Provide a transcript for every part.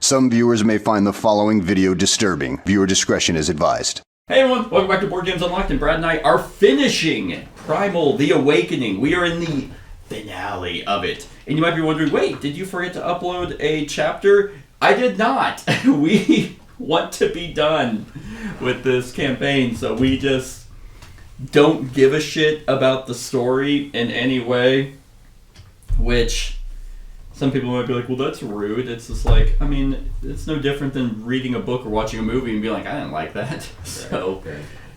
Some viewers may find the following video disturbing. Viewer discretion is advised. Hey everyone, welcome back to Board Games Unlocked, and Brad and I are finishing Primal, The Awakening. We are in the finale of it. And you might be wondering, wait, did you forget to upload a chapter? I did not. We want to be done with this campaign, so we just don't give a shit about the story in any way, which some people might be like, well, that's rude. It's just like, I mean, it's no different than reading a book or watching a movie and being like, I didn't like that.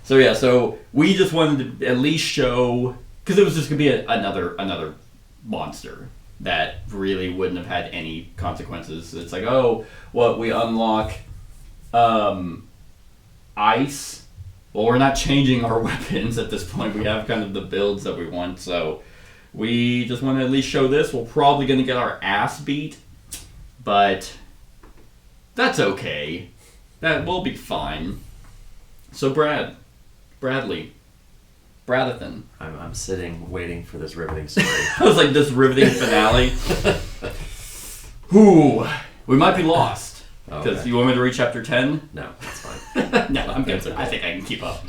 So we just wanted to at least show, because it was just going to be another monster that really wouldn't have had any consequences. It's like, we unlock ice. Well, we're not changing our weapons at this point. We have kind of the builds that we want, so we just want to at least show this. We're probably going to get our ass beat, but that's okay. That will be fine. So Bradley, Bradathan. I'm sitting waiting for this riveting story. I was like, this riveting finale. Ooh, we might be lost. Because you want me to read chapter 10? No, that's fine. No, I'm good. I think I can keep up.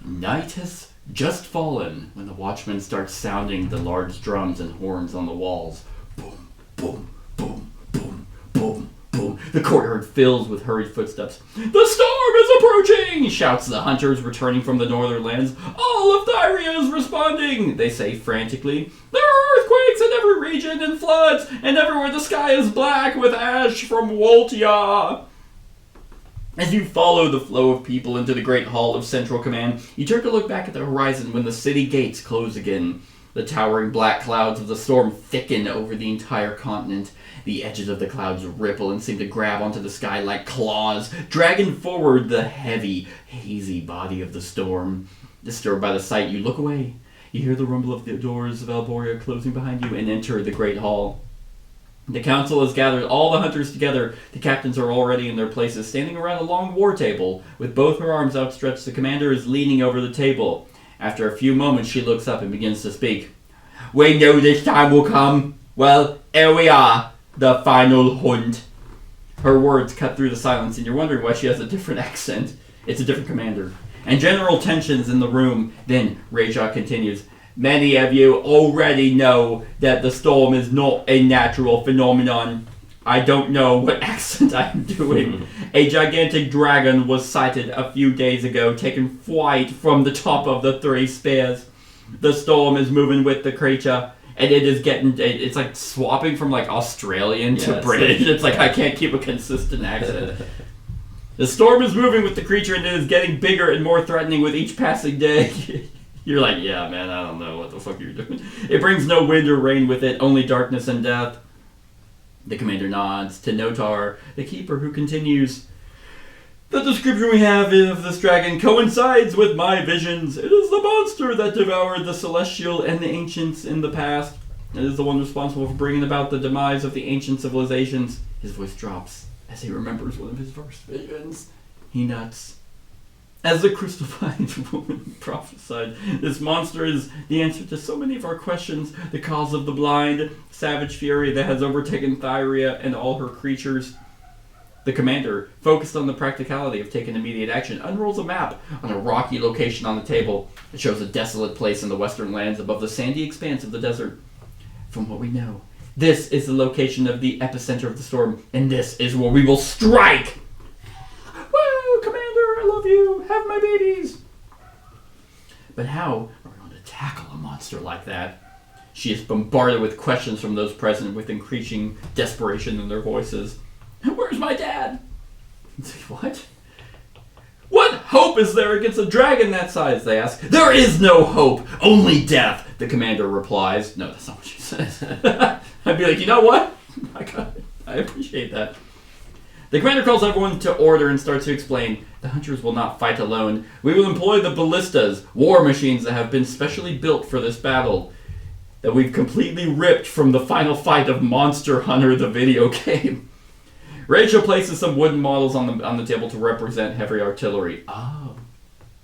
Night has just fallen when the watchman starts sounding the large drums and horns on the walls. Boom, boom, boom, boom, boom, boom. The courtyard fills with hurried footsteps. The storm is approaching, shouts the hunters returning from the northern lands. All of Thyria is responding, they say frantically. There are earthquakes in every region and floods, and everywhere the sky is black with ash from Woltia. As you follow the flow of people into the great hall of Central Command, you turn to look back at the horizon when the city gates close again. The towering black clouds of the storm thicken over the entire continent. The edges of the clouds ripple and seem to grab onto the sky like claws, dragging forward the heavy, hazy body of the storm. Disturbed by the sight, you look away. You hear the rumble of the doors of Alboria closing behind you and enter the great hall. The council has gathered all the hunters together. The captains are already in their places, standing around a long war table. With both her arms outstretched, the commander is leaning over the table. After a few moments, she looks up and begins to speak. We knew this time will come. Well, here we are, the final hunt. Her words cut through the silence, and you're wondering why she has a different accent. It's a different commander. And general tensions in the room. Then Reja continues. Many of you already know that the storm is not a natural phenomenon. I don't know what accent I'm doing. A gigantic dragon was sighted a few days ago, taking flight from the top of the Three Spears. The storm is moving with the creature, and it's like swapping from like Australian to British. It's like I can't keep a consistent accent. The storm is moving with the creature, and it is getting bigger and more threatening with each passing day. You're like, yeah, man, I don't know what the fuck you're doing. It brings no wind or rain with it, only darkness and death. The commander nods to Notar, the keeper, who continues. The description we have of this dragon coincides with my visions. It is the monster that devoured the celestial and the ancients in the past. It is the one responsible for bringing about the demise of the ancient civilizations. His voice drops as he remembers one of his first visions. He nuts. As the crystal-eyed woman prophesied, this monster is the answer to so many of our questions, the cause of the blind, savage fury that has overtaken Thyria and all her creatures. The commander, focused on the practicality of taking immediate action, unrolls a map on a rocky location on the table. It shows a desolate place in the western lands above the sandy expanse of the desert. From what we know, this is the location of the epicenter of the storm, and this is where we will strike! Woo, Commander, I love you! Have my babies! But how are we going to tackle a monster like that? She is bombarded with questions from those present with increasing desperation in their voices. Where's my dad? What? What hope is there against a dragon that size, they ask. There is no hope, only death, the commander replies. No, that's not what she says. I'd be like, you know what? I got it. I appreciate that. The commander calls everyone to order and starts to explain. The hunters will not fight alone. We will employ the ballistas, war machines that have been specially built for this battle, that we've completely ripped from the final fight of Monster Hunter, the video game. Rachel places some wooden models on the table to represent heavy artillery. Oh,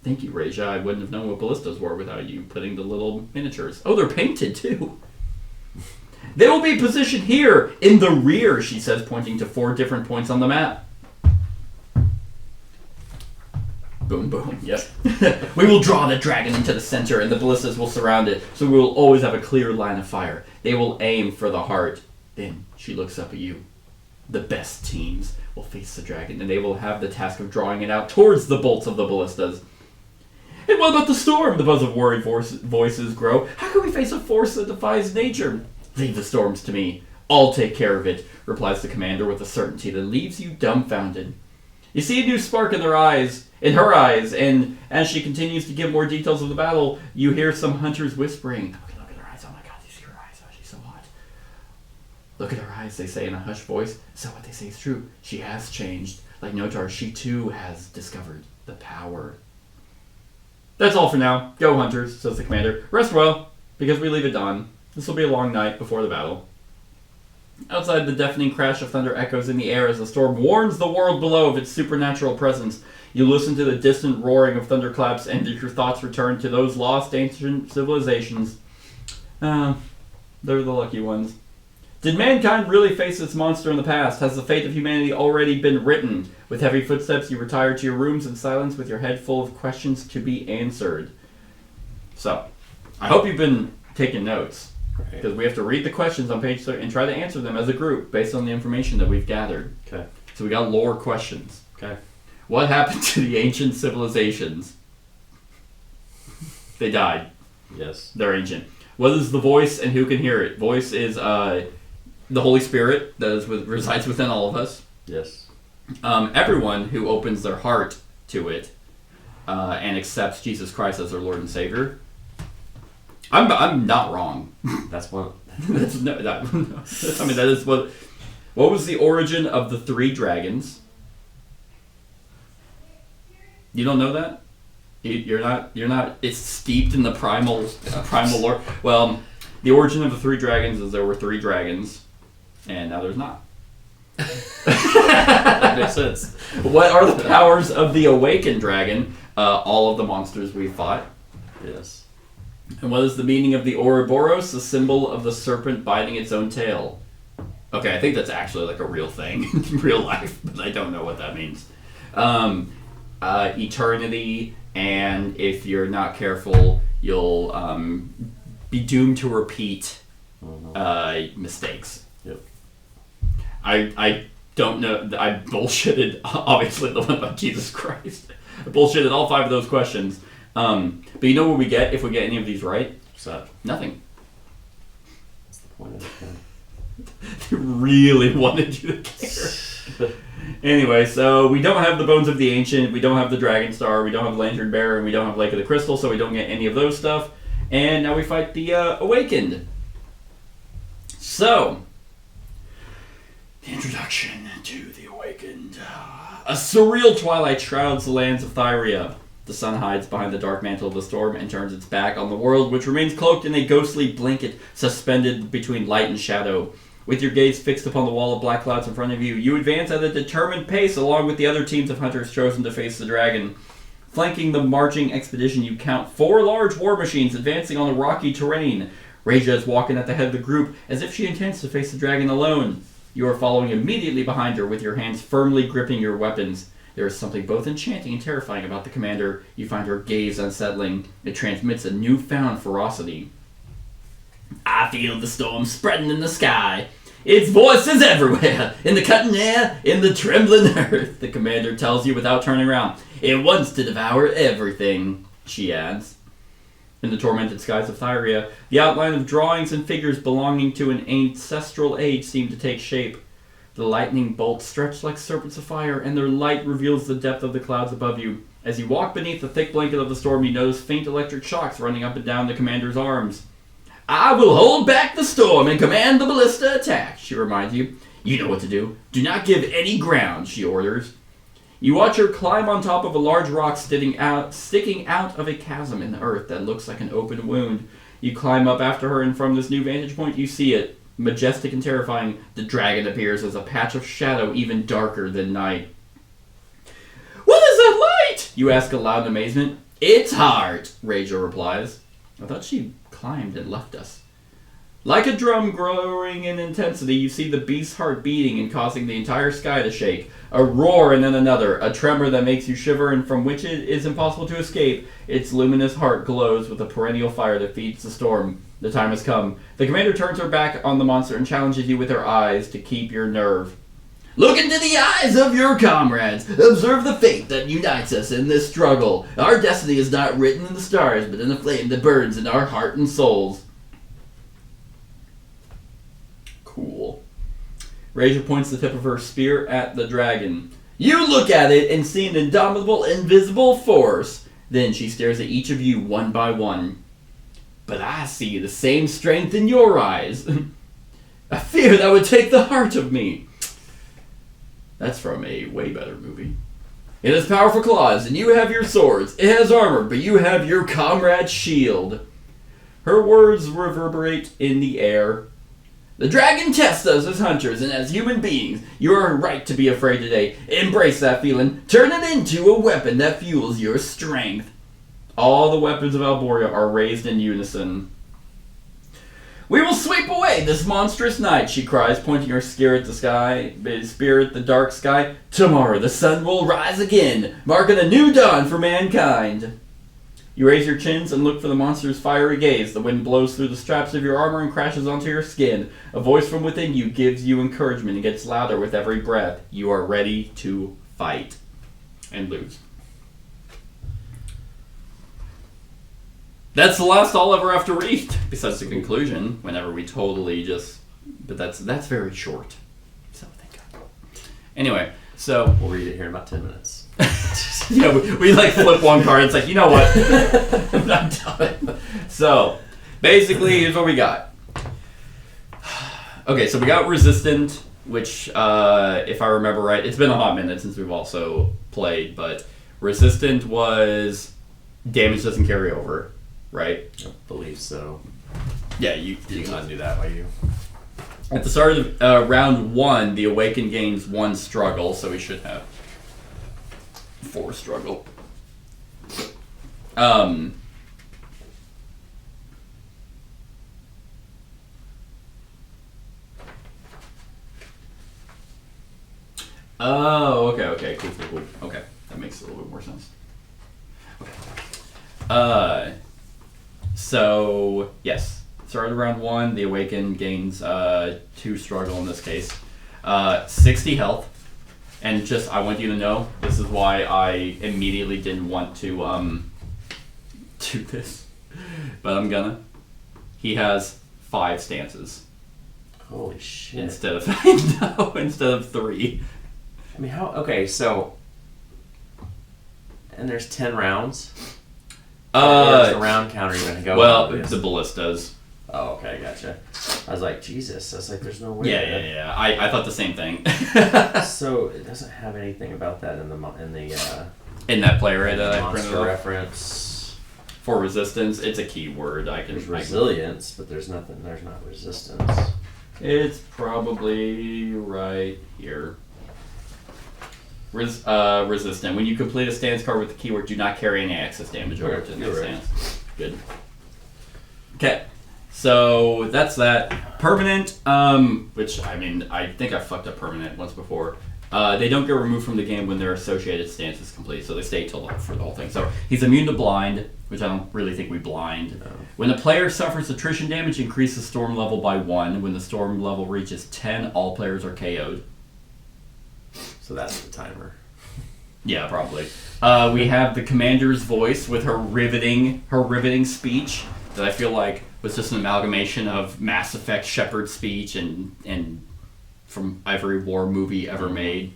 thank you, Reja. I wouldn't have known what ballistas were without you putting the little miniatures. Oh, they're painted too. They will be positioned here, in the rear, she says, pointing to 4 different points on the map. Boom, boom, yep. We will draw the dragon into the center, and the ballistas will surround it, so we will always have a clear line of fire. They will aim for the heart. Then she looks up at you. The best teams will face the dragon, and they will have the task of drawing it out towards the bolts of the ballistas. And what about the storm? The buzz of worried voices grow. How can we face a force that defies nature? Leave the storms to me. I'll take care of it, replies the commander with a certainty that leaves you dumbfounded. You see a new spark in her eyes, and as she continues to give more details of the battle, you hear some hunters whispering. Look at her eyes. Oh my god, you see her eyes. Oh, she's so hot. Look at her eyes, they say in a hushed voice. So what they say is true. She has changed. Like Notar, she too has discovered the power. That's all for now. Go, hunters, says the commander. Rest well, because we leave at dawn. This will be a long night before the battle. Outside, the deafening crash of thunder echoes in the air as the storm warns the world below of its supernatural presence. You listen to the distant roaring of thunderclaps, and your thoughts return to those lost ancient civilizations. They're the lucky ones. Did mankind really face this monster in the past? Has the fate of humanity already been written? With heavy footsteps, you retire to your rooms in silence with your head full of questions to be answered. So, I hope you've been taking notes, because we have to read the questions on page 30 and try to answer them as a group based on the information that we've gathered. Okay. So we got lore questions. Okay. What happened to the ancient civilizations? They died. Yes. They're ancient. What is the voice and who can hear it? Voice is the Holy Spirit that resides within all of us. Yes. Everyone who opens their heart to it and accepts Jesus Christ as their Lord and Savior. I'm not wrong. That's one. That's no, that, I mean, that is what. What was the origin of the 3 dragons? You don't know that? You're not. It's steeped in the primal lore. Well, the origin of the 3 dragons is there were 3 dragons, and now there's not. That makes sense. What are the powers of the awakened dragon? All of the monsters we fought. Yes. And what is the meaning of the Ouroboros, the symbol of the serpent biting its own tail? Okay, I think that's actually like a real thing in real life, but I don't know what that means. Eternity, and if you're not careful, you'll be doomed to repeat mistakes. Yep. I don't know. I bullshitted, obviously, the one about Jesus Christ. I bullshitted all 5 of those questions. But you know what we get if we get any of these right? What's that? Nothing. What's the point of it? They really wanted you to care. Anyway, so we don't have the Bones of the Ancient, we don't have the Dragon Star, we don't have Lantern Bearer, and we don't have Lake of the Crystal, so we don't get any of those stuff. And now we fight the Awakened. So, the introduction to the Awakened. A surreal twilight shrouds the lands of Thyria. The sun hides behind the dark mantle of the storm and turns its back on the world, which remains cloaked in a ghostly blanket suspended between light and shadow. With your gaze fixed upon the wall of black clouds in front of you, you advance at a determined pace along with the other teams of hunters chosen to face the dragon. Flanking the marching expedition, you count 4 large war machines advancing on the rocky terrain. Reja is walking at the head of the group as if she intends to face the dragon alone. You are following immediately behind her with your hands firmly gripping your weapons. There is something both enchanting and terrifying about the commander. You find her gaze unsettling. It transmits a newfound ferocity. I feel the storm spreading in the sky. Its voices everywhere, in the cutting air, in the trembling earth, the commander tells you without turning around. It wants to devour everything, she adds. In the tormented skies of Thyria, the outline of drawings and figures belonging to an ancestral age seem to take shape. The lightning bolts stretch like serpents of fire, and their light reveals the depth of the clouds above you. As you walk beneath the thick blanket of the storm, you notice faint electric shocks running up and down the commander's arms. I will hold back the storm and command the ballista attack, she reminds you. You know what to do. Do not give any ground, she orders. You watch her climb on top of a large rock sticking out of a chasm in the earth that looks like an open wound. You climb up after her, and from this new vantage point you see it. Majestic and terrifying, the dragon appears as a patch of shadow even darker than night. What is that light? You ask aloud in amazement. It's heart, Reja replies. I thought she climbed and left us. Like a drum growing in intensity, you see the beast's heart beating and causing the entire sky to shake. A roar and then another, a tremor that makes you shiver and from which it is impossible to escape. Its luminous heart glows with a perennial fire that feeds the storm. The time has come. The commander turns her back on the monster and challenges you with her eyes to keep your nerve. Look into the eyes of your comrades. Observe the fate that unites us in this struggle. Our destiny is not written in the stars, but in the flame that burns in our heart and souls. Cool. Razor points the tip of her spear at the dragon. You look at it and see an indomitable, invisible force. Then she stares at each of you one by one. But I see the same strength in your eyes. A fear that would take the heart of me. That's from a way better movie. It has powerful claws, and you have your swords. It has armor, but you have your comrade's shield. Her words reverberate in the air. The dragon tests us as hunters and as human beings. You are right to be afraid today. Embrace that feeling. Turn it into a weapon that fuels your strength. All the weapons of Alboria are raised in unison. We will sweep away this monstrous night, she cries, pointing her spear at the dark sky. Tomorrow the sun will rise again, marking a new dawn for mankind. You raise your chins and look for the monster's fiery gaze. The wind blows through the straps of your armor and crashes onto your skin. A voice from within you gives you encouragement and gets louder with every breath. You are ready to fight and lose. That's the last I'll ever have to read, besides the conclusion, whenever we totally just... But that's very short. So, thank God. Anyway, so... We'll read it here in about 10 minutes. Yeah, we like flip one card, it's like, you know what? I'm not done. So, basically, here's what we got. Okay, so we got Resistant, which, if I remember right, it's been a hot minute since we've also played, but Resistant was damage doesn't carry over. Right? I believe so. Yeah, you can undo that by you. At the start of round 1, the Awakened gains 1 struggle, so we should have 4 struggle. Oh, okay, cool. Okay, that makes a little bit more sense. Okay. So, yes. Started round 1, the Awakened gains 2 struggle in this case. 60 health. And just, I want you to know, this is why I immediately didn't want to do this. But I'm gonna. He has 5 stances. Holy shit. Instead of 3. I mean, how... Okay, so... And there's 10 rounds? Where's the round counter going to go? Well, the ballistas. Oh, okay, gotcha. I was like, Jesus, I was like, there's no way. Yeah. I thought the same thing. So it doesn't have anything about that in that player that I printed monster off. reference. For resistance, it's a keyword. There's resilience, but there's nothing. There's not resistance. It's probably right here. Resistant. When you complete a stance card with the keyword, do not carry any access damage over to the stance. Good. Okay. So that's that. Permanent, which, I mean, I think I fucked up permanent once before. They don't get removed from the game when their associated stance is complete, so they stay for the whole thing. So he's immune to blind, which I don't really think we blind. No. When the player suffers attrition damage, increase the storm level by 1. When the storm level reaches 10, all players are KO'd. So that's the timer. Yeah, probably. We have the commander's voice with her riveting speech that I feel like was just an amalgamation of Mass Effect Shepard's speech and from every war movie ever made.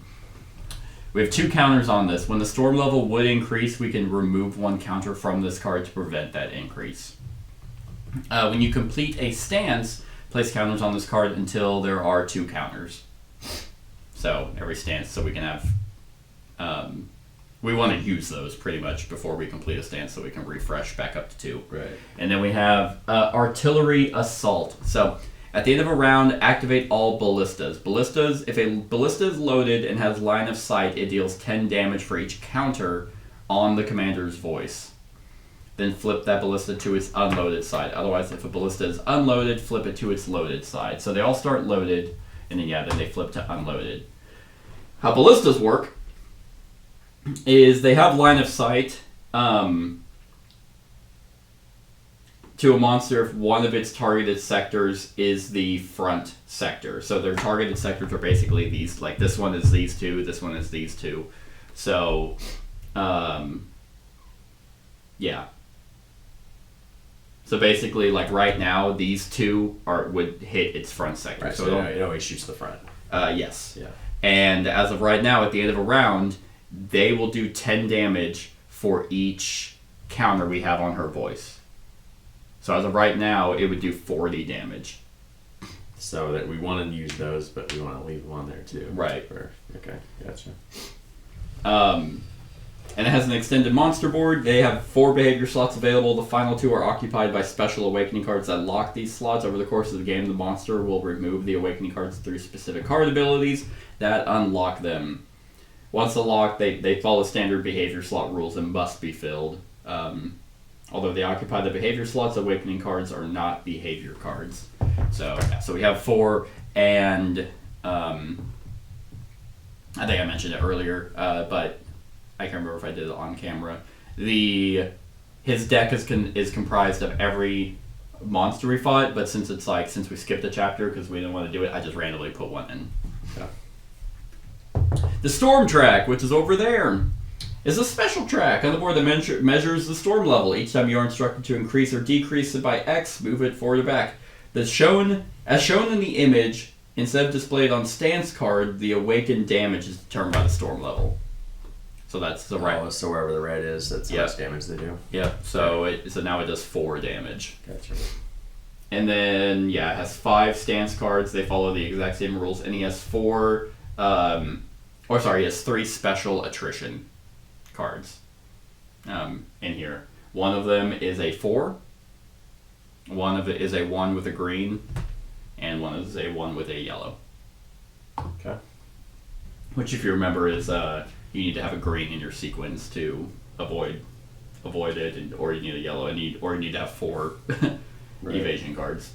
We have 2 counters on this. When the storm level would increase, we can remove 1 counter from this card to prevent that increase. When you complete a stance, place counters on this card until there are 2 counters. So every stance, so we can have, we want to use those pretty much before we complete a stance so we can refresh back up to 2. Right. And then we have artillery assault. So at the end of a round, activate all ballistas. If a ballista is loaded and has line of sight, it deals 10 damage for each counter on the commander's voice. then flip that ballista to its unloaded side. Otherwise, if a ballista is unloaded, flip it to its loaded side. So they all start loaded, and then they flip to unloaded. How ballistas work is they have line of sight to a monster if one of its targeted sectors is the front sector. So their targeted sectors are basically these, like this one is these two, this one is these two. So, yeah. So basically, like right now, these two would hit its front sector. Right, so it always shoots the front. Yes. Yeah. And as of right now, at the end of a round, they will do 10 damage for each counter we have on her voice. So as of right now, it would do 40 damage. So that we want to use those, but we want to leave them on there too. Right. Okay, gotcha. And it has an extended monster board. They have 4 behavior slots available. The final 2 are occupied by special awakening cards that lock these slots. Over the course of the game, the monster will remove the awakening cards through specific card abilities that unlock them. Once unlocked, they follow standard behavior slot rules and must be filled. Although they occupy the behavior slots, awakening cards are not behavior cards. So we have 4, and I think I mentioned it earlier, but I can't remember if I did it on camera. His deck is comprised of every monster we fought, but since we skipped a chapter because we didn't want to do it, I just randomly put one in. Yeah. The storm track, which is over there, is a special track on the board that measures the storm level. Each time you are instructed to increase or decrease it by X, move it forward or back. As shown in the image, instead of displayed on stance card, the awakened damage is determined by the storm level. So that's the right. Oh, so wherever the red is, that's how much damage they do. Yep. So now it does 4 damage. Gotcha. And then it has 5 stance cards. They follow the exact same rules, and he has 3 special attrition cards in here. One of them is a 4. One of it is a 1 with a green, and one is a 1 with a yellow. Okay. Which, if you remember, is you need to have a green in your sequence to avoid it, or you need a yellow, or you need to have 4 Right. evasion cards.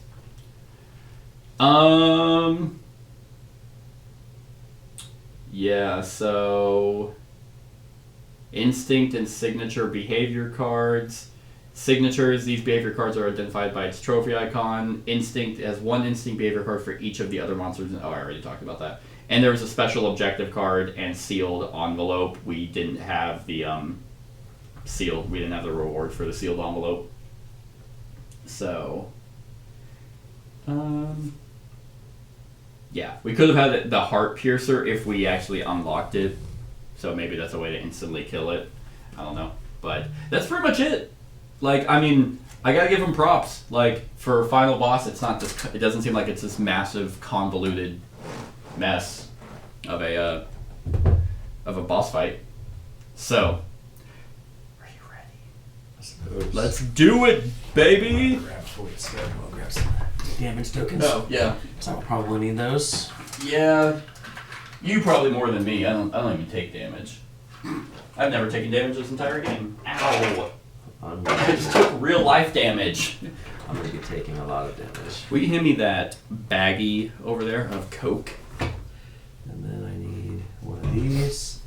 Yeah, so instinct and signature behavior cards. Signatures, these behavior cards are identified by its trophy icon. Instinct has 1 instinct behavior card for each of the other monsters. Oh, I already talked about that. And there was a special objective card and sealed envelope. We didn't have the sealed. We didn't have the reward for the sealed envelope. So, yeah, we could have had the heart piercer if we actually unlocked it. So maybe that's a way to instantly kill it. I don't know, but that's pretty much it. Like, I mean, I gotta give him props. Like, for final boss, it doesn't seem like it's this massive convoluted mess of a boss fight. So, are you ready? I suppose. Let's do it, baby. I'll grab some damage tokens. Oh yeah, So I'll probably need those. yeah. You probably more than me. I don't even take damage. I've never taken damage this entire game. Ow! I just took real life damage. I'm going to be taking a lot of damage. Will you hand me that baggie over there of Coke? And then I need one of these.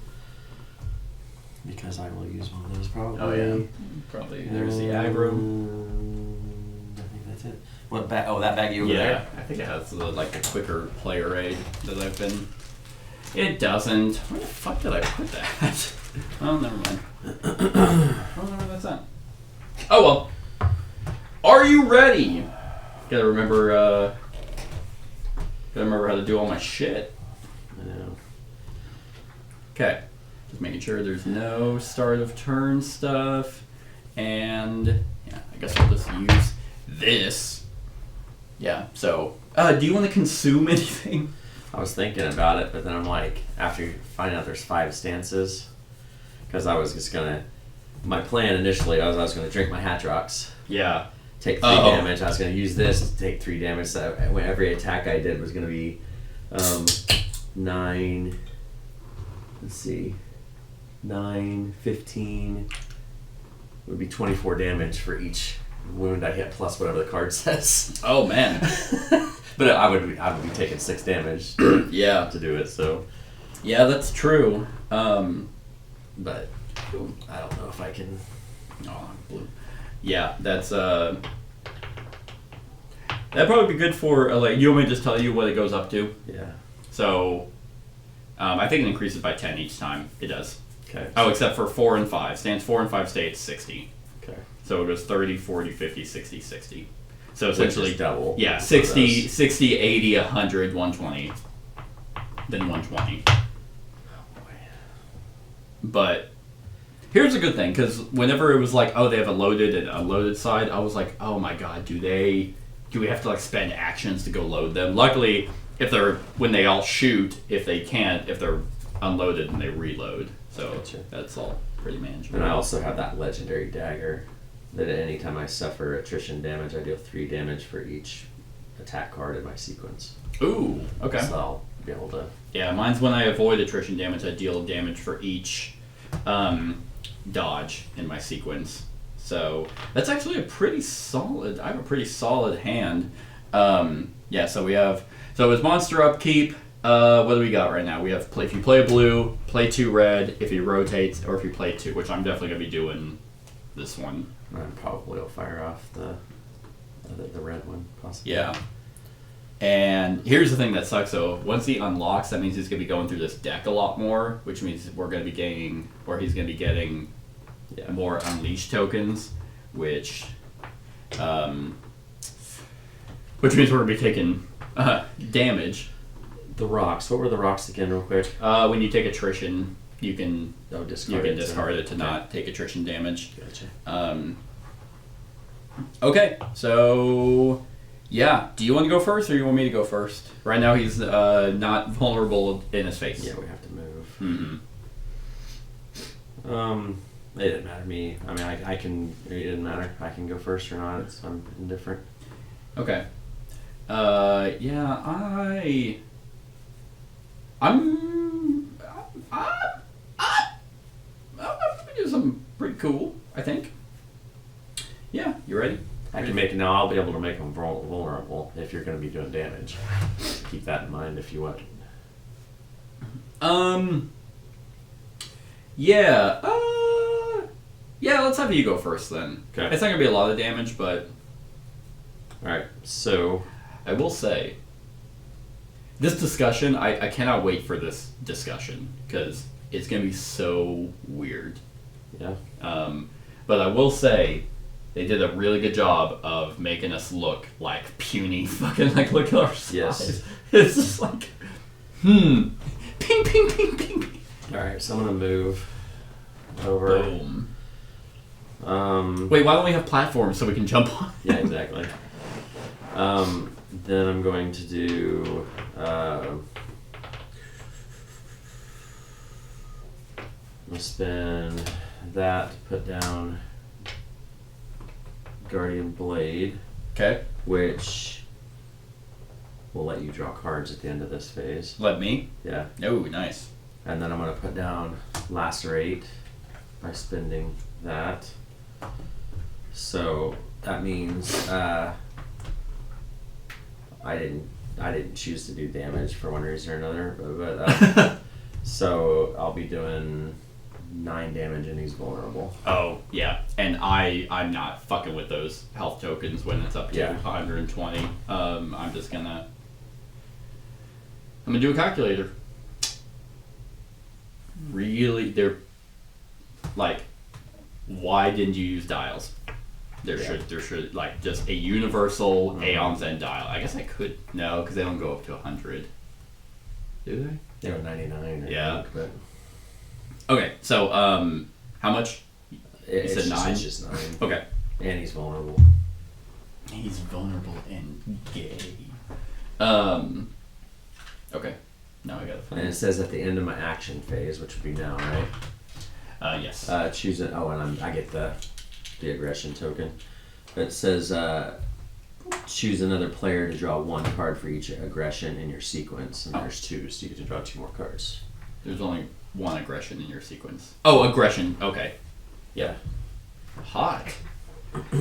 Because I will use one of those probably. Oh yeah, probably. There's the aggro. I think that's it. What bag? Oh, that baggie over there? I think it has the quicker player aid that I've been. It doesn't. Where the fuck did I put that? Oh, never mind. I don't know where that's at. Oh well. Are you ready? Gotta remember how to do all my shit. I know. Okay. Just making sure there's no start of turn stuff. And yeah, I guess I'll just use this. Yeah, so do you want to consume anything? I was thinking about it, but then I'm like, after you find out there's 5 stances, because I was just gonna. My plan initially, I was gonna drink my Hatrox, Yeah. take 3 damage. I was gonna use this to take 3 damage. So every attack I did was gonna be 9. Let's see, 9, 15, would be 24 damage for each wound I hit plus whatever the card says. Oh man. But I would be taking 6 damage Yeah. to do it. So Yeah, that's true. but I don't know if I can. Oh, I'm blue. Yeah, that's that'd probably be good for like. You want me to just tell you what it goes up to? Yeah. So, I think it increases by 10 each time. It does. Okay. Oh, except for 4 and 5. Stands 4 and 5 states 60. Okay. So it goes 30, 40, 50, 60, 60. So Which essentially is double. Yeah, for 60, those. 60, 80, 100, 120. Then 120. But here's a good thing, because whenever it was like, oh, they have a loaded and unloaded side, I was like, oh my god, do we have to like spend actions to go load them? Luckily, when they all shoot, if they're unloaded and they reload. So Gotcha. that's all pretty manageable. And I also have that legendary dagger that at any time I suffer attrition damage, I deal 3 damage for each attack card in my sequence. Ooh, okay. So I'll be able to. Yeah, mine's when I avoid attrition damage, I deal damage for each dodge in my sequence. So that's actually I have a pretty solid hand. Yeah, so it's monster upkeep. What do we got right now? We have if you play blue, play 2 red, if he rotates, or if you play 2, which I'm definitely going to be doing this one. And probably will fire off the red one, possibly. Yeah. And here's the thing that sucks though. Once he unlocks, that means he's going to be going through this deck a lot more, which means he's going to be getting more Unleash tokens, which means we're going to be taking damage. The rocks. What were the rocks again, real quick? When you take attrition, you can discard it to not take attrition damage. Gotcha. Okay, so yeah, do you want to go first or you want me to go first? Right now he's not vulnerable in his face. Yeah, we have to move. Mm-hmm. It didn't matter to me. I mean, I can. It didn't matter. I can go first or not. I'm indifferent. Okay. Yeah, I'm gonna do something pretty cool, I think. Yeah, you ready? I'll be able to make them vulnerable if you're going to be doing damage. Keep that in mind if you want. Yeah. Yeah, let's have you go first then. Okay. It's not gonna be a lot of damage, but Alright, so I will say this discussion, I cannot wait for this discussion because it's gonna be so weird. yeah. But I will say they did a really good job of making us look like puny fucking like look at our size. Yes. It's just like ping ping ping ping ping. Alright, so I'm gonna move over. Boom. Wait, why don't we have platforms so we can jump on? Yeah, exactly. Then I'm going to do I'm gonna spin that to put down Guardian Blade, Okay. which will let you draw cards at the end of this phase. Let me. Yeah. Oh, nice. And then I'm going to put down Lacerate by spending that. So that means I didn't choose to do damage for one reason or another, but so I'll be doing 9 damage and he's vulnerable. Oh, yeah. And I'm not fucking with those health tokens when it's up to 120. I'm gonna do a calculator. Really, they're like, why didn't you use dials? There should like just a universal Aeon's End dial. I guess I could because they don't go up to 100. Do they? They were 99. Yeah. I think, but Okay, so how much? it's said 9? It's just 9. Okay. And he's vulnerable. He's vulnerable and gay. Okay. Now I gotta And find it says at the end of my action phase, which would be now, right? Yes. Choose it. Oh, and I get the aggression token. It says choose another player to draw 1 card for each aggression in your sequence, and there's 2, so you get to draw 2 more cards. There's only 1 aggression in your sequence. Oh, aggression. Okay. Yeah. Hot.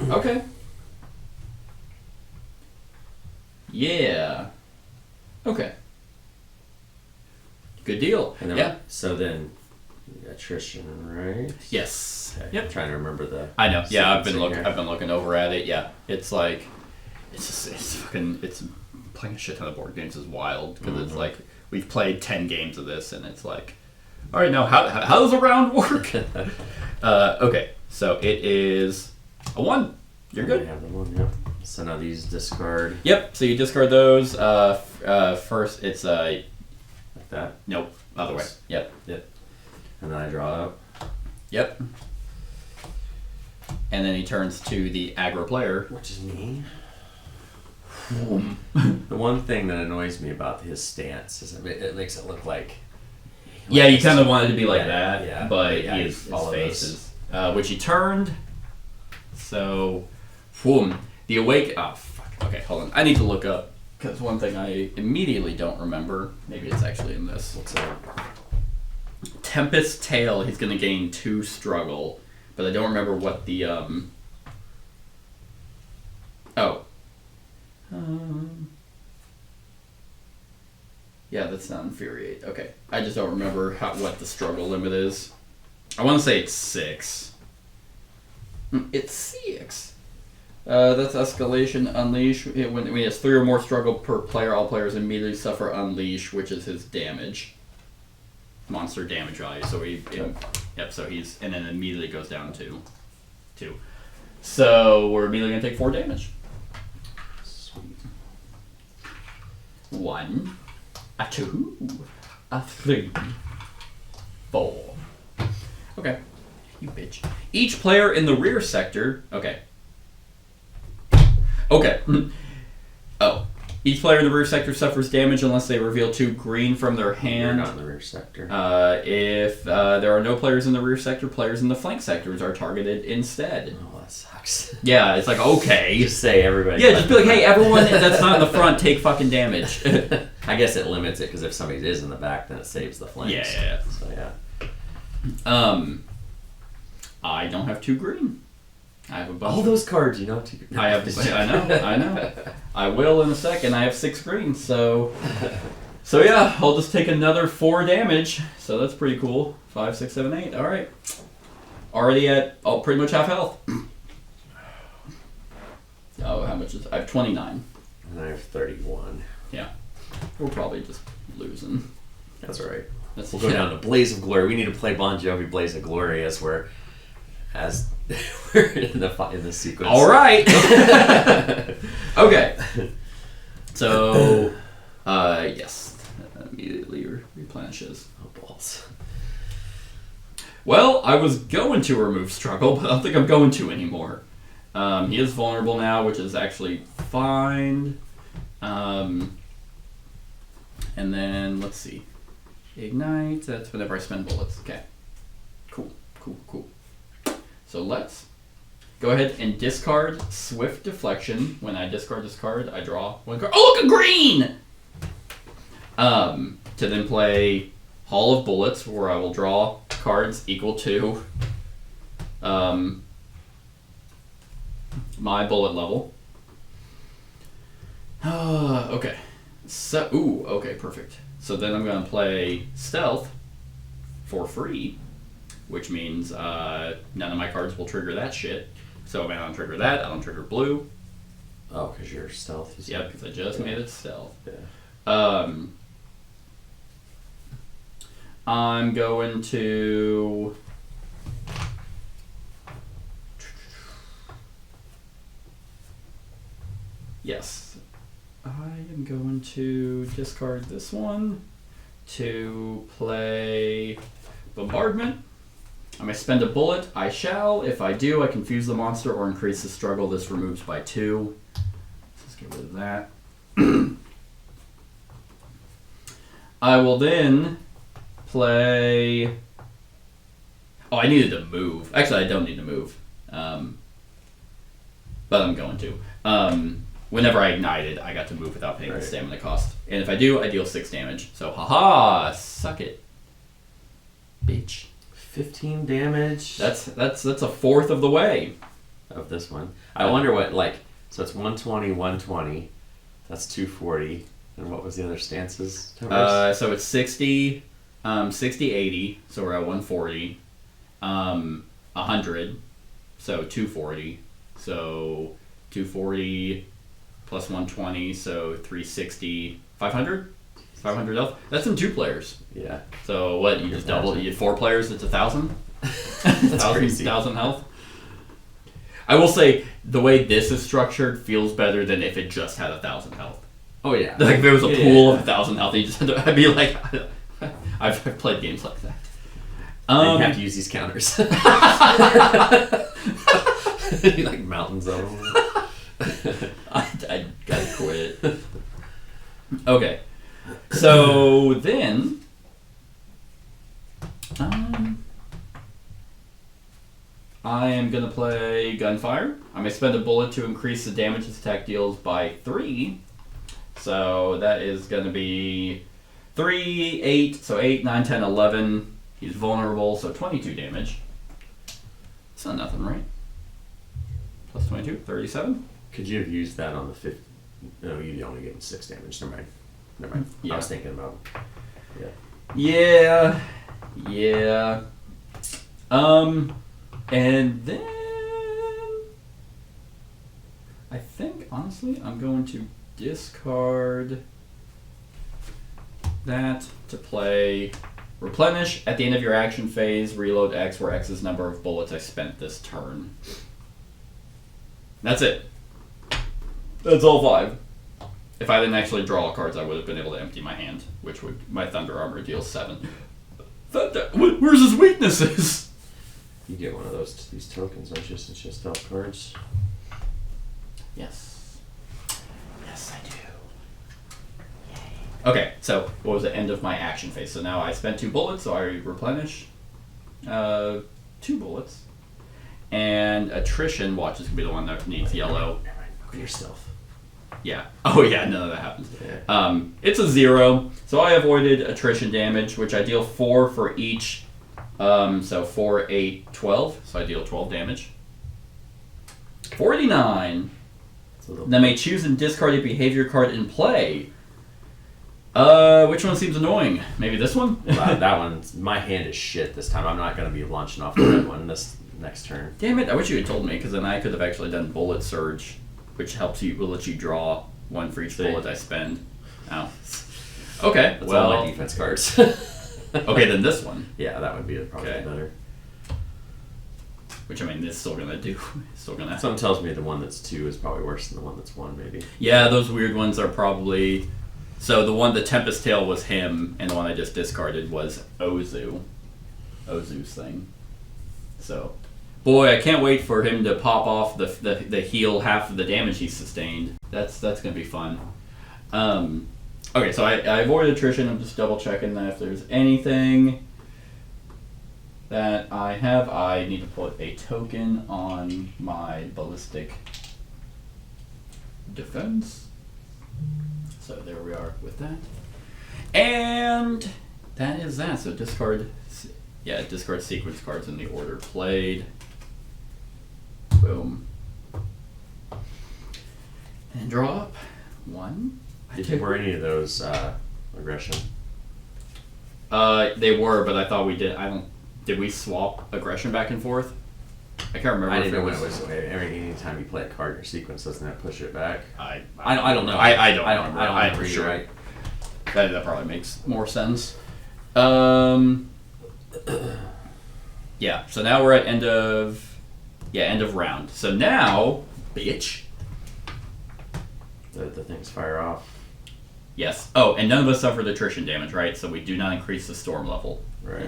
Okay. Yeah. Okay. Good deal. And then, yeah. So then, attrition, right? Yes. Okay. Yep. I'm trying to remember the. I know. Yeah, I've been sequencing here. I've been looking over at it. Yeah, it's like, it's playing a shit ton of board games is wild because it's like we've played 10 games of this and it's like, all right, now how does a round work? Okay, so it is a 1. You're good. I have the one. Yep. So now these discard. Yep. So you discard those. First, it's Like that. nope, other way. Yep. Yep. And then I draw up. Yep. And then he turns to the aggro player. Which is me. The one thing that annoys me about his stance is it makes it look like. Yeah, you kind of wanted to be like Yeah, that, yeah. but Yeah, his all of face those. is, which he turned. So, boom, the awake. Oh fuck. Okay, hold on. I need to look up because one thing I immediately don't remember. Maybe it's actually in this. What's that? Tempest Tail. He's gonna gain 2 struggle, but I don't remember what the Oh. Yeah, that's not infuriate. Okay, I just don't remember what the struggle limit is. I want to say it's 6. It's 6. That's escalation. Unleash. When he has 3 or more struggle per player, all players immediately suffer unleash, which is his damage. Monster damage value. So so he's and then immediately goes down to 2. So we're immediately gonna take 4 damage. Sweet. 1, a 2, a 3, 4. Okay. You bitch. Each player in the rear sector. Okay. Okay. Oh. Each player in the rear sector suffers damage unless they reveal 2 green from their You're hand. not in the rear sector. If there are no players in the rear sector, players in the flank sectors are targeted instead. Oh, that sucks. Yeah, it's like, okay. Just say everybody. Yeah, just be like, hey, everyone that's not in the front, take fucking damage. I guess it limits it because if somebody is in the back, then it saves the flanks. Yeah. So yeah. I don't have 2 green. I have a bunch. All those cards, you know. I have. I know. I will in a second. I have 6 green, so yeah, I'll just take another 4 damage. So that's pretty cool. 5, 6, 7, 8. All right. Already at pretty much half health. Oh, how much is? I have 29. And I have 31. Yeah, we're probably just losing. That's all right. That's We'll go down to Blaze of Glory. We need to play Bon Jovi Blaze of Glory as we're in the sequence. All right. Okay. So, yes, that immediately replenishes. Oh, balls. Well, I was going to remove struggle, but I don't think I'm going to anymore. He is vulnerable now, which is actually fine. And then let's see, ignite. That's whenever I spend bullets. Okay. Cool. So let's go ahead and discard Swift Deflection. When I discard this card, I draw 1 card. Oh, look, a green! To then play Hall of Bullets, where I will draw cards equal to my bullet level. Okay. So, okay, perfect. So then I'm going to play Stealth for free, which means none of my cards will trigger that shit. So I don't trigger that, I don't trigger blue. Oh, because you're stealth. You said. Yep, because I just made it Stealth. Yeah. I'm going to... Yes. I am going to discard this one to play Bombardment. I may spend a bullet. I shall. If I do, I confuse the monster or increase the struggle. This removes by 2. Let's get rid of that. I will then play... Oh, I needed to move. Actually, I don't need to move. But I'm going to. Whenever I ignited, I got to move without paying the stamina cost. And if I do, I deal 6 damage. So, haha! Suck it. Bitch. 15 damage. That's a fourth of the way. Of this one. I wonder what, like, so it's 120, 120. That's 240. And what was the other stances? So it's 60, 80. So we're at 140. 100. So 240. So 240 plus 120. So 360. 500? 500 health? That's in 2 players. Yeah. So what? You just double. You 4 players. It's 1,000. That's crazy. 1,000 health. I will say the way this is structured feels better than if it just had 1,000 health. Oh yeah. Like if there was a pool of 1,000 health, you just had to. I'd be like, I've played games like that. You have to use these counters. Like mountains of them. I gotta quit. Okay, so then, I am gonna play Gunfire. I may spend a bullet to increase the damage this attack deals by 3. So that is gonna be 3, 8, so 8, 9, 10, 11. He's vulnerable, so 22 damage. It's not nothing, right? Plus 22, 37. Could you have used that on the 50? No, you only gave him 6 damage. Never mind. Yeah. I was thinking about. Yeah. And then I think honestly I'm going to discard that to play Replenish. At the end of your action phase, reload X, where X is the number of bullets I spent this turn. That's it. That's all 5. If I didn't actually draw cards, I would have been able to empty my hand, which would my Thunder Armor deals 7. Where's his weaknesses? You get one of these tokens, don't you, since you have stealth cards? Yes. Yes, I do. Yay. Okay, so what was the end of my action phase? So now I spent 2 bullets, so I replenish 2 bullets. And Attrition, watch, is going to be the one that needs yellow. Never mind. Go your stealth. Yeah. Oh, yeah, none of that happens. Yeah. It's a 0, so I avoided Attrition damage, which I deal 4 for each. So 4, 8, 12, so I deal 12 damage. 49. Then may choose and discard a behavior card in play. Which one seems annoying? Maybe this one? That one, my hand is shit this time. I'm not going to be launching off the red one this next turn. Damn it, I wish you had told me, because then I could have actually done Bullet Surge, which will let you draw 1 for each bullet I spend. Oh. Okay, That's well. all my defense cards. Okay, then this one. Yeah, that would be probably Okay. better. Which, I mean, it's still gonna do. It's still gonna. Something tells me the one that's 2 is probably worse than the one that's 1, maybe. Yeah, those weird ones are probably. So the Tempest Tail was him, and the one I just discarded was Ozu's thing. So, boy, I can't wait for him to pop off the heal half of the damage he sustained. That's gonna be fun. Okay, so I avoided Attrition. I'm just double checking that if there's anything that I have. I need to put a token on my ballistic defense. So there we are with that. And that is that. So discard sequence cards in the order played. Boom. And draw up 1. Were any of those aggression? They were, but I thought we did. Did we swap aggression back and forth? I can't remember. I didn't know when it was. Any time you play a card in your sequence, doesn't that push it back? I don't know. I don't remember. I I'm don't sure. right. That probably makes more sense. Yeah. So now we're at end of round. So now, bitch. The things fire off. Yes. Oh, and none of us suffered attrition damage, right? So we do not increase the storm level. Right.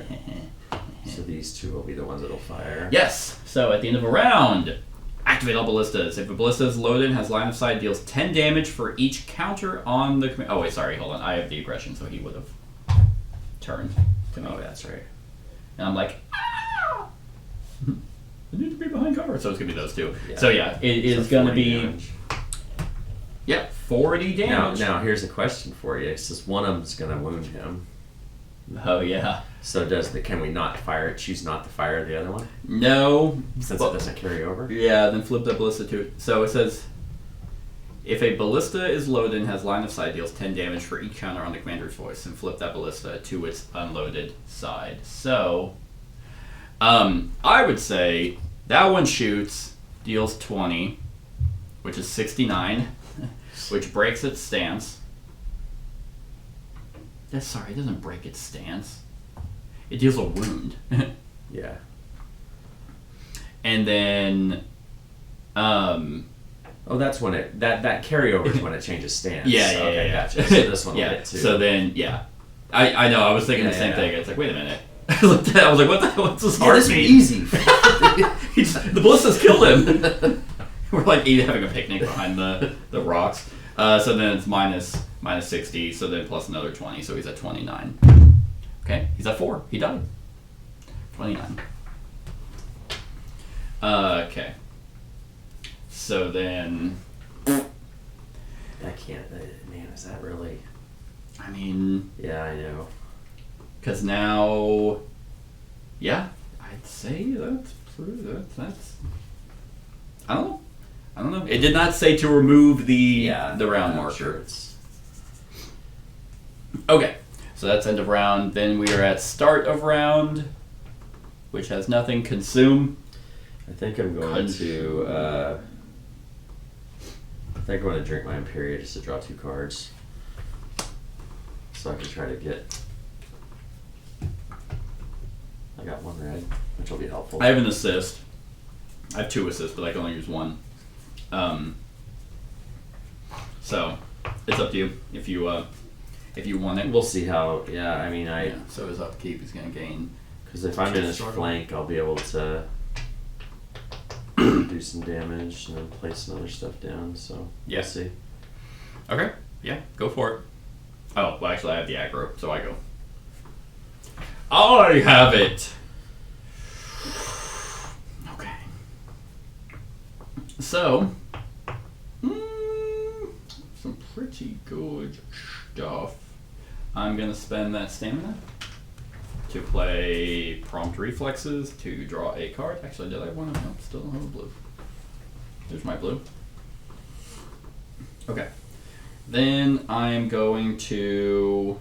So these 2 will be the ones that'll fire. Yes. So at the end of a round, activate all ballistas. If a ballista is loaded and has line of sight, deals 10 damage for each counter on the command. Oh wait, sorry, hold on. I have the aggression, so he would have turned to me. Oh, that's right. And I'm like, ah! I need to be behind cover. So it's gonna be those 2. Yeah. So yeah, it is gonna be damage. 40 damage. Now here's a question for you. It says one of them's gonna wound him. Oh yeah. So can we not fire it? Choose not to fire the other one No. since it doesn't carry over. Yeah. Then flip that ballista to it. So it says, if a ballista is loaded and has line of sight, deals 10 damage for each counter on the commander's voice, and flip that ballista to its unloaded side. So, I would say that one shoots, deals 20, which is 69, which breaks its stance. Sorry, it doesn't break its stance. It deals a wound. Yeah. And then, Oh, that's when that carryover is when it changes stance. Yeah, Okay, yeah. gotcha. So this one will yeah. hit too. So then, yeah. I know, I was thinking the same Yeah. thing. It's like, wait a minute. I looked at it, I was like, what the hell? What's this yeah, heart this would be mean? easy. The ballista's killed him. We're like having a picnic behind the rocks. So then it's minus 60, so then plus another 20, so he's at 29. Okay, he's at 4. He died. 29. Okay. So then... I can't. Man, is that really? I mean... Yeah, I know. Because now... Yeah, I'd say that's... I don't know. It did not say to remove the round I'm marker. Sure it's... Okay, so that's end of round. Then we are at start of round, which has nothing. Consume. I think I'm going to. I think I'm going to drink my Imperia just to draw 2 cards, so I can try to get. I got 1 red, which will be helpful. I have an assist. I have 2 assists, but I can only use 1. So it's up to you if you want it. We'll see how. Yeah, I mean, Yeah, so his upkeep is going to gain. because if I'm in his flank, I'll be able to do some damage and then place some other stuff down. So Yeah. we'll see. Okay, yeah, go for it. Oh, well, actually, I have the aggro, so I go. I have it. Okay. So, some pretty good stuff. I'm gonna spend that stamina to play prompt reflexes to draw a card. Actually, did I have one? No, still don't have a blue. There's my blue. Okay. Then I'm going to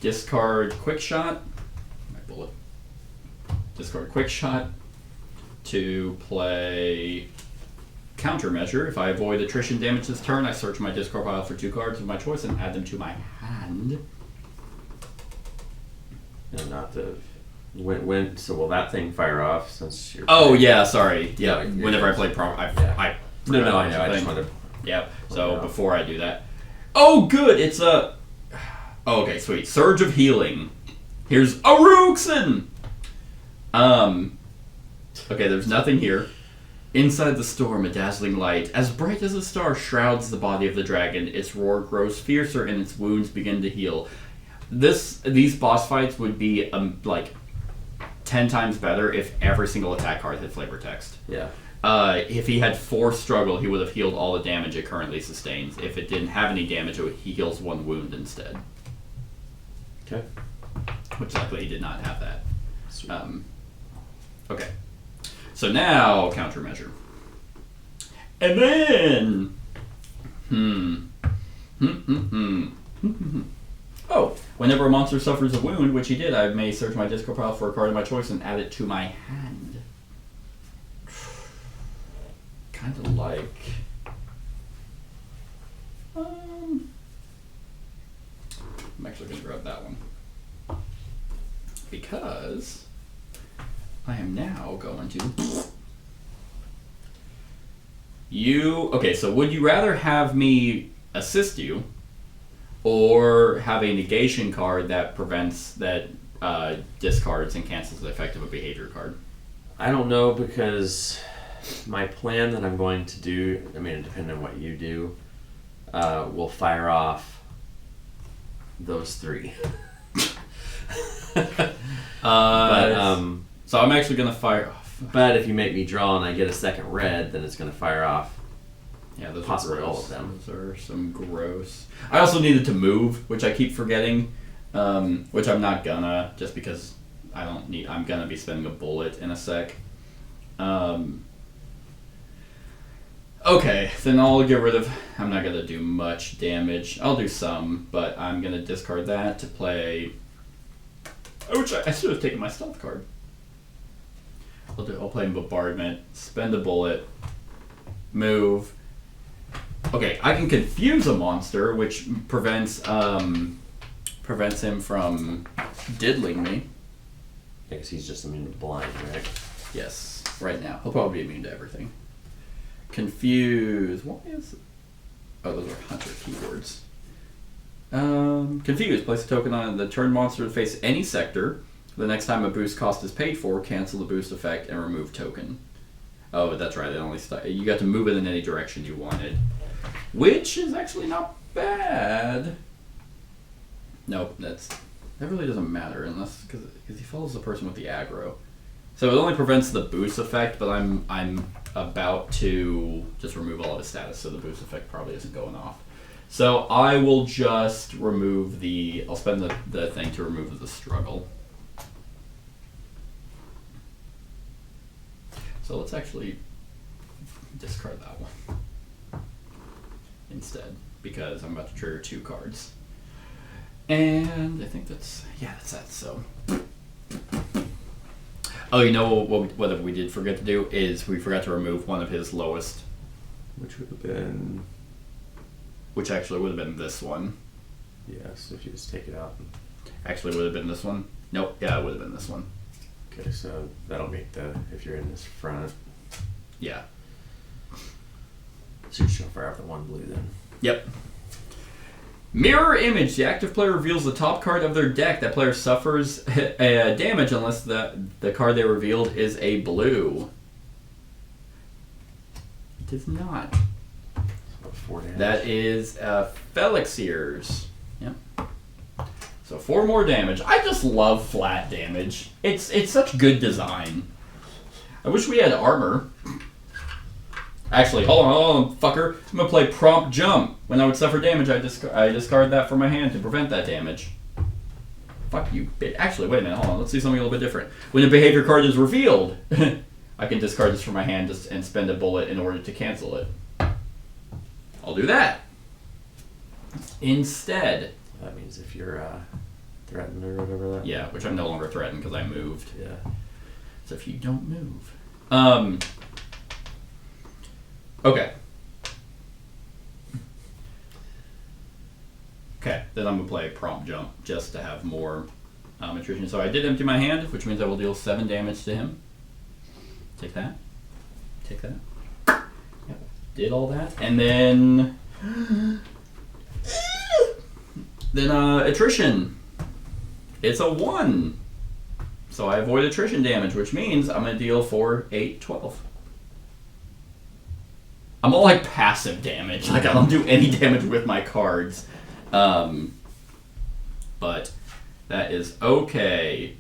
discard quick shot. My bullet. Discard quick shot to play countermeasure. If I avoid attrition damage this turn, I search my discard pile for 2 cards of my choice and add them to my hand. And not the. When so will that thing fire off since you're. Oh yeah, sorry. Yeah, Yeah, whenever yeah. I play prompt, I No, I know. I just thing. wanted to. Yeah. So Yeah. before I do that, oh good, it's a. Oh, okay, sweet. Surge of Healing. Here's a Ruxin. Okay, there's nothing here. Inside the storm, a dazzling light, as bright as a star, shrouds the body of the dragon. Its roar grows fiercer, and its wounds begin to heal. These boss fights would be like 10 times better if every single attack card had flavor text. Yeah. If he had 4 struggle, he would have healed all the damage it currently sustains. If it didn't have any damage, he heals 1 wound instead. Okay. Which luckily he did not have that. Sweet. Okay. So now, countermeasure. And then... Oh, whenever a monster suffers a wound, which he did, I may search my discard pile for a card of my choice and add it to my hand. Kind of like... I'm actually going to grab that one. Because I am now going to... Okay, so would you rather have me assist you or have a negation card that prevents, that discards and cancels the effect of a behavior card? I don't know, because my plan that I'm going to do, I mean, depending on what you do, will fire off those 3. So I'm actually going to fire off. But if you make me draw and I get a second red, then it's going to fire off Yeah, those possibly are gross. all of them. Those are some gross. I also needed to move, which I keep forgetting, which I'm not gonna, just because I'm gonna be spending a bullet in a sec. Okay, then I'll get rid of... I'm not gonna do much damage. I'll do some, but I'm gonna discard that to play... Which I should have taken my stealth card. I'll play Bombardment, spend a bullet, move. Okay, I can confuse a monster, which prevents him from diddling me. Yeah, because he's just immune to blind, right? Yes, right now. He'll probably be immune to everything. Confuse. What is... Oh, those are hunter keywords. Confuse. Place a token on the turn monster to face any sector. The next time a boost cost is paid for, cancel the boost effect and remove token. Oh, that's right. It only you got to move it in any direction you wanted, which is actually not bad. Nope, that really doesn't matter unless because he follows the person with the aggro. So it only prevents the boost effect, but I'm about to just remove all of his status, so the boost effect probably isn't going off. So I will just remove the... I'll spend the thing to remove the struggle. So let's actually discard that one instead, because I'm about to trigger 2 cards. And I think that's that, so... Oh, you know what we did forget to do is we forgot to remove one of his lowest. Which would have been... Which actually would have been this one. Yes, if you just take it out. Actually would have been this one. Nope, yeah, it would have been this one. Okay, so that'll make if you're in this front. Yeah. So you should fire out the 1 blue then. Yep. Mirror image. The active player reveals the top card of their deck. That player suffers damage unless the card they revealed is a blue. It is not. So 4 damage. That is Felixier's. Yep. So 4 more damage. I just love flat damage. It's such good design. I wish we had armor. Actually, hold on, fucker. I'm gonna play Prompt Jump. When I would suffer damage, I discard that from my hand to prevent that damage. Fuck you, bitch. Actually, wait a minute, hold on. Let's do something a little bit different. When a behavior card is revealed, I can discard this from my hand and spend a bullet in order to cancel it. I'll do that. Instead. That means if you're threatened or whatever that... Yeah, which I'm no longer threatened because I moved. Yeah. So if you don't move. Okay. Okay, then I'm going to play Prompt Jump just to have more attrition. So I did empty my hand, which means I will deal 7 damage to him. Take that. Take that. Yep. Did all that. And then... attrition. It's a 1. So I avoid attrition damage, which means I'm going to deal 4, 8, 12. I'm all like passive damage. Like I don't do any damage with my cards. But that is okay.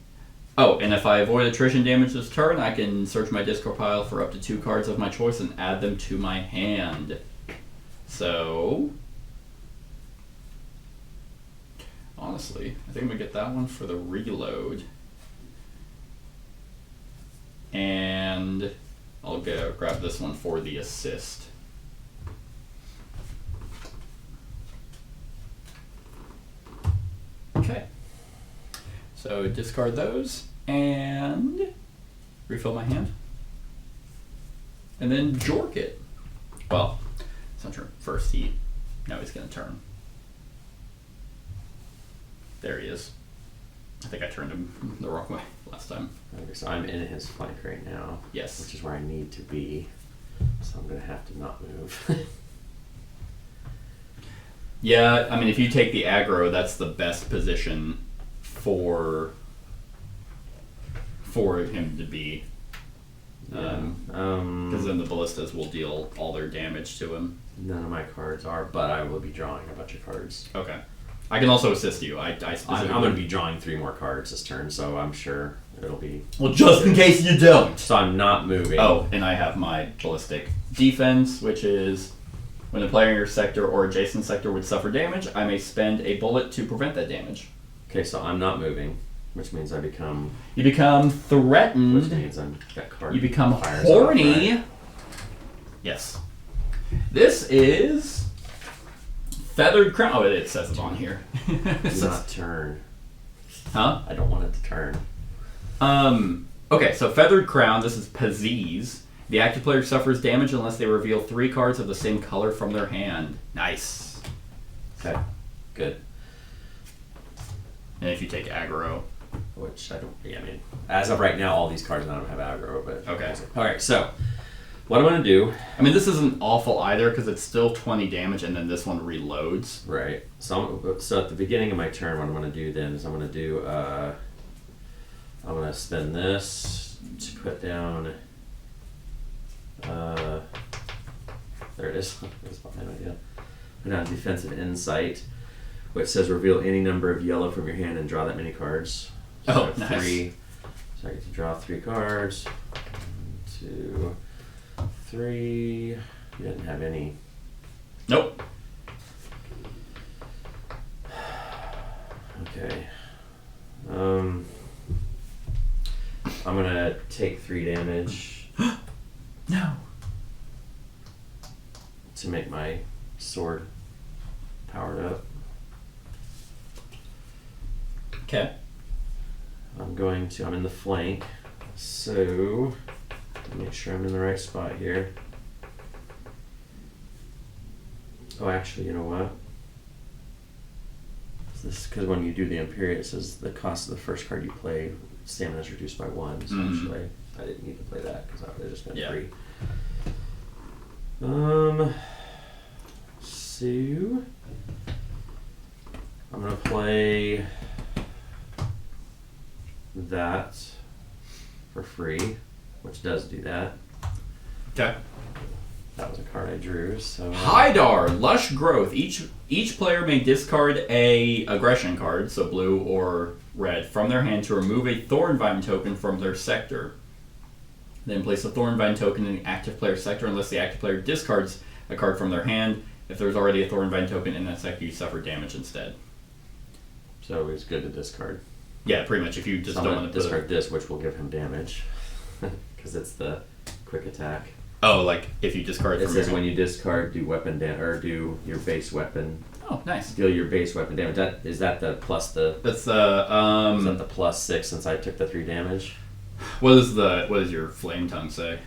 Oh, and if I avoid attrition damage this turn, I can search my discard pile for up to 2 cards of my choice and add them to my hand. So... honestly, I think I'm going to get that one for the reload. And I'll grab this one for the assist. Okay. So discard those and refill my hand. And then jork it. Well, it's not true. First now he's going to turn. There he is. I think I turned him the wrong way last time. Okay, so I'm in his flank right now. Yes. Which is where I need to be. So I'm going to have to not move. Yeah, I mean, if you take the aggro, that's the best position for him to be. Because then the ballistas will deal all their damage to him. None of my cards are, but I will be drawing a bunch of cards. Okay. I can also assist you. I'm going to be drawing 3 more cards this turn, so I'm sure it'll be... Well, just in case you don't. So I'm not moving. Oh, and I have my ballistic defense, which is When a player in your sector or adjacent sector would suffer damage, I may spend a bullet to prevent that damage. Okay, so I'm not moving, which means I become. You become threatened. Which means I'm that card. You become fires horny. off, right? Yes. This is Feathered Crown. Oh, it says it on here. Do not turn. Huh? I don't want it to turn. Okay, so Feathered Crown, this is Paziz. The active player suffers damage unless they reveal 3 cards of the same color from their hand. Nice. Okay, good. And if you take aggro. Which I don't. Yeah, I mean, as of right now, all these cards I don't have aggro, but Okay. All right, so what I'm gonna do. I mean, this isn't awful either because it's still 20 damage, and then this one reloads. Right. So at the beginning of my turn, what I'm gonna do then is I'm gonna do. I'm gonna spend this to put down. There it is. That's my idea. Put down defensive insight, which says reveal any number of yellow from your hand and draw that many cards. So Oh, I have nice. 3. So I get to draw 3 cards. 1, 2, 3. You didn't have any. Nope. Okay. I'm gonna take 3 damage No. to make my sword powered up. Okay. I'm in the flank, so make sure I'm in the right spot here. Oh, actually, you know what? This because when you do the Imperial, it says the cost of the first card you play, stamina is reduced by 1. So actually, I didn't need to play that because that would have just been free. So I'm gonna play that for free, which does do that. Okay. That was a card I drew. So Hydar, Lush Growth. Each player may discard a aggression card, so blue or red, from their hand to remove a Thornvine token from their sector. Then place a Thornvine token in the active player sector unless the active player discards a card from their hand. If there's already a Thornvine token in that sector, you suffer damage instead. So it's good to discard. Yeah, pretty much. If you just So I'm don't gonna want to discard this, which will give him damage, because it's the quick attack. Oh, like if you discard It from says your when hand. you discard, do weapon or do your base weapon. Oh, nice. Deal your base weapon damage. Is that the plus the? That's Is that the the +6 since I took the 3 damage? what does your flame tongue say?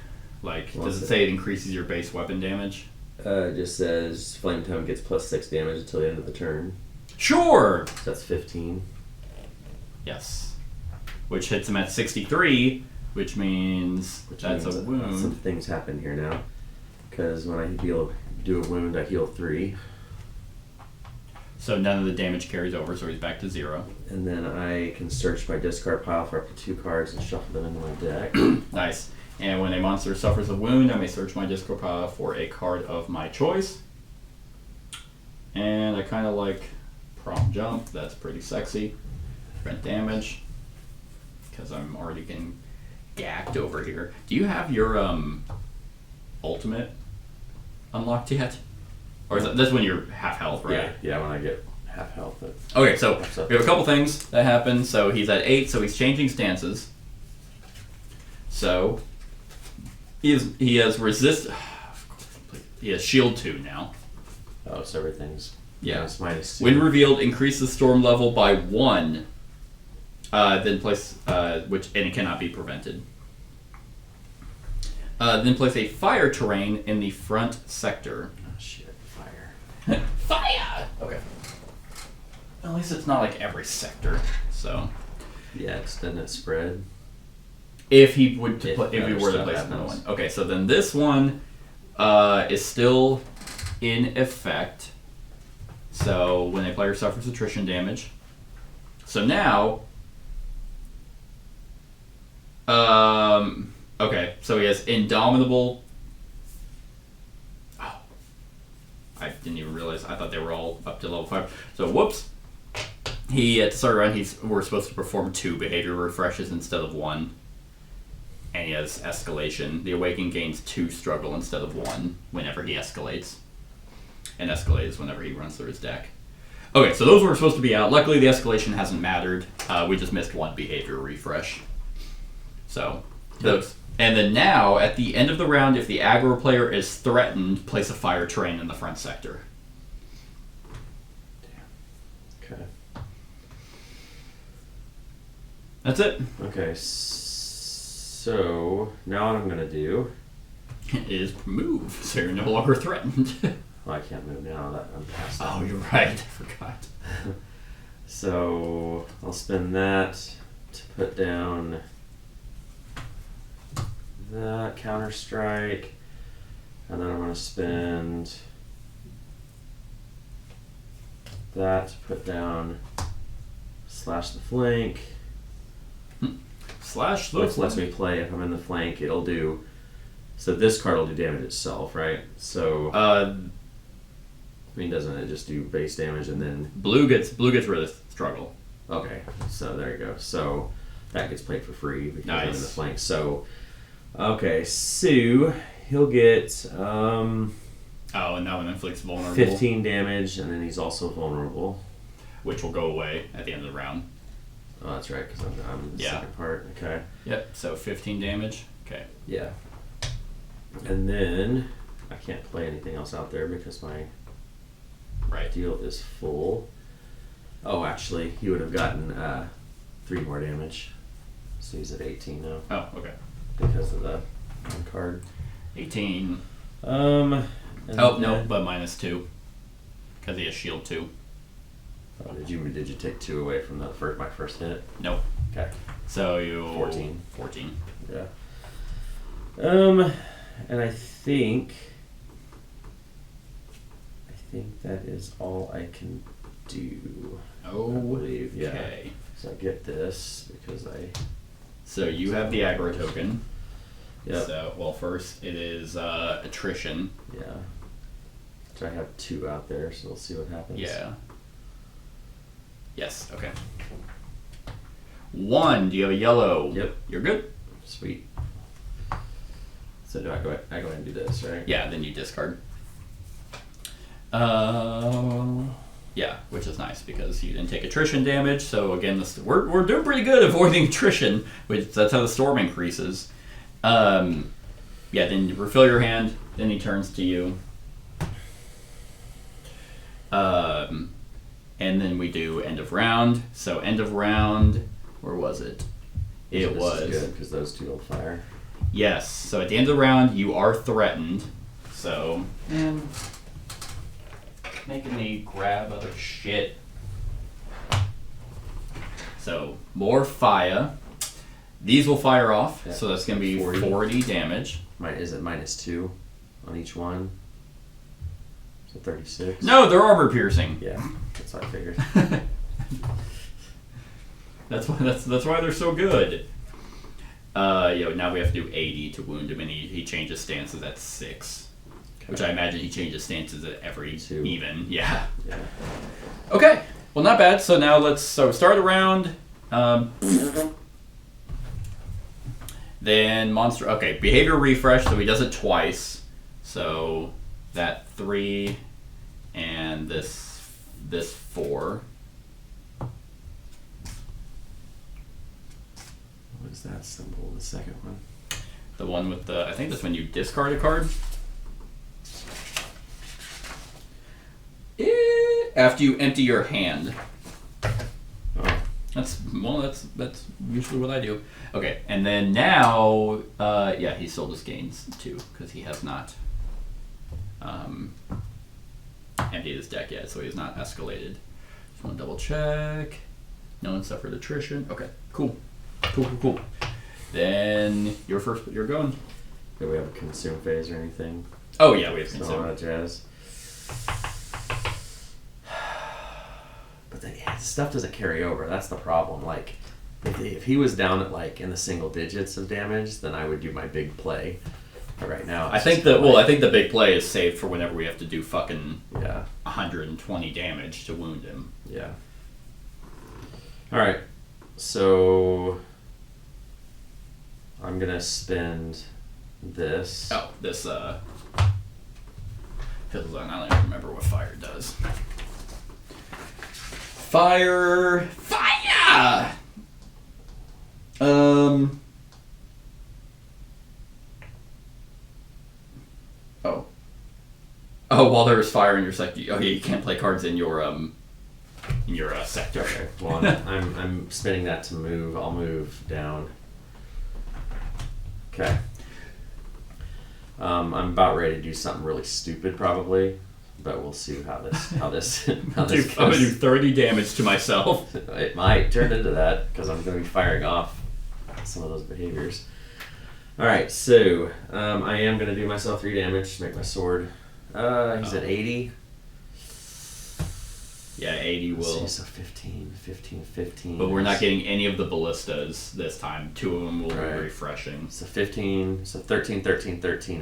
Like, What's does it it? say it increases your base weapon damage? It just says Flame Tome gets +6 damage until the end of the turn. Sure. So that's 15. Yes. Which hits him at 63, which means that's means a wound. Some things happen here now, because when I do a wound, I heal 3, So none of the damage carries over, so he's back to 0. and then I can search my discard pile for up to 2 cards and shuffle them into my deck. Nice. And when a monster suffers a wound, I may search my discard pile for a card of my choice. And I kind of like Prompt Jump. That's pretty sexy. Prevent damage. Because I'm already getting gacked over here. Do you have your ultimate unlocked yet? Or is that's when you're half health, right? Yeah, when I get half health. Okay, so we have a couple things that happen. So he's at 8, so he's changing stances. So he has resist. He has shield 2 now. Oh, so everything's Yeah. minus 2. When revealed, increase the storm level by 1. Then place and it cannot be prevented. Then place a fire terrain in the front sector. Oh shit, fire. Fire. Okay. At least it's not like every sector. So Yeah, doesn't it spread? if he would If if he other were to stuff place another happens. one. Okay, so then this one is still in effect. So when a player suffers attrition damage. So now okay, so he has Indomitable. Oh, I didn't even realize. I thought they were all up to level 5. So whoops. He at the start of the round, we're supposed to perform 2 behavior refreshes instead of 1. And he has Escalation. The Awakened gains 2 struggle instead of 1 whenever he escalates. and escalates whenever he runs through his deck. Okay, so those were supposed to be out. Luckily, the escalation hasn't mattered. We just missed one behavior refresh. So, those. And then now, at the end of the round, if the aggro player is threatened, place a fire train in the front sector. Okay. That's it. Okay, so now what I'm going to do... Is move, so you're no longer threatened. Well, I can't move now that I'm past that. Oh, you're right. I forgot. So I'll spend that to put down that counter strike, and then I'm going to spend that to put down slash the flank. Slash the Which lets me play if I'm in the flank. It'll do. So this card will do damage itself, right? So I mean, doesn't it just do base damage and then blue gets rid of struggle. okay? So there you go. So that gets played for free because I'm in the Nice. flank. So okay, so he'll get Oh, and that one inflicts vulnerable, 15 damage, and then he's also vulnerable. which will go away at the end of the round. Oh, that's right, because I'm the Yeah. second part. Okay. Yep. So 15 damage. Okay. Yeah. And then I can't play anything else out there because my Right. deal is full. Oh, actually, he would have gotten 3 more damage. So he's at 18 now Oh, okay. because of the one card. 18. And Oh no, then- but -2 because he has shield 2. Oh, did you take 2 away from the my first hit? Nope. Okay. So you 14. 14. Yeah. And I think that is all I can do. I believe, yeah. Okay. So I get this because I. So you have the aggro token. Yep. So well, first it is attrition. Yeah. So I have 2 out there, so we'll see what happens. Yeah. Yes. Okay. 1. Do you have a yellow? Yep. You're good. Sweet. So do I go ahead and do this, right? Yeah. Then you discard. Yeah, which is nice because you didn't take attrition damage. So again, we're doing pretty good avoiding attrition, which that's how the storm increases. Yeah. Then you refill your hand. Then he turns to you. And then we do end of round. So end of round, where was it? It This was is good because those 2 will fire. yes. So at the end of the round, you are threatened. So and making me grab other shit. So more fire. These will fire off. Yeah. So that's gonna be 40. 40 damage. Is it -2 on each one? So 36. No, they're armor piercing. Yeah, that's what I figured. That's why they're so good. Now we have to do 80 to wound him, and he changes stances at 6, which I imagine he changes stances at every 2. even. Yeah. Yeah. Okay. Well, not bad. So now let's start the round. Then monster. Okay, behavior refresh. So he does it twice. So that 3 and this 4. What is that symbol? The second one. The one with the, I think that's when you discard a card. After you empty your hand. Oh, That's usually what I do. Okay, and then now, he still just gains 2 because he has not emptied his deck yet, so he has not escalated. Just want to double check. No one suffered attrition. Okay, cool. Then you're going. do we have a consume phase or anything? Oh yeah, we have So all consume. that jazz. But the stuff doesn't carry over. That's the problem. Like, if he was down at like in the single digits of damage, then I would do my big play. But right now, I think the big play is saved for whenever we have to do fucking yeah, 120 damage to wound him. yeah. All right, so I'm gonna spend this. Oh, this Fizzles on. I don't even remember what fire does. Fire! Oh, while there is fire in your sector. Oh, yeah, you can't play cards in your sector. Okay. Well, I'm spinning that to move. I'll move down. Okay. I'm about ready to do something really stupid, probably, but we'll see how this I'm gonna do 30 damage to myself. It might turn into that because I'm going to be firing off some of those behaviors. All right, so I am going to do myself 3 damage to make my sword. He's at 80. Yeah, 80 will. See, so 15. But we're not getting any of the ballistas this time. 2 of them will Right. be refreshing. So 15. So 13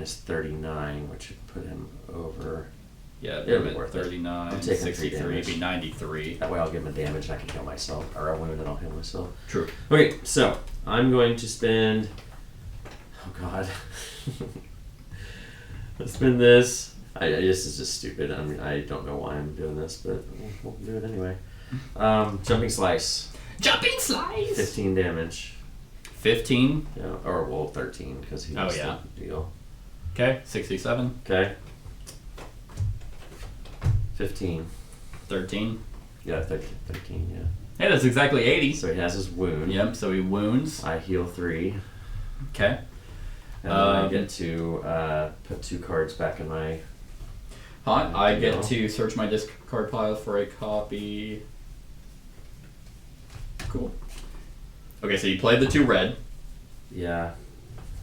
is 39, which would put him over. Yeah, It'll be worth it. 39, I'm taking 63, 3 it'd be 93. That way I'll give him a damage and I can heal myself. Or a wound and I'll heal myself. True. Okay, so I'm going to spend. Oh God. Let's spend this. This is just stupid. I mean, I don't know why I'm doing this, but we'll do it anyway. Jumping Slice. Jumping Slice! 15 damage. 15. Yeah, or well, 13 because he was the deal. Okay, 67. Okay. 15. 13. Yeah, 13. Yeah. Hey, that's exactly 80. So he has his wound. Yep, so he wounds. I heal 3. Okay. And then I get to put 2 cards back in my. Hot. I get to search my discard pile for a copy. Cool. Okay, so you played the 2 red. Yeah.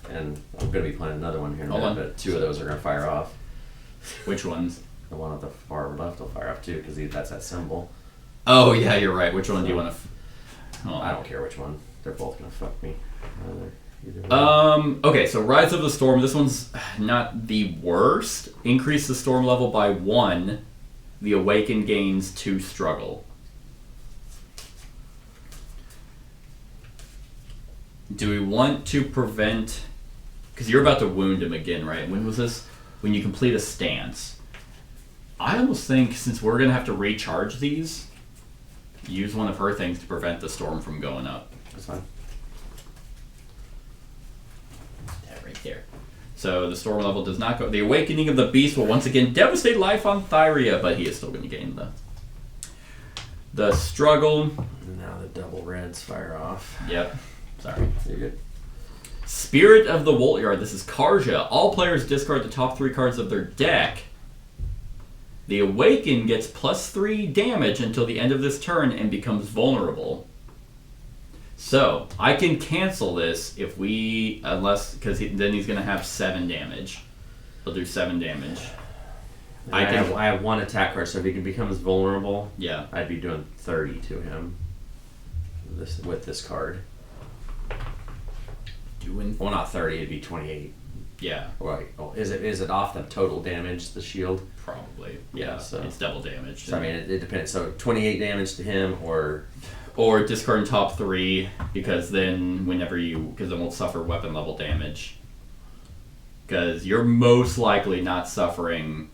And I'm going to be playing another one here in a Hold minute, on. but 2 of those are going to fire off. Which ones? The one at the far left will fire off too because that's that symbol. Oh, yeah, you're right. Which one do you want to... I don't care which one. They're both going to fuck me. Either way. Okay, so Rise of the Storm. This one's not the worst. Increase the storm level by 1. The Awakened gains 2 struggle. Do we want to prevent... Because you're about to wound him again, right? When was this? When you complete a stance. I almost think, since we're going to have to recharge these, use one of her things to prevent the storm from going up. That's fine. That right there. So the storm level does not go... The Awakening of the Beast will once again devastate life on Thyria, but he is still going to gain the struggle. Now the double reds fire off. Yep. Sorry. You're good. Spirit of the Woltyard. This is Karja. All players discard the top 3 cards of their deck. The Awaken gets +3 damage until the end of this turn and becomes vulnerable. So, I can cancel this if we... Unless... Because then he's going to have 7 damage. He'll do 7 damage. I have 1 attack card, so if he becomes vulnerable, Yeah. I'd be doing 30 to him. With this card. Well, not 30. It'd be 28. Yeah. Right. Oh, is it off the total damage? The shield. Probably. Yeah. So it's double damage. So I mean, it depends. So 28 damage to him, or discard top 3, because then because it won't suffer weapon level damage. Because you're most likely not suffering.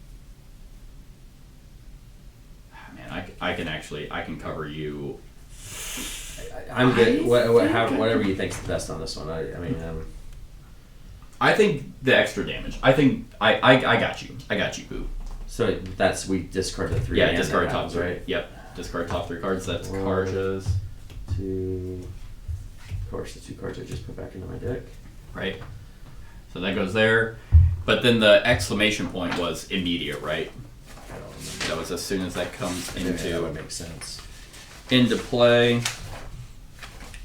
Man, I can cover you. I'm good. Whatever you think's the best on this one. I mean. I think the extra damage. I think I got you. I got you, boo. So we discard the 3. Yeah, discard top 3. Right? Yep, discard top 3 cards. That's 1, Karja's. 2. Of course, the 2 cards I just put back into my deck. Right. So that goes there. But then the exclamation point was immediate, right? I don't remember. That was as soon as that comes That would make sense. into play.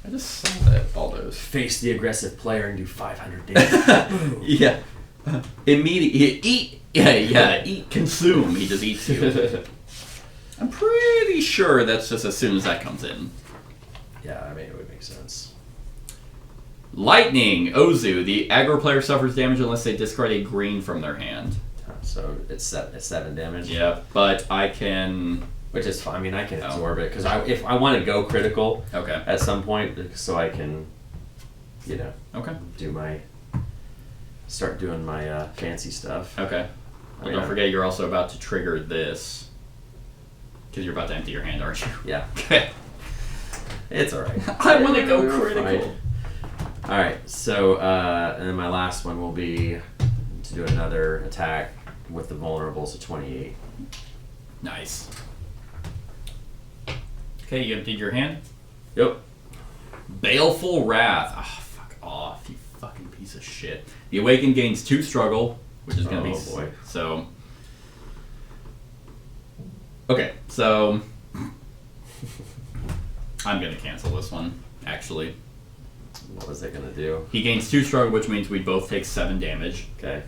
I just saw that all those. Face the aggressive player and do 500 damage. Yeah. Immediate. Eat. Yeah. Eat. Consume. He just eats you. I'm pretty sure that's just as soon as that comes in. Yeah, I mean, it would make sense. Lightning. Ozu. The aggro player suffers damage unless they discard a green from their hand. So it's 7 damage. Yeah, but I can... Which is fine. I mean, I can absorb it because if I want to go critical at some point, so I can, Okay. start doing my fancy stuff. Okay. I Well, mean, don't forget you're also about to trigger this. Because you're about to empty your hand, aren't you? Yeah. Okay. It's alright. I want to go We're critical. fine. Alright, so, and then my last one will be to do another attack with the vulnerables at 28. Nice. Okay, you emptied your hand? Yep. Baleful Wrath. Ah, fuck off, you fucking piece of shit. The Awakened gains 2 struggle, which is gonna be... Oh, boy. So... Okay, so... I'm gonna cancel this one, actually. What was it gonna do? He gains 2 struggle, which means we both take 7 damage. Okay.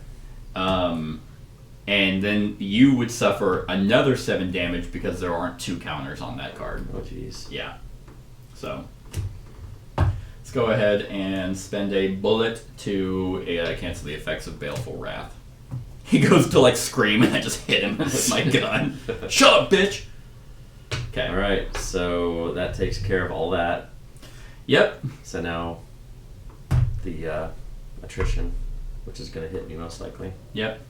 And then you would suffer another 7 damage because there aren't 2 counters on that card. Oh, jeez. Yeah. So, let's go ahead and spend a bullet to cancel the effects of Baleful Wrath. He goes to like scream and I just hit him with my gun. Shut up, bitch! Okay. Alright, so that takes care of all that. Yep. So now the attrition, which is going to hit me most likely. Yep.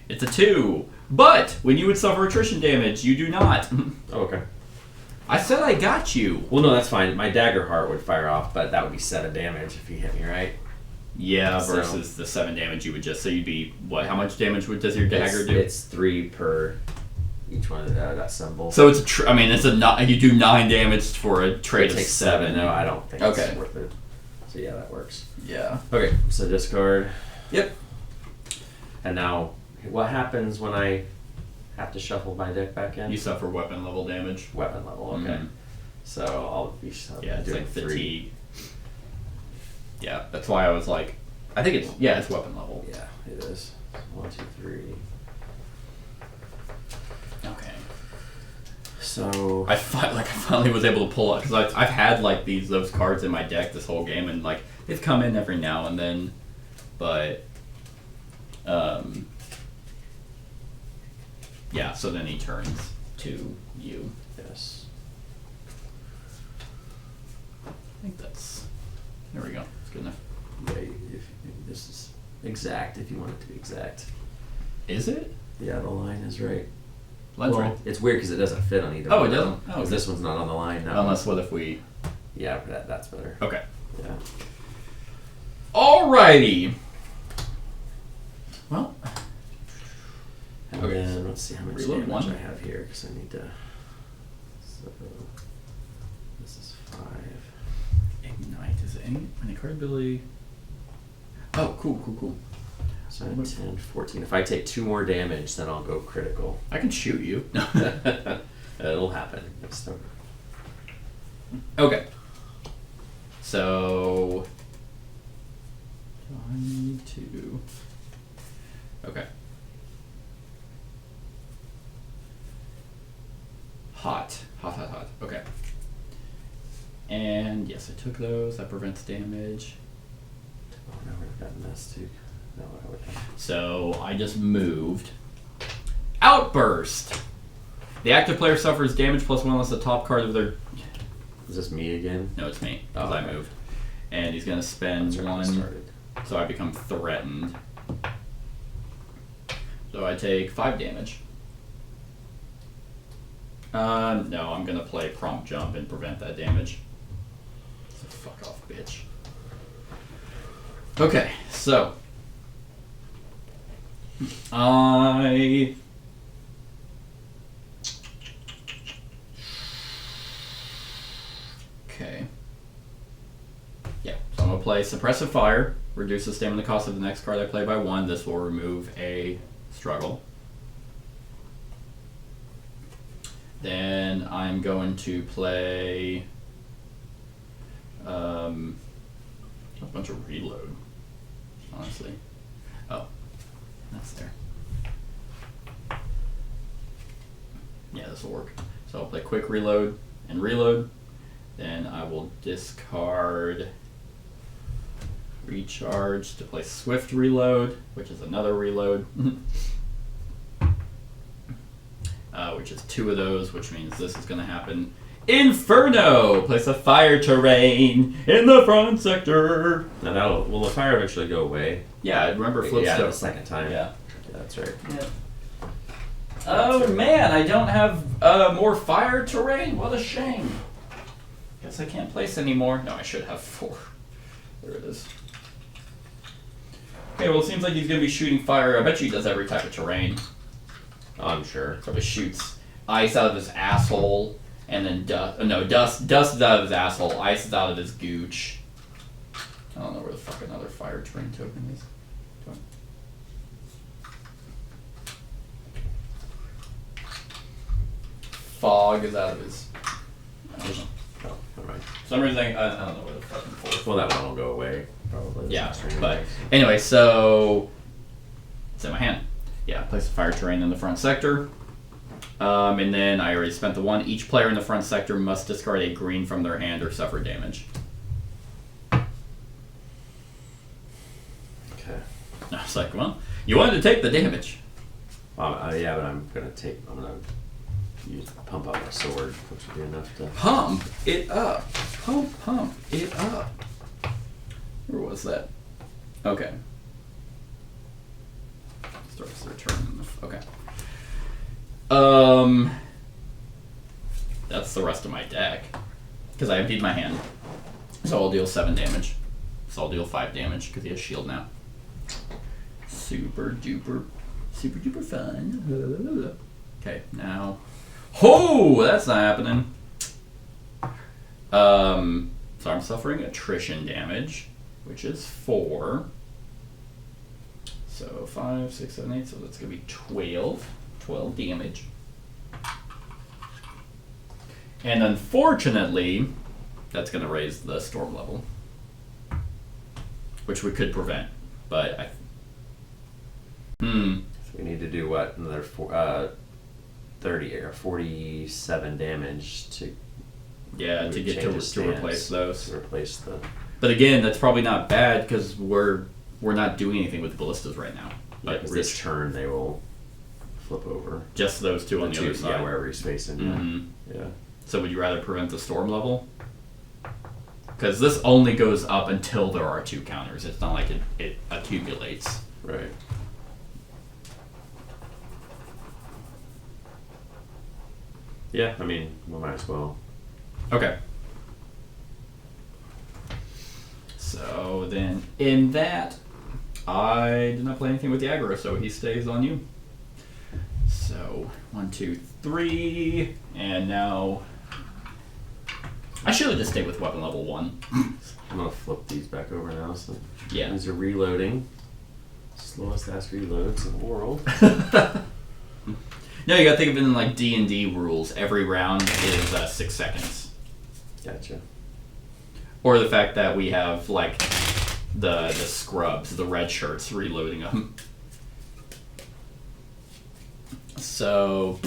It's a 2. But when you would suffer attrition damage, you do not. Oh, okay. I said I got you. Well, no, that's fine. My dagger heart would fire off, but that would be 7 damage if he hit me, right? Yeah, So- versus the 7 damage you would just... So you'd be... What? How much damage does your dagger do? It's 3 per each one of that symbol. So it's a... I mean, it's a... You do 9 damage for a trade it of takes 7. 7. No, I don't think Okay. it's worth it. So yeah, that works. Yeah. Okay, so discard. Yep. And now, what happens when I have to shuffle my deck back in? You suffer weapon level damage. Weapon level, okay. Mhm. So I'll be Yeah, it's doing like 3. fatigue. Yeah, that's why I was like... I think it's... Yeah, it's weapon level. Yeah, it is. 1, 2, 3. Okay. So I finally was able to pull out... Because I've had like those cards in my deck this whole game, and like they've come in every now and then, but... Yeah, so then he turns to you. yes. I think that's... There we go. It's good enough. Yeah, this is exact if you want it to be exact. Is it? Yeah, the line is right. That's well, right. it's weird because it doesn't fit on either Oh, one. it doesn't? Oh, Because okay. this one's not on the line now. Unless what if we... Yeah, that's better. Okay. Yeah. Alrighty. Well... And Okay, then so let's see how much reload damage 1. I have here because I need to. So this is 5. Ignite is 8. Any card ability... Oh, cool. So I have 10, 14. If I take 2 more damage, then I'll go critical. I can shoot you. It'll happen. Next time. Okay. So... I need to... Okay. Hot. Okay. And yes, I took those. That prevents damage. Oh, now we've gotten this too. No, I would have. So I just moved. Outburst! The active player suffers damage +1 unless the top card of their... Is this me again? No, it's me, because Oh, I okay. moved. And he's going to spend That's where I 1, started. so I become threatened. So I take 5 damage. No, I'm going to play Prompt Jump and prevent that damage. So fuck off, bitch. Okay, so... Okay. Yeah, so I'm going to play Suppressive Fire. Reduce the stamina cost of the next card I play by 1. This will remove a struggle. Then I'm going to play a bunch of reload, honestly. Oh, that's there. Yeah, this will work. So I'll play quick reload and reload. Then I will discard recharge to play swift reload, which is another reload. Which is 2 of those, which means this is going to happen. Inferno! Place a fire terrain in the front sector. Now will the fire eventually go away? Yeah, remember flip Yeah, stone. the second time. Yeah. That's right. Yeah. Oh man, I don't have more fire terrain. What a shame. Guess I can't place anymore. No, I should have 4. There it is. Okay, well it seems like he's gonna be shooting fire. I bet you he does every type of terrain. I'm sure. Probably shoots ice out of his asshole, and then dust. No, dust is out of his asshole. Ice is out of his gooch. I don't know where the fuck another fire terrain token is. Fog is out of his. Oh, alright. For some reason, I don't know where the fucking force. Well, that one will go away, probably. Yeah, Stream but away. anyway, so it's in my hand. Yeah, place a fire terrain in the front sector. And then I already spent the 1. Each player in the front sector must discard a green from their hand or suffer damage. Okay. I was like, well, you wanted to take the damage. Yeah, but I'm gonna pump out my sword, which would be enough to. Pump it up. Pump it up. Where was that? Okay. Starts their turn. Okay. That's the rest of my deck. Because I emptied my hand. So I'll deal 7 damage. So I'll deal 5 damage because he has shield now. Super duper fun. Okay, now. Oh, that's not happening. So I'm suffering attrition damage, which is 4. So 5, 6, 7, 8. So that's gonna be 12. 12 damage. And unfortunately, that's gonna raise the storm level, which we could prevent, but So we need to do what? Another 30 or 47 damage to. yeah, to get to replace those. To replace the. But again, that's probably not bad because we're not doing anything with the ballistas right now. Yeah, But because this turn they will flip over. just those 2 on the other side. Yeah, wherever he's facing. Mhm. Yeah. So would you rather prevent the storm level? Because this only goes up until there are 2 counters. It's not like it accumulates. Right. Yeah, I mean, we might as well. Okay. So then, in that, I did not play anything with the aggro, so he stays on you. So 1, 2, 3, and now I should have just stayed with weapon level 1. I'm gonna flip these back over now. So Yeah. these are reloading. Slowest ass reloads in the world. No, you gotta think of it in like D&D rules. Every round is 6 seconds. Gotcha. Or the fact that we have like the scrubs, the red shirts, reloading them. So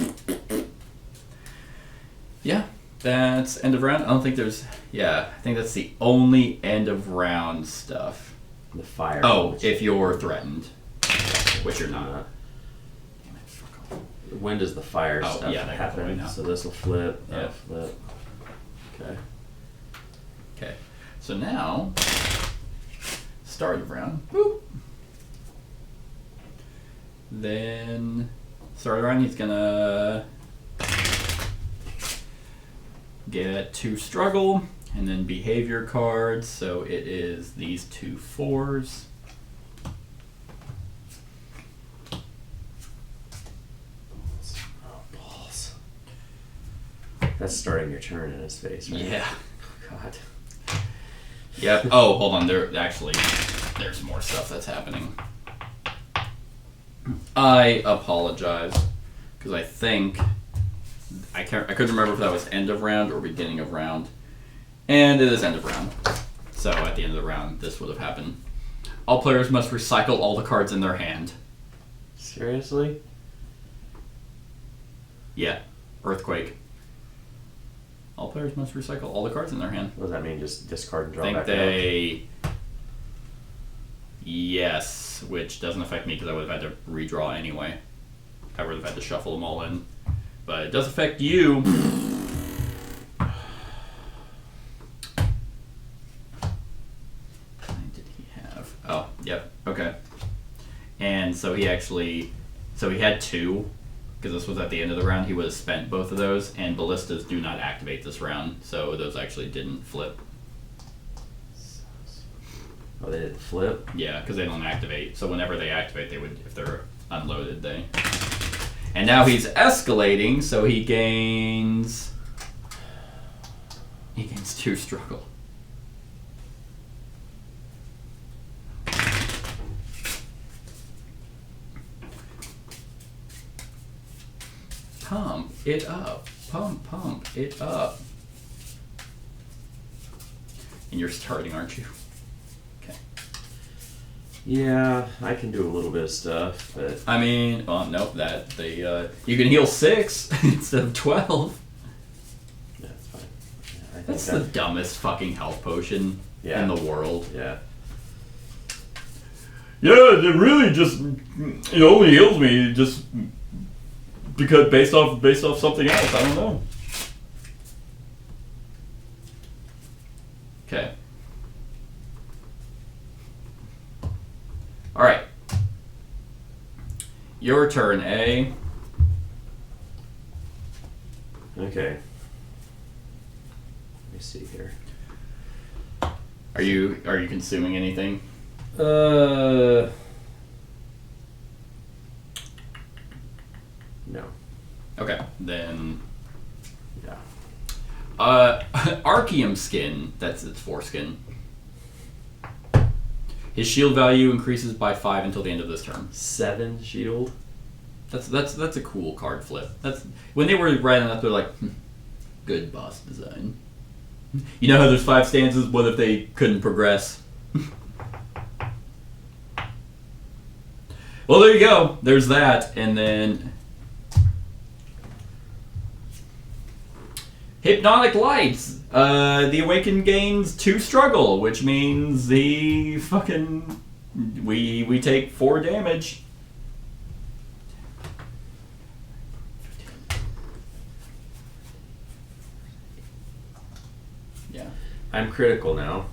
yeah, that's end of round. I don't think there's. Yeah, I think that's the only end of round stuff. The fire. Oh, if you're threatened, which you're not. Damn it, fuck off. When does the fire Oh, stuff yeah, that goes away happen? now. So this will flip. Yeah. That'll flip. Okay. Okay, so now start of round. Boop. Then start of round. He's gonna get 2 struggle, and then behavior cards. So it is these 2 4s. Oh, balls. That's starting your turn in his face, right? Yeah. God. Yep. Oh, hold on. There's more stuff that's happening. I apologize because I think I couldn't remember if that was end of round or beginning of round, and it is end of round. So at the end of the round, this would have happened. All players must recycle all the cards in their hand. Seriously? Yeah. Earthquake. All players must recycle all the cards in their hand. What does that mean? Just discard and draw I think back they. Yes, which doesn't affect me because I would have had to redraw anyway. I would have had to shuffle them all in. But it does affect you. out? so he had 2, because this was at the end of the round. He would have spent both of those, and ballistas do not activate this round, so those actually didn't flip. Oh, they didn't flip? Yeah, because they don't activate. So whenever they activate, they would, if they're unloaded, they. And now he's escalating, so he gains 2 struggle. Pump it up. Pump it up. And you're starting, aren't you? Okay. Yeah, I can do a little bit of stuff, but I mean, oh nope, you can heal 6 instead of 12. yeah, it's fine. Yeah, I think That's the dumbest fucking health potion in the world. Yeah. Yeah, it really just it only heals me just because based off something else. I don't know. Okay. All right. Your turn, A. Okay. Let me see here. Are you consuming anything? No. Okay, then Yeah. Archeum skin, that's its foreskin. His shield value increases by 5 until the end of this turn. 7 shield. That's a cool card flip. That's when they were writing that, they're like, good boss design. You know how there's 5 stanzas? What if they couldn't progress? Well, there you go. There's that, and then Hypnotic Lights. The Awakened gains 2 struggle, which means we take 4 damage. Yeah. I'm critical now,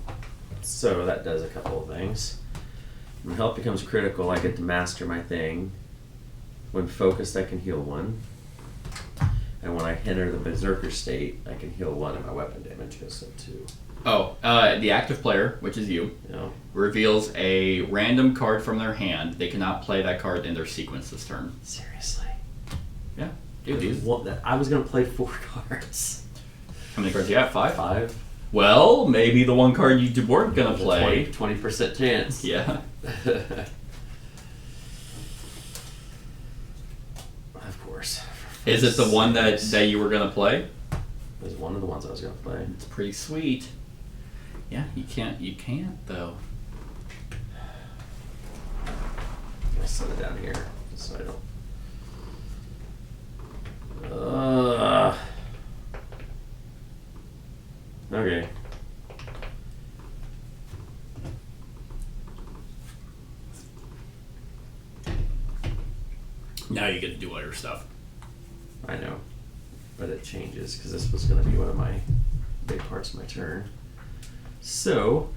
so that does a couple of things. When health becomes critical, I get to master my thing. When focused, I can heal 1. And when I enter the berserker state, I can heal 1 and my weapon damage goes up 2. Oh, the active player, which is you, reveals a random card from their hand. They cannot play that card in their sequence this turn. Seriously? Yeah. Dude, I was going to play 4 cards. how many cards do you have? 5? 5. Well, maybe the one card you weren't going to play. 20% chance. Yeah. Of course. Is it the one that you were going to play? It was one of the ones I was going to play. It's pretty sweet. Yeah, you can't though. I'll set it down here so I don't. Okay. Now you get to do all your stuff. I know, but it changes because this was going to be one of my big parts of my turn. So,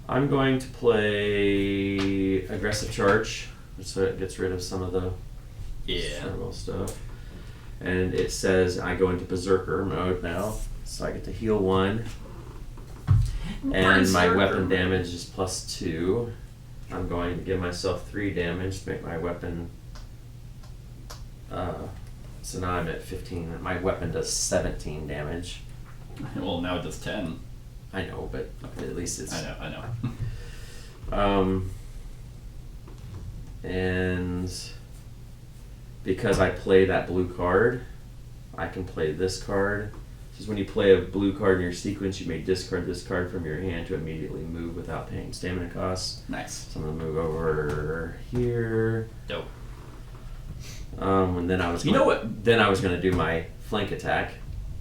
I'm going to play Aggressive Charge, so it gets rid of some of the struggle stuff. And it says I go into Berserker mode now, so I get to heal 1. And my weapon damage is +2. I'm going to give myself 3 damage to make my weapon. So now I'm at 15. My weapon does 17 damage. Well, now it does 10. I know, but at least it's. I know. And because I play that blue card, I can play this card. Because when you play a blue card in your sequence, you may discard this card from your hand to immediately move without paying stamina costs. Nice. So I'm gonna move over here. Dope. And then I was. Then I was gonna do my flank attack,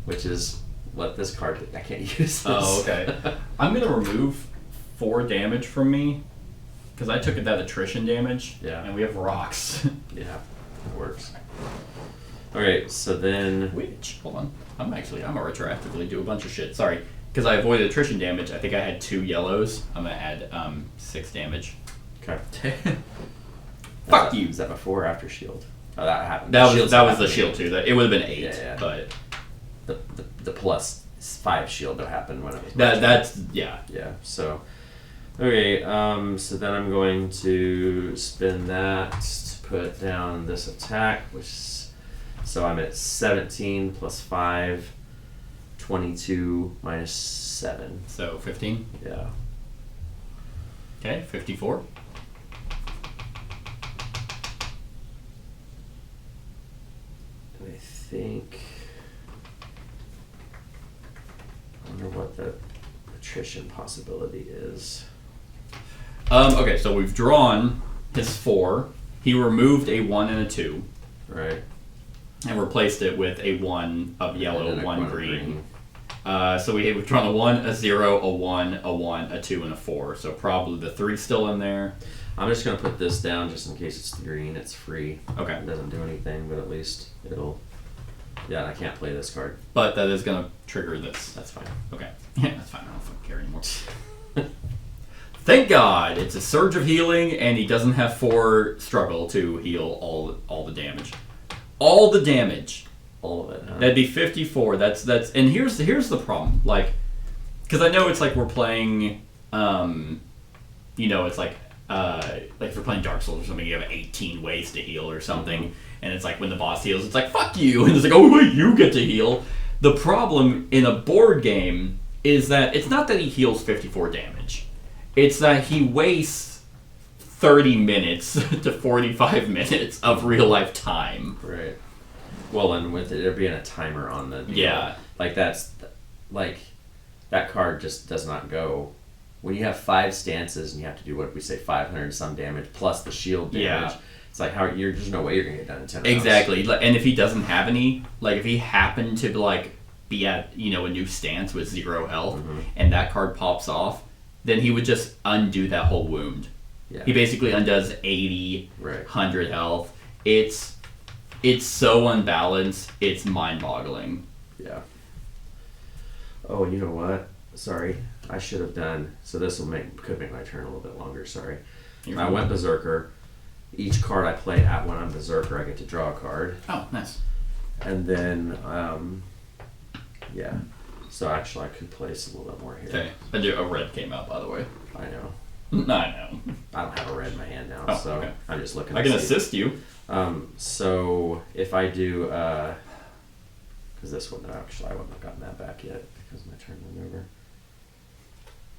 which is what this card. I can't use this. Oh, okay. I'm gonna remove 4 damage from me because I took that attrition damage. Yeah. And we have rocks. Yeah, that works. Okay, so then. Which, hold on. I'm gonna retroactively do a bunch of shit. Sorry, because I avoided attrition damage. I think I had 2 yellows. I'm gonna add 6 damage. Okay. Fuck you. Is that before or after shield? Oh, that happened. That Shield's was the happening. shield too. That it would have been 8, Yeah. but The plus 5 shield that happened when it was. that's yeah. Yeah. So. Okay. So then I'm going to spin that to put down this attack, so I'm at 17 plus 5, 22 minus 7. So 15. Yeah. Okay, 54. And I think. I wonder what the attrition possibility is. Okay, so we've drawn his 4. He removed a 1 and a 2. Right. And replaced it with a 1 of yellow, And then 1 green. So we've drawn a 1, a 0, a 1, a 1, a 2, and a 4. So probably the 3 still in there. I'm just going to put this down just in case it's green. It's free. Okay. It doesn't do anything, but at least it'll... Yeah, and I can't play this card. But that is going to trigger this. That's fine. Okay. Yeah, that's fine. I don't fucking care anymore. Thank God! It's a surge of healing, and he doesn't have 4 struggle to heal all the damage. All the damage. All of it, huh? That'd be 54. That's and here's the problem. Like, because I know it's like we're playing, it's like if you're playing Dark Souls or something, you have 18 ways to heal or something, and it's like when the boss heals, it's like fuck you, and it's like oh wait, you get to heal. The problem in a board game is that it's not that he heals 54 damage. It's that he wastes 30 minutes to 45 minutes of real life time. Right. Well, and with there being a timer on the deal, Yeah. That card just does not go. When you have 5 stances and you have to do what we say 500 and some damage plus the shield damage, Yeah. it's like there's no way you're gonna get done in 10 rounds. Exactly. And if he doesn't have any, like if he happened to be at a new stance with 0 health, and that card pops off, then he would just undo that whole wound. Yeah. He basically undoes 80, Right. 100 health. It's so unbalanced. It's mind-boggling. Yeah. Oh, you know what? Sorry, I should have done. So this could make my turn a little bit longer. Sorry. I went Berserker. Each card I play when I'm Berserker, I get to draw a card, Oh, nice. and then yeah. So actually, I could place a little bit more here. Okay. A red came out, by the way. I know. I know. I don't have a red in my hand now, Oh, so okay. I'm just looking. I to can see. assist you. So if I do, because this one actually I wouldn't have gotten that back yet because my turn went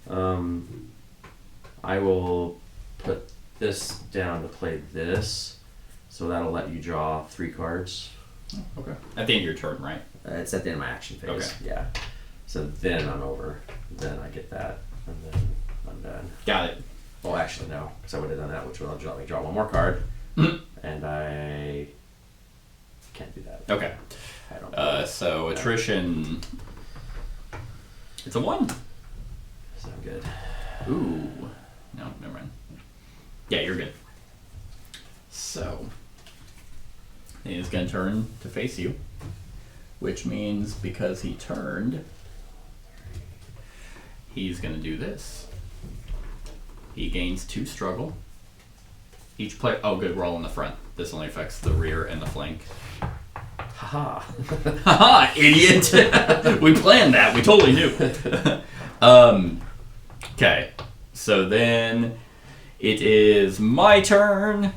over. I will put this down to play this, so that'll let you draw 3 cards. Okay. At the end of your turn, right? It's at the end of my action phase. Okay. Yeah. So then I'm over. Then I get that, and then I'm done. Got it. Well, actually no, because I would have done that, which would let me draw 1 more card, and I can't do that. Okay. I don't. So attrition. It's a 1. Sound good. Ooh. No, never mind. Yeah, you're good. So he's gonna turn to face you, which means because he turned, he's gonna do this. He gains 2 struggle. Each player. Oh, good. We're all in the front. This only affects the rear and the flank. Haha. Haha, idiot! We planned that. We totally knew. Okay. So then it is my turn.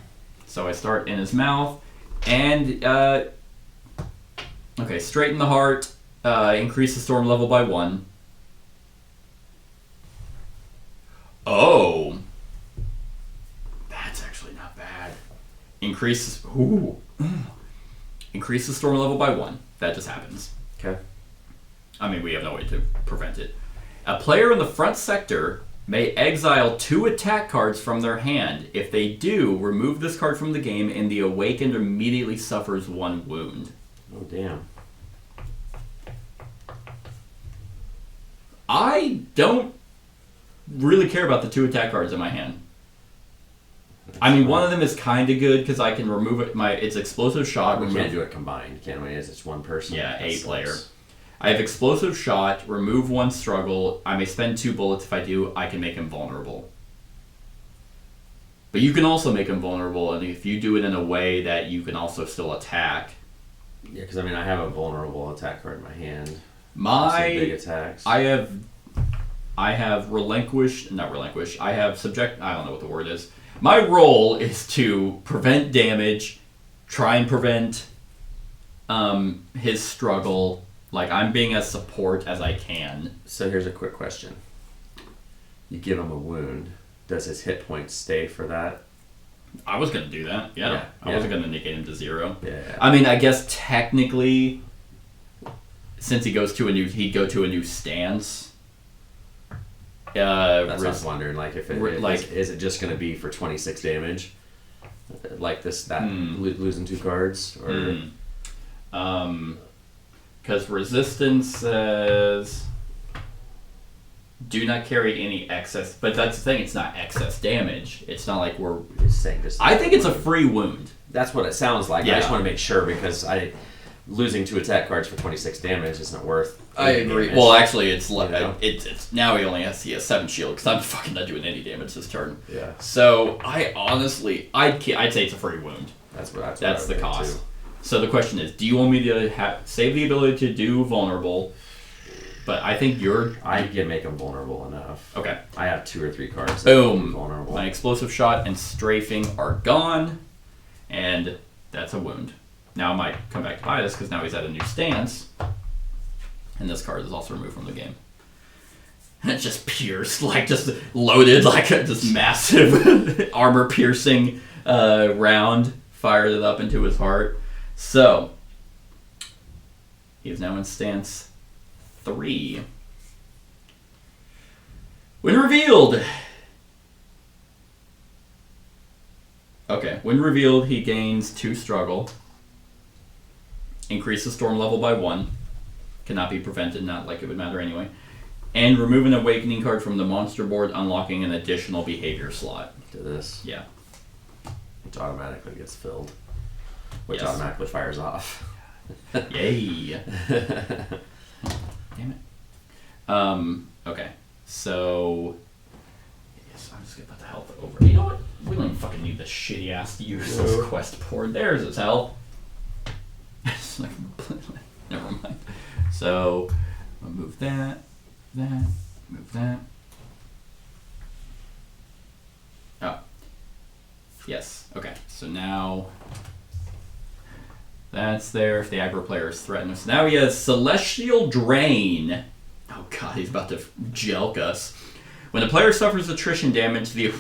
So I start in his mouth. And, okay, straighten the heart. Increase the storm level by 1. Oh. That's actually not bad. Increase the storm level by 1. That just happens. Okay. I mean, we have no way to prevent it. A player in the front sector may exile 2 attack cards from their hand. If they do, remove this card from the game, and the awakened immediately suffers 1 wound. Oh damn. I don't really care about the 2 attack cards in my hand. I mean, one of them is kind of good because I can remove it. It's explosive shot. We can't do it combined, can we? As it's one person. Yeah, That a sucks. player. I have explosive shot, remove 1 struggle. I may spend 2 bullets. If I do, I can make him vulnerable. But you can also make him vulnerable, and if you do it in a way that you can also still attack. Yeah, because I mean, I have a vulnerable attack card in my hand. My big attacks. I have not relinquish. I have subject. I don't know what the word is. My role is to prevent damage, try and prevent his struggle. Like, I'm being as support as I can. So here's a quick question. You give him a wound. Does his hit points stay for that? I was gonna do that. Yeah. I wasn't gonna negate him to 0. Yeah. I mean, I guess technically, since he'd go to a new stance. That's what I was wondering. Like, if is it just going to be for 26 damage, like losing 2 cards, or because resistance says do not carry any excess, but that's the thing. It's not excess damage. It's not like we're saying just. I think it's a free wound. That's what it sounds like. Yeah. I just want to make sure because losing 2 attack cards for 26 damage isn't worth. I agree. Damage. Well, actually, it's You now he only has 7 shield because I'm fucking not doing any damage this turn. Yeah. So I honestly, I'd say it's a free wound. That's the cost. Too. So the question is, do you want me to save the ability to do vulnerable? But I think I can make him vulnerable enough. Okay. I have 2 or 3 cards. Boom. Vulnerable. My explosive shot and strafing are gone, and that's a wound. Now I might come back to buy this because now he's at a new stance, and this card is also removed from the game. And it's just pierced, like just loaded, like this massive armor-piercing round, fired it up into his heart. So he is now in stance 3. When revealed. Okay, when revealed, he gains 2 struggle. Increase the storm level by 1. Cannot be prevented, not like it would matter anyway. And remove an awakening card from the monster board, unlocking an additional behavior slot. To this. Yeah. Which automatically gets filled. Which Yes. automatically fires off. Yay. Damn it. Okay. So yes, I'm just gonna put the health over. You know what? We don't even fucking need this shitty ass useless quest board. There's its health. Never mind. So I'll move that, move that. Oh. Yes. Okay. So now that's there if the aggro player is threatened. So now he has Celestial Drain. Oh god, he's about to jelk us. When the player suffers attrition damage, the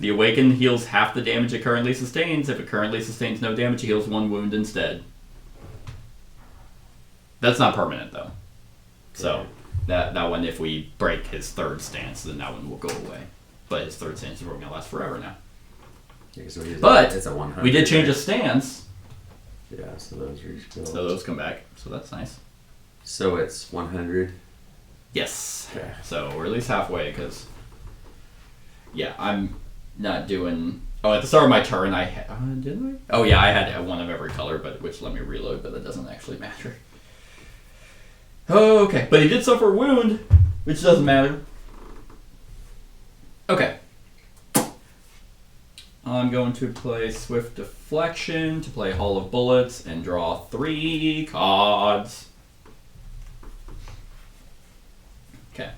Awakened heals half the damage it currently sustains. If it currently sustains no damage, it heals 1 wound instead. That's not permanent, though. So, that one, if we break his 3rd stance, then that one will go away. But his 3rd stance is going to last forever now. Yeah, so but it's a 100, we did change right? a stance. Yeah, so those refill. So those come back. So that's nice. So it's 100? Yes. Okay. So we're at least halfway, because... Yeah, I'm not doing... Oh, at the start of my turn, did I? Oh, yeah, I had 1 of every color, which let me reload, but that doesn't actually matter. Okay, but he did suffer a wound, which doesn't matter. Okay. I'm going to play Swift Deflection to play Hall of Bullets and draw 3 cards. Okay.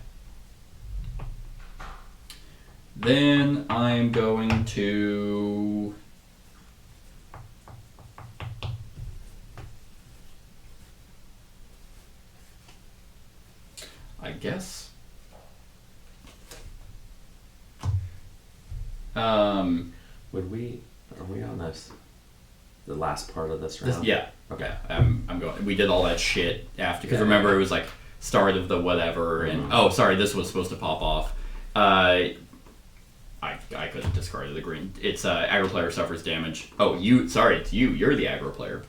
Then I'm going to... I guess. Are we on the last part of this round? Yeah. Okay. I'm going. We did all that shit after, because remember it was like start of the whatever, and this was supposed to pop off. I could have discarded the green. It's aggro player suffers damage. Oh, it's you. You're the aggro player.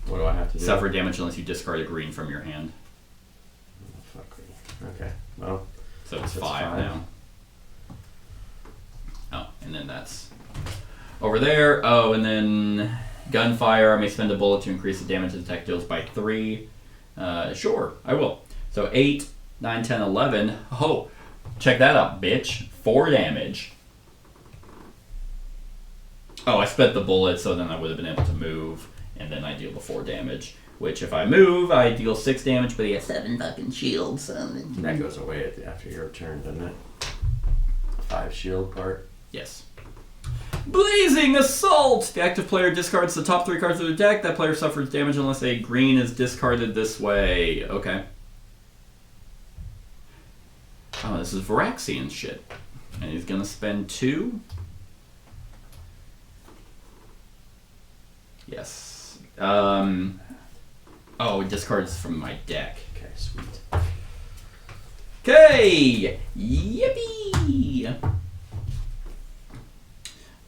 What do I have to do? Suffer damage unless you discard a green from your hand. Oh, fuck green. Okay. Well. So it's 5 now. Oh, and then that's over there. Oh, and then gunfire. I may spend a bullet to increase the damage the attack deals by 3. Sure, I will. So 8, 9, 10, 11. Oh, Check that out, bitch. 4 damage. Oh, I spent the bullet, so then I would have been able to move, and then I deal the 4 damage. Which, if I move, I deal 6 damage, but he has 7 fucking shields. So that goes away after your turn, doesn't it? 5 shield part. Yes. Blazing Assault! The active player discards the top 3 cards of their deck. That player suffers damage unless a green is discarded this way. Okay. Oh, this is Varaxian shit. And he's gonna spend 2. Yes. Oh, it discards from my deck. Okay, sweet. Okay! Yippee!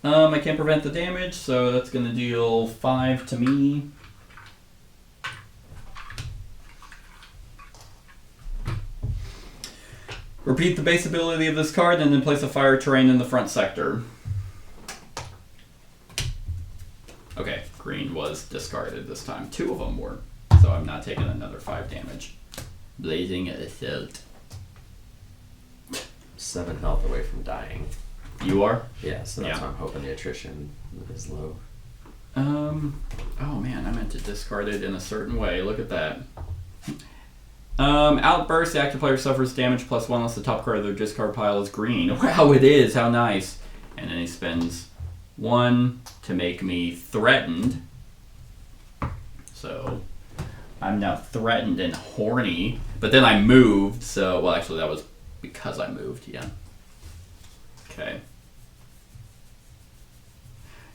I can't prevent the damage, so that's gonna deal 5 to me. Repeat the base ability of this card and then place a fire terrain in the front sector. Okay, green was discarded this time. 2 of them were, so I'm not taking another 5 damage. Blazing Assault. 7 health away from dying. You are? Yeah, so that's why I'm hoping the attrition is low. Oh man, I meant to discard it in a certain way. Look at that. Outburst, the active player suffers damage +1 unless the top card of their discard pile is green. Wow, it is. How nice. And then he spends 1 to make me threatened. So I'm now threatened and horny. But then I moved, so... Well, actually, that was because I moved, yeah. Okay.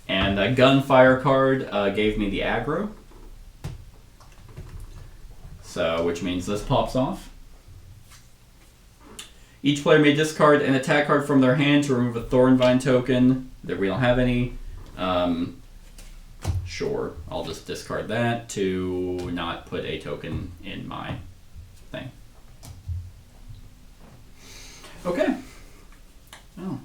And a gunfire card gave me the aggro. So, which means this pops off. Each player may discard an attack card from their hand to remove a Thornvine token. That we don't have any. Sure, I'll just discard that to not put a token in my thing. Okay. Oh.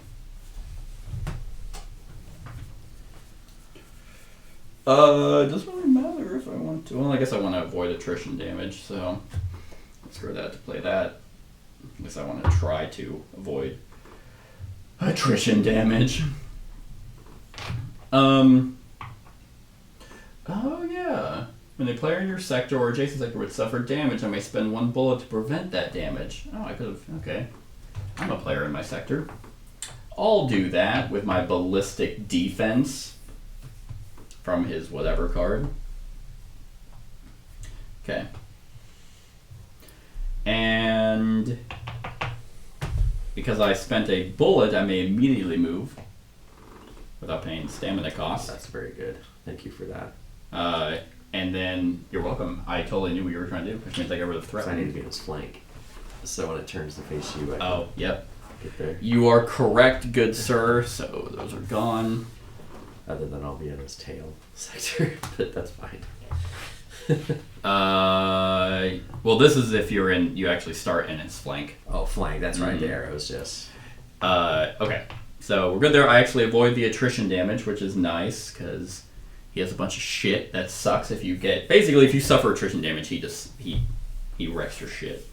It doesn't really matter if I want to. Well, I guess I want to avoid attrition damage, so let's go that to play that. I guess I want to try to avoid attrition damage. Oh yeah. When a player in your sector or adjacent sector would suffer damage, I may spend 1 bullet to prevent that damage. Oh, I could have. Okay. I'm a player in my sector. I'll do that with my ballistic defense from his whatever card. Okay. And because I spent a bullet, I may immediately move without paying stamina costs. That's very good. Thank you for that. And then, you're welcome. I totally knew what you were trying to do, which means I got rid of threat. So I need to be on his flank. So when it turns to face you, I can yep. get there. You are correct, good sir. So those are gone. Other than I'll be in his tail sector, but that's fine. Well, this is if you actually start in his flank. Oh, flank, that's right, the arrows, yes. Okay, so we're good there. I actually avoid the attrition damage, which is nice, because he has a bunch of shit that sucks if you get... Basically, if you suffer attrition damage, he wrecks your shit.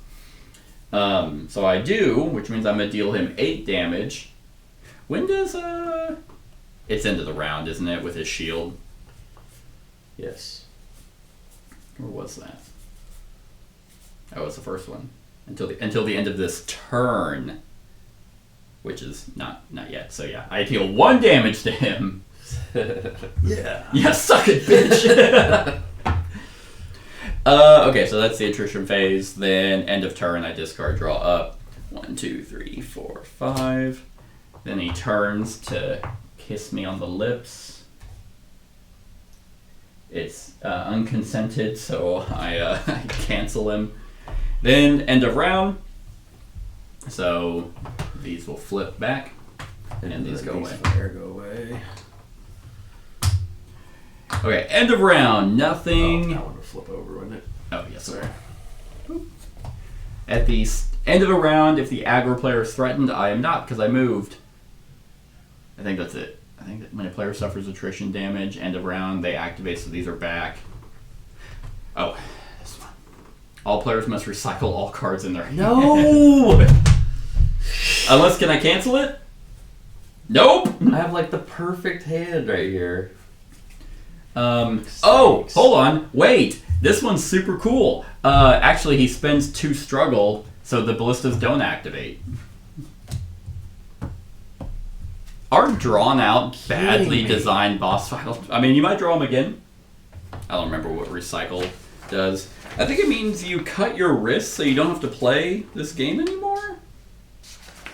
So I do, which means I'm going to deal him 8 damage. When does, It's end of the round, isn't it, with his shield? Yes. Or was that? That was the first one. Until the end of this turn. Which is not yet. So yeah, I deal 1 damage to him. Yeah. Yeah, suck it, bitch! Okay, so that's the attrition phase. Then end of turn, I discard, draw up. 1, 2, 3, 4, 5. Then he turns to kiss me on the lips. It's unconsented, so I cancel him. Then end of round. So these will flip back, and these go away. Fire go away. Okay, end of round. Nothing. Oh, that one will flip over, wouldn't it? Oh, yes, sir. At the end of a round, if the aggro player is threatened, I am not, because I moved. I think that's it. I think that when a player suffers attrition damage, end of round, they activate, so these are back. Oh, this one. All players must recycle all cards in their hand. No! Unless, can I cancel it? Nope. I have like the perfect hand right here. Oh, hold on. Wait. This one's super cool. Actually, he spends 2 struggle, so the ballistas don't activate. Our drawn out, badly designed boss files. I mean, you might draw them again. I don't remember what recycle does. I think it means you cut your wrists so you don't have to play this game anymore.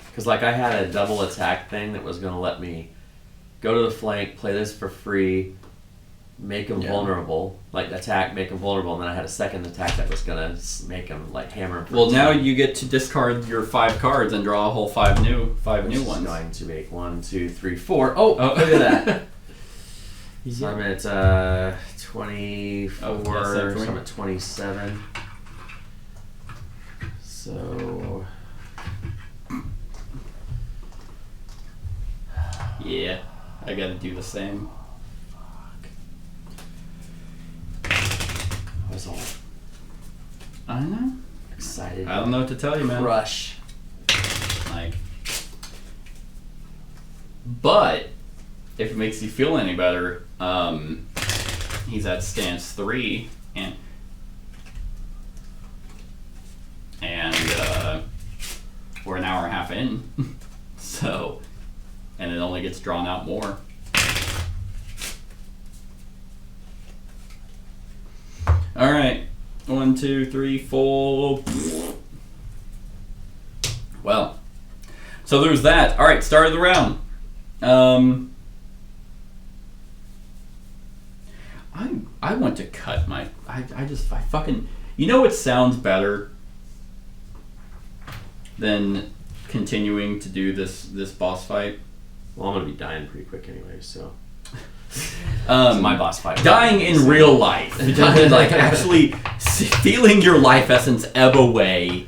Because like I had a double attack thing that was going to let me go to the flank, play this for free, make him vulnerable, like attack, make him vulnerable, and then I had a second attack that was going to make him like hammer him. Well, now you get to discard your 5 cards and draw a whole 5 new ones. Going to make 1, 2, 3, 4. Oh, look at that. So I'm at 24, so I'm at 27. So... Yeah, I gotta do the same. I was all I don't know. excited. I don't know what to tell you, man. Rush. Like, but if it makes you feel any better, he's at stance 3, and we're an hour and a half in, so, and it only gets drawn out more. All right, 1, 2, 3, 4. Well, so there's that. All right, start of the round. I want to cut my. I fucking. You know what sounds better than continuing to do this boss fight? Well, I'm gonna be dying pretty quick anyway, so. My boss fight. Dying in real life, like actually feeling your life essence ebb away,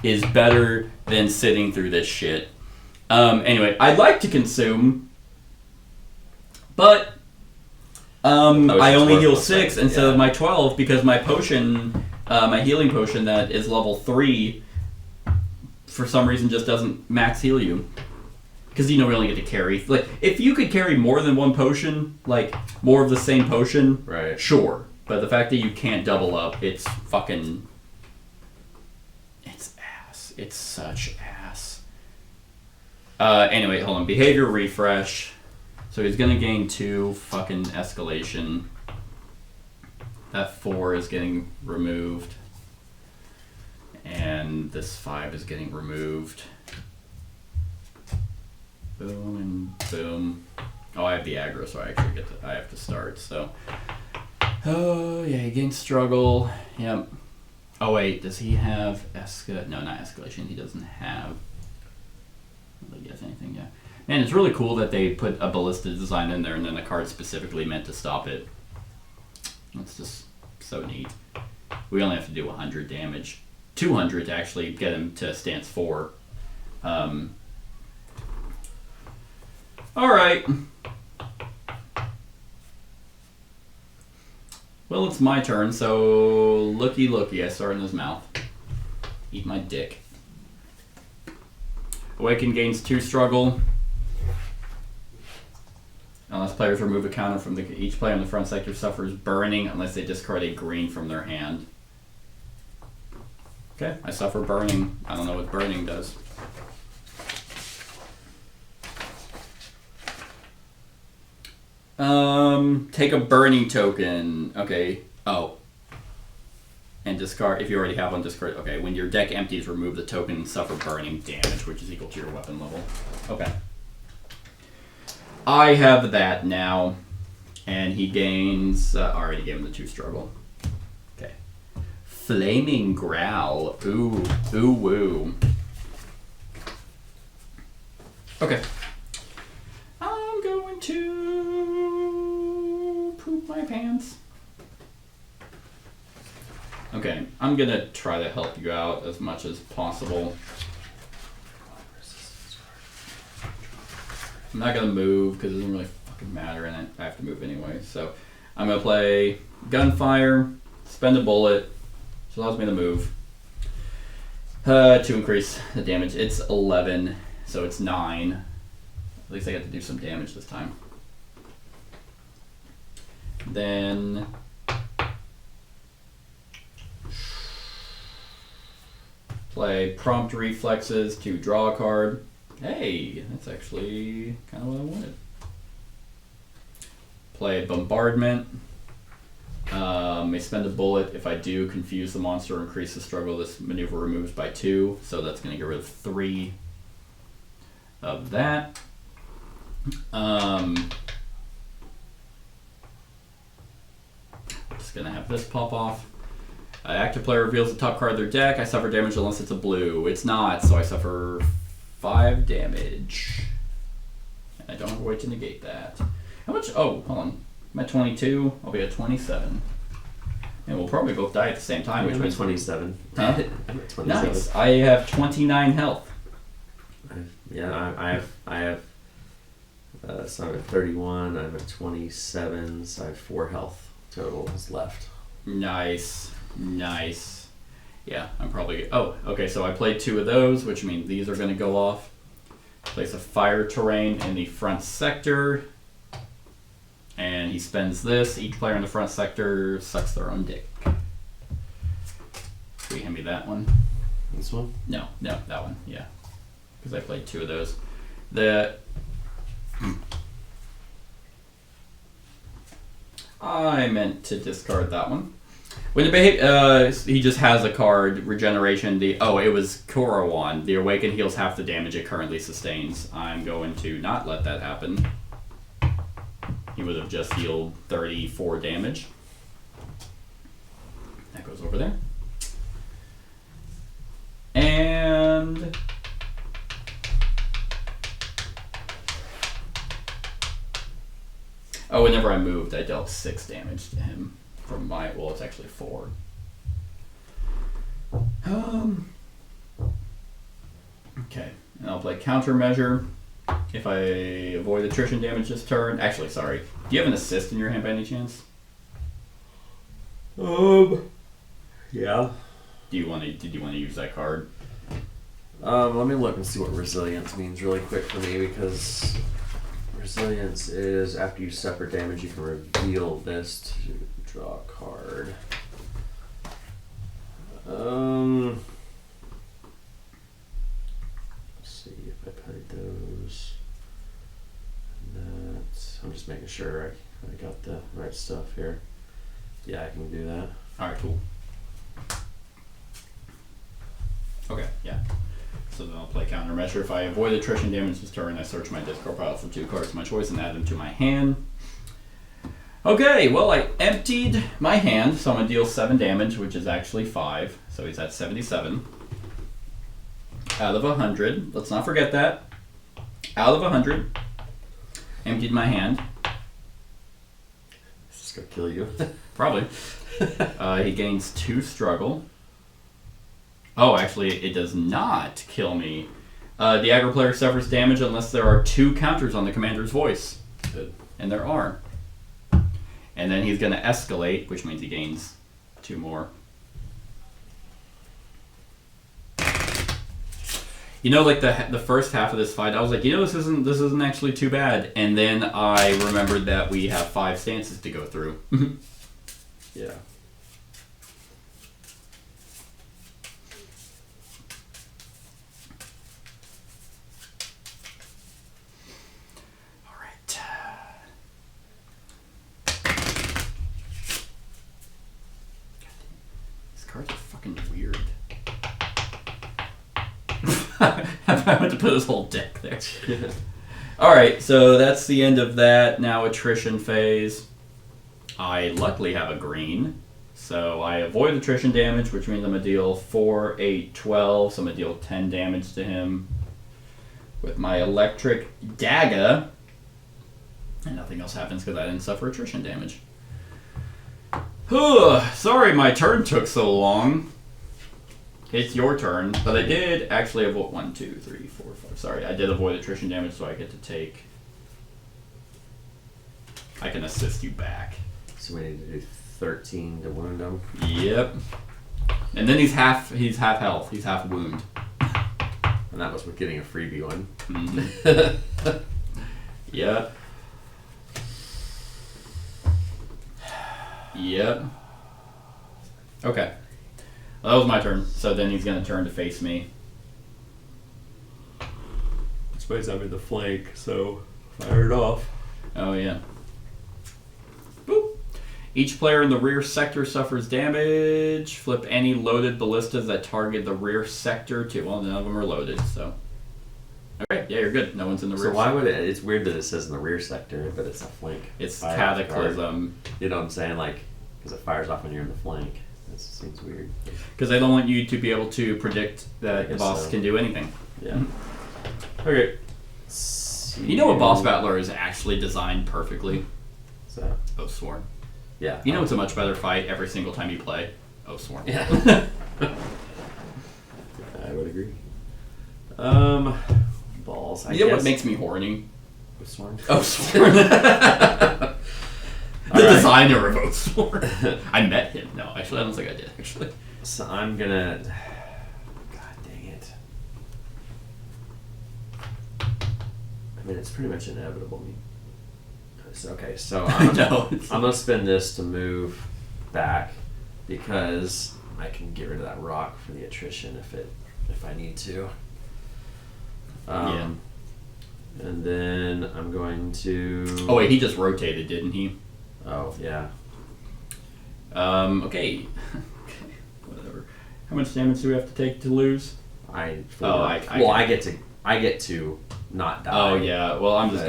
is better than sitting through this shit. Anyway, I'd like to consume, but I only heal 6 instead of my 12 because my potion, my healing potion that is level 3, for some reason just doesn't max heal you. Because we only get to carry. Like, if you could carry more than 1 potion, like more of the same potion, right? Sure. But the fact that you can't double up, it's fucking. It's ass. It's such ass. Anyway, hold on. Behavior refresh. So he's gonna gain 2 fucking escalation. That 4 is getting removed. And this 5 is getting removed. Boom and boom. Oh, I have the aggro, so I actually I have to start, so. Oh, yeah, he gains struggle. Yep. Oh, wait, does he have no, not escalation. He doesn't have. I guess anything, yeah. Man, it's really cool that they put a ballista design in there and then a card specifically meant to stop it. That's just so neat. We only have to do 100 damage. 200 to actually get him to stance 4. Alright. Well, it's my turn, so looky, I start in his mouth. Eat my dick. Awaken gains 2 struggle. Unless players remove a counter from each player in the front sector suffers burning unless they discard a green from their hand. Okay, I suffer burning. I don't know what burning does. Take a burning token. Okay. Oh. And discard, if you already have one, discard. Okay, when your deck empties, remove the token and suffer burning damage, which is equal to your weapon level. Okay. I have that now. And he gains, I already gave him the 2 struggle. Okay. Flaming Growl. Ooh, woo. Okay. I'm going to poop my pants. Okay, I'm gonna try to help you out as much as possible. I'm not gonna move because it doesn't really fucking matter and I have to move anyway. So I'm gonna play Gunfire, spend a bullet, which allows me to move. To increase the damage. It's 11. So it's 9. At least I get to do some damage this time. Then play Prompt Reflexes to draw a card. Hey, that's actually kind of what I wanted. Play Bombardment. May spend a bullet. If I do, confuse the monster or increase the struggle this maneuver removes by 2. So that's going to get rid of 3 of that. Just going to have this pop off. Active player reveals the top card of their deck. I suffer damage unless it's a blue. It's not, so I suffer 5 damage. And I don't have a way to negate that. How much? Oh, hold on. I'm at 22. I'll be at 27. And we'll probably both die at the same time. I'm at 27. Huh? I'm at 27. Nice. I have 29 health. I have. So I'm at 31. I'm at 27. So I have 4 health total is left. Nice. Nice. Yeah, I'm probably... Oh, okay, so I played 2 of those, which means these are going to go off. Place a fire terrain in the front sector. And he spends this. Each player in the front sector sucks their own dick. Will you hand me that one? This one? No, that one, yeah. Because I played 2 of those. I meant to discard that one. When the he just has a card, Regeneration, it was Korowan. The Awaken heals half the damage it currently sustains. I'm going to not let that happen. He would have just healed 34 damage. That goes over there. And... oh, whenever I moved, I dealt 6 damage to him from my... well, it's actually 4. Okay, and I'll play Countermeasure. If I avoid attrition damage this turn... actually, sorry. Do you have an assist in your hand by any chance? Yeah. Did you want to use that card? Let me look and see what resilience means really quick for me, because resilience is after you suffer damage, you can reveal this to draw a card. Let's see if I played those. And that. I'm just making sure I got the right stuff here. Yeah, I can do that. Alright, cool. Okay, yeah. So then I'll play Countermeasure. If I avoid attrition damage this turn, I search my discard pile for 2 cards of my choice and add them to my hand. Okay, well, I emptied my hand, so I'm going to deal 7 damage, which is actually 5. So he's at 77. Out of 100. Let's not forget that. Out of 100. Emptied my hand. Is this going to kill you? Probably. He gains 2 struggle. Oh, actually, it does not kill me. The aggro player suffers damage unless there are 2 counters on the commander's voice. Good. And there are. And then he's going to escalate, which means he gains 2 more. You know, like the first half of this fight, I was like, you know, this isn't actually too bad. And then I remembered that we have 5 stances to go through. Yeah. Cards are fucking weird. I went to put his whole deck there. Alright, so that's the end of that. Now attrition phase. I luckily have a green. So I avoid attrition damage, which means I'm going to deal 4, 8, 12. So I'm going to deal 10 damage to him with my electric dagger. And nothing else happens because I didn't suffer attrition damage. Sorry my turn took so long. It's your turn, but I did actually avoid 1, 2, 3, 4, 5. Sorry, I did avoid attrition damage, so I get to take... I can assist you back. So we need to do 13 to wound him. Yep. And then he's half health. He's half wound. And that was with getting a freebie one. Yep. Yep. Okay. Well, that was my turn. So then he's going to turn to face me. I suppose I'm in the flank, so fire it off. Oh, yeah. Boop. Each player in the rear sector suffers damage. Flip any loaded ballistas that target the rear sector to... Well, none of them are loaded, so... Okay, yeah, you're good. No one's in the rear So why sector. would it... It's weird that it says in the rear sector, but it's a flank. It's Fire off Cataclysm. guard. You know what I'm saying? Like, because it fires off when you're in the flank. That seems weird. Because they don't want you to be able to predict that the guess boss so. can do anything. Yeah. Okay. You know a boss battler is actually designed perfectly? So, Oathsworn. yeah. You know it's a much better fight every single time you play Oathsworn. Yeah. I would agree. Balls. I You know guess. what makes me horny? Sworn. Oathsworn. The designer of Oathsworn. I met him. No, actually, I don't think I did, actually. So I'm gonna. God dang it. I mean, it's pretty much inevitable. Okay, so I know. I'm gonna spend this to move back because I can get rid of that rock for the attrition if I need to. Yeah. And then I'm going to. Oh, wait, he just rotated, didn't he? Oh yeah. Okay. Whatever. How much damage do we have to take to lose? I get to not die. Oh yeah. Well, I'm just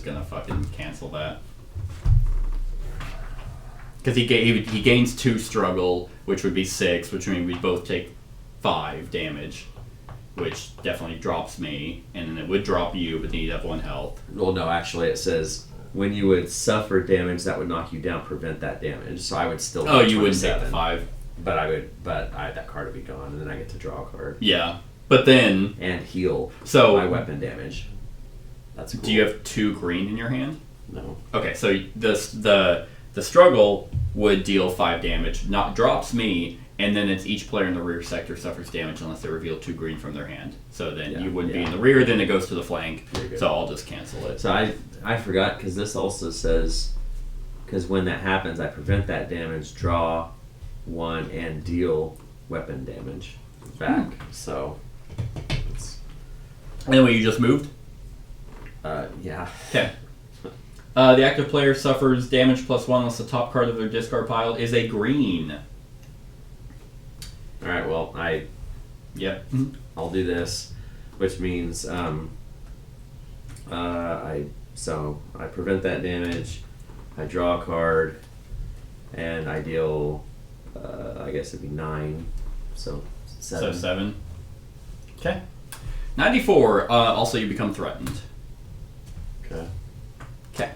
gonna fucking cancel that. Because he gains 2 struggle, which would be 6, which means we both take 5 damage, which definitely drops me, and then it would drop you, but then you'd have 1 health. Well, no, actually, it says when you would suffer damage that would knock you down, prevent that damage. So I would still. Oh, take you wouldn't take the 27, 5. But that card would be gone, and then I get to draw a card Yeah, but then and heal so my weapon damage. That's cool. do you have 2 green in your hand? No. Okay, so the struggle would deal 5 damage, not drops me, and then it's each player in the rear sector suffers damage unless they reveal 2 green from their hand. So then you wouldn't be in the rear, then it goes to the flank. So I'll just cancel it. So I forgot because this also says because when that happens, I prevent that damage, draw 1, and deal weapon damage back. So it's Anyway, you just moved? yeah. Okay. The active player suffers damage +1 unless the top card of their discard pile is a green. All right. Well, Yep. I'll do this, which means I prevent that damage, I draw a card, and I deal. I guess it'd be 9, so 7. So 7. Okay. 94. Also, you become threatened. Okay. Okay.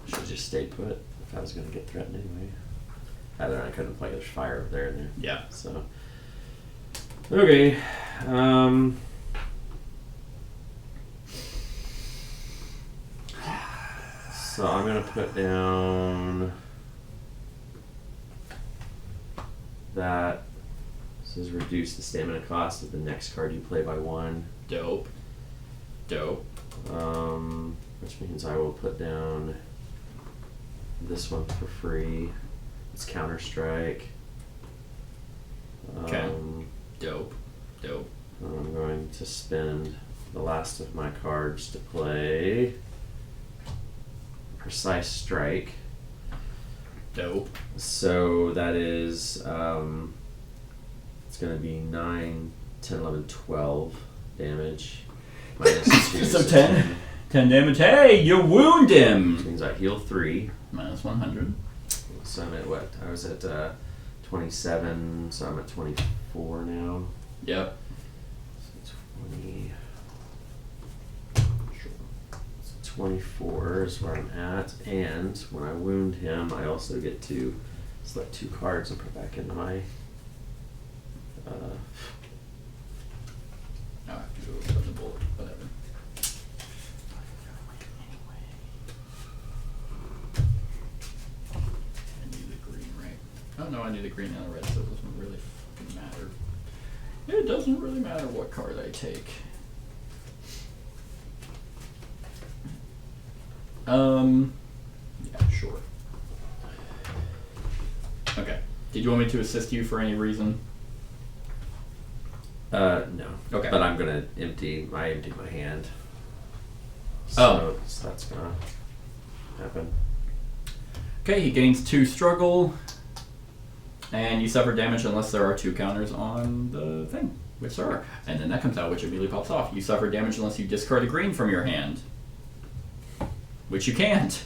Should have just stayed put if I was going to get threatened anyway. Other than I couldn't play. There's fire over there and there. Yeah. So. Okay. So I'm gonna put down that. This is reduce the stamina cost of the next card you play by 1. Dope. Which means I will put down this one for free. It's Counter Strike. Okay. Dope. I'm going to spend the last of my cards to play Precise Strike. Dope. So that is, it's going to be 9, 10, 11, 12 damage. Minus 2. So 10. 10 damage. Hey, you wound Which him! means I heal 3. Minus 100. So I'm at what? I was at 27, so I'm at 24 now. Yep. So 24 is where I'm at, and when I wound him, I also get to select 2 cards and put back into my. I have to go with the bullet. Whatever. I need the green, right? Oh no, I need the green and the red, so it doesn't really fucking matter. It doesn't really matter what card I take. Yeah, sure. Okay. Did you want me to assist you for any reason? No. Okay. But I'm gonna empty my hand. Oh. So that's gonna happen. Okay, he gains 2 struggle, and you suffer damage unless there are 2 counters on the thing, which there are. And then that comes out, which immediately pops off. You suffer damage unless you discard a green from your hand, which you can't.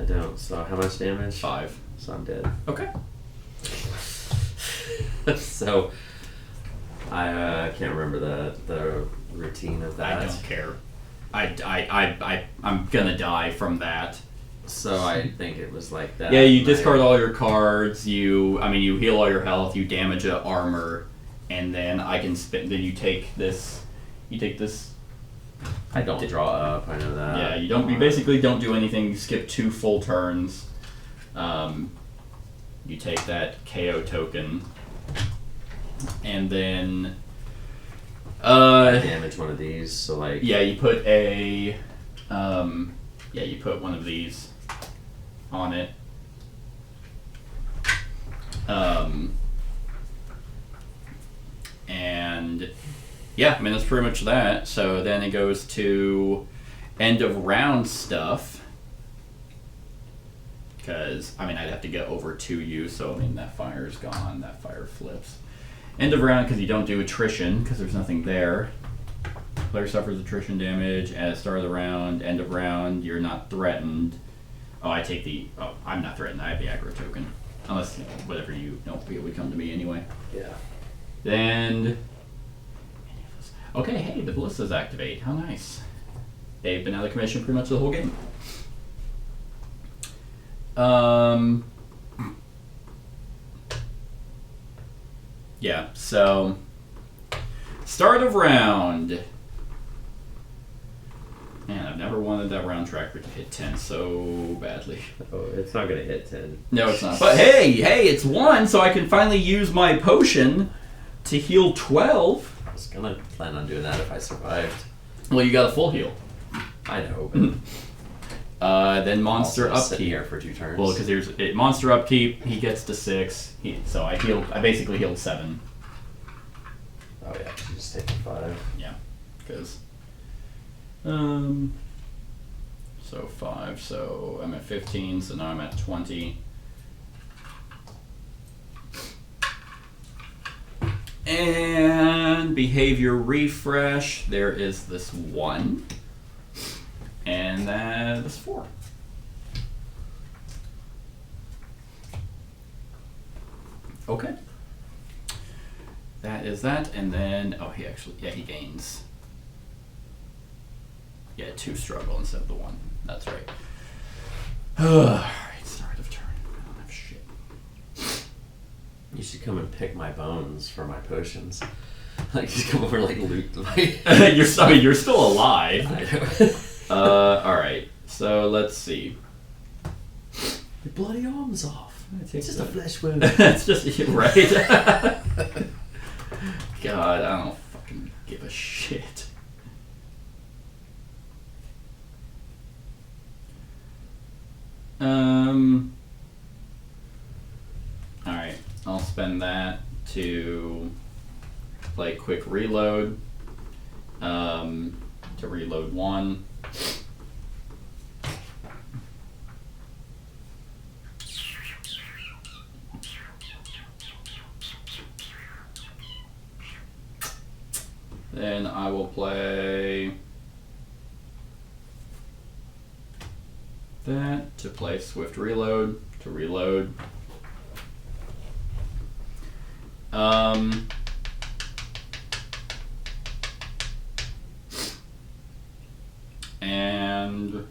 I don't. So how much damage? 5. So I'm dead. Okay. So I can't remember the routine of that. I don't care. I'm gonna die from that. So I think it was like that. Yeah, you discard all your cards. You heal all your health. You damage a armor, and then I can spin. Then you take this. You take this. I don't draw up. I know that. Yeah, you don't. You basically don't do anything. You skip 2 full turns. You take that KO token, and then. Damage one of these. So like. Yeah, you put a. Yeah, you put one of these on it. And yeah, I mean that's pretty much that. So then it goes to end of round stuff. Because I mean I'd have to get over to you, so I mean that fire's gone, that fire flips. End of round because you don't do attrition because there's nothing there. Player suffers attrition damage at the start of the round. End of round, you're not threatened. Oh, I take the. Oh, I'm not threatened. I have the aggro token, unless whatever you don't feel would come to me anyway. Yeah. Then. Okay, hey, the ballistas activate. How nice. They've been out of commission pretty much the whole game. Yeah. So. Start of round. Man, I've never wanted that round tracker to hit 10 so badly. Oh, it's not gonna hit 10. No, it's not. But hey, it's 1, so I can finally use my potion to heal 12. I was gonna plan on doing that if I survived. Well, you got a full heal. I know. But Then monster also sitting upkeep. here for 2 turns. Well, because there's monster upkeep, he gets to 6. So I basically healed 7. Oh yeah, you just take the 5. Yeah, because. So 5, so I'm at 15, so now I'm at 20. And behavior refresh, there is this 1. And that's 4. Okay. That is that, and then, he gains. Yeah, 2 struggle instead of the 1. That's right. Alright, start of turn. I don't have shit. You should come and pick my bones for my potions. Like, just come over and, like, loot my... you're still alive. I know. Alright, so let's see. Your bloody arm's off. It's just a flesh wound. It's just, right? God, I don't fucking give a shit. Alright, I'll spend that to play quick reload. To reload 1. Then I will play that to play swift reload to reload. And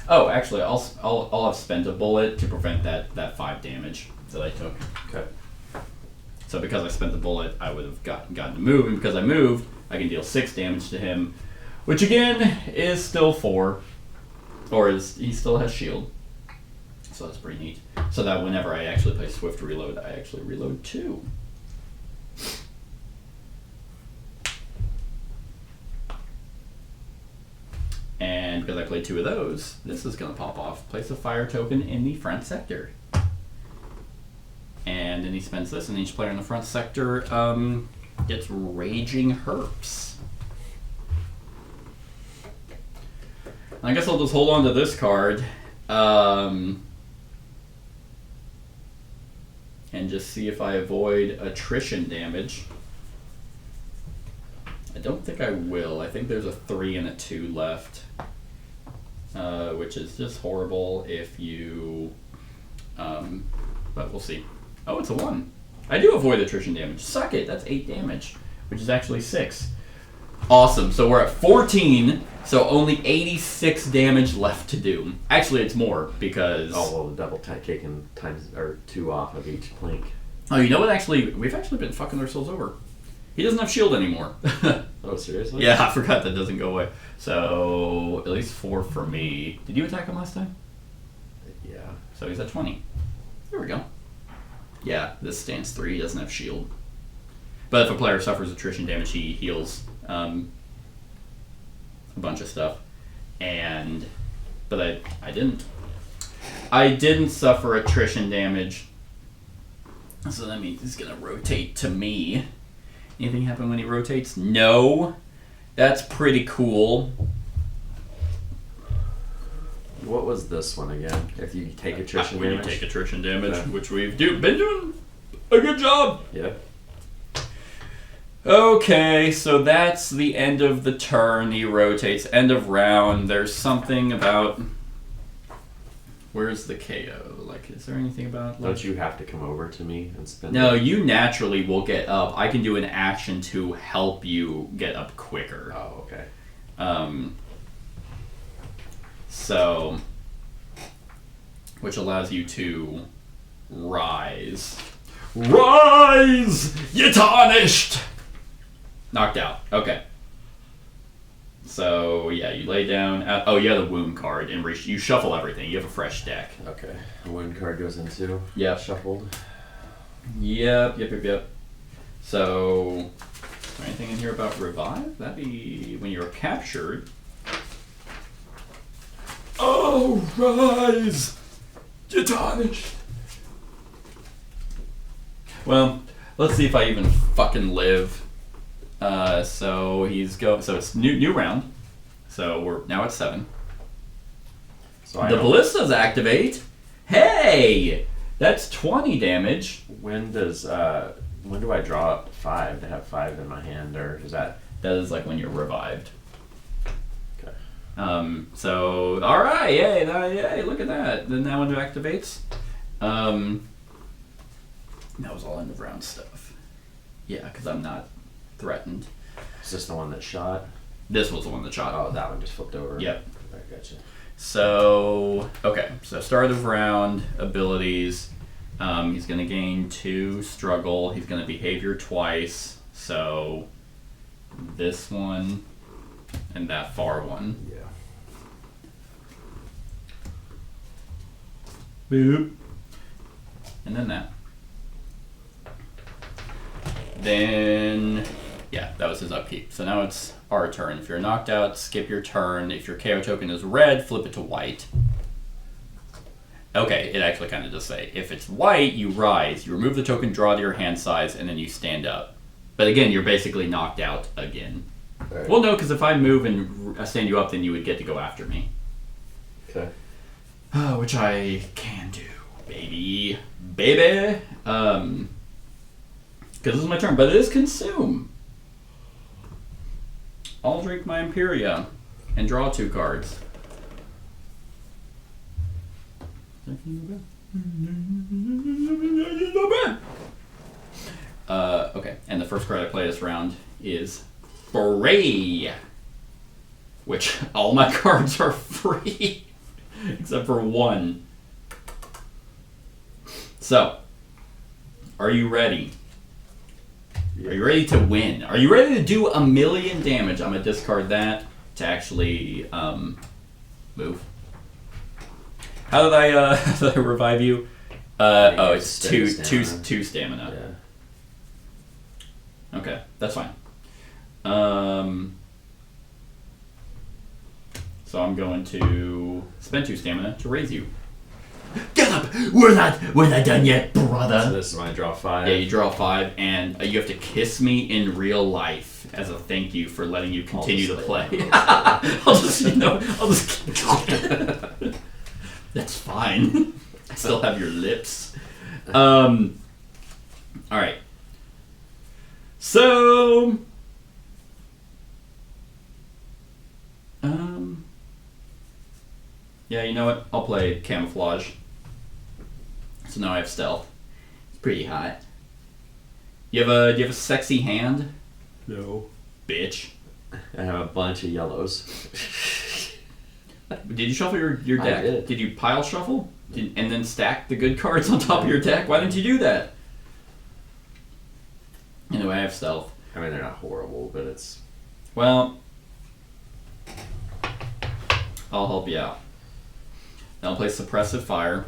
oh, actually, I'll have spent a bullet to prevent that 5 damage that I took. Okay. So because I spent the bullet, I would have gotten to move, and because I moved, I can deal 6 damage to him, which again is still 4, or he still has shield. So that's pretty neat. So that whenever I actually play swift reload, I actually reload 2. And because I played 2 of those, this is going to pop off. Place a fire token in the front sector. And then he spends this, and each player in the front sector gets Raging Herps. I guess I'll just hold on to this card. And just see if I avoid attrition damage. I don't think I will. I think there's a 3 and a 2 left. Which is just horrible if you... but we'll see. Oh, it's a 1. I do avoid attrition damage. Suck it. That's 8 damage, which is actually 6. Awesome. So we're at 14, so only 86 damage left to do. Actually, it's more because... Oh, well, the double taking times or 2 off of each plink. Oh, you know what? Actually, we've actually been fucking ourselves over. He doesn't have shield anymore. Oh, seriously? Yeah, I forgot that doesn't go away. So, at least 4 for me. Did you attack him last time? Yeah. So he's at 20. There we go. Yeah, this stands 3. He doesn't have shield. But if a player suffers attrition damage, he heals a bunch of stuff. But I didn't. I didn't suffer attrition damage. So that means he's going to rotate to me. Anything happen when he rotates? No. That's pretty cool. What was this one again? If you take attrition when damage? you take attrition damage, Okay. which we've been doing a good job. Yep. Okay, so that's the end of the turn. He rotates. End of round. There's something about... Where's the KO? Like, is there anything about... Like... Don't you have to come over to me and spend No, it? you naturally will get up. I can do an action to help you get up quicker. Oh, okay. So, which allows you to rise. Rise! You tarnished! Knocked out. Okay. So, yeah, you lay down. Oh, you have the wound card, and you shuffle everything. You have a fresh deck. Okay. The wound card goes into Yep. shuffled. Yep. So, is there anything in here about revive? That'd be when you're captured. Oh, rise! You're tarnished! Well, let's see if I even fucking live. So it's new round. So we're now at 7. So The ballistas activate. Hey! That's 20 damage. When do I draw up 5 to have 5 in my hand, or is that... That is like when you're revived. Okay. So, alright, yay, look at that. Then that one activates. That was all end of round stuff. Yeah, because I'm not threatened. Is this the one that shot? This was the one that shot. Oh, that one just flipped over. Yep. I gotcha. So, okay. So, start of round, abilities. He's going to gain 2 struggle. He's going to behavior twice. So, this one and that far one. Yeah. Boop. And then that. Then, yeah, that was his upkeep. So now it's our turn. If you're knocked out, skip your turn. If your KO token is red, flip it to white. Okay, it actually kind of does say, if it's white, you rise. You remove the token, draw to your hand size, and then you stand up. But again, you're basically knocked out again. Right. Well, no, because if I move and stand you up, then you would get to go after me. Okay. Which I can do, baby. Baby! Because this is my turn, but it is consume. I'll drink my Imperia and draw 2 cards. Okay, and the first card I play this round is Fray, which all my cards are free except for 1. So, are you ready? Are you ready to win? Are you ready to do 1,000,000 damage? I'm gonna discard that to actually move. How did I did I revive you? Oh, it's two stamina. Yeah. Okay, that's fine. So I'm going to spend 2 stamina to raise you. Get up! We're not done yet, brother. So this is when I draw 5. Yeah, you draw 5, and you have to kiss me in real life as a thank you for letting you continue to play. I'll just. That's fine. I still have your lips. All right. So. Yeah, you know what? I'll play camouflage. So now I have stealth. It's pretty hot. Do you have a sexy hand? No. Bitch. I have a bunch of yellows. Did you shuffle your deck? I did. Did you pile shuffle? And then stack the good cards on top of your deck? Why didn't you do that? Anyway, I have stealth. I mean, they're not horrible, but it's... Well, I'll help you out. I'll play suppressive fire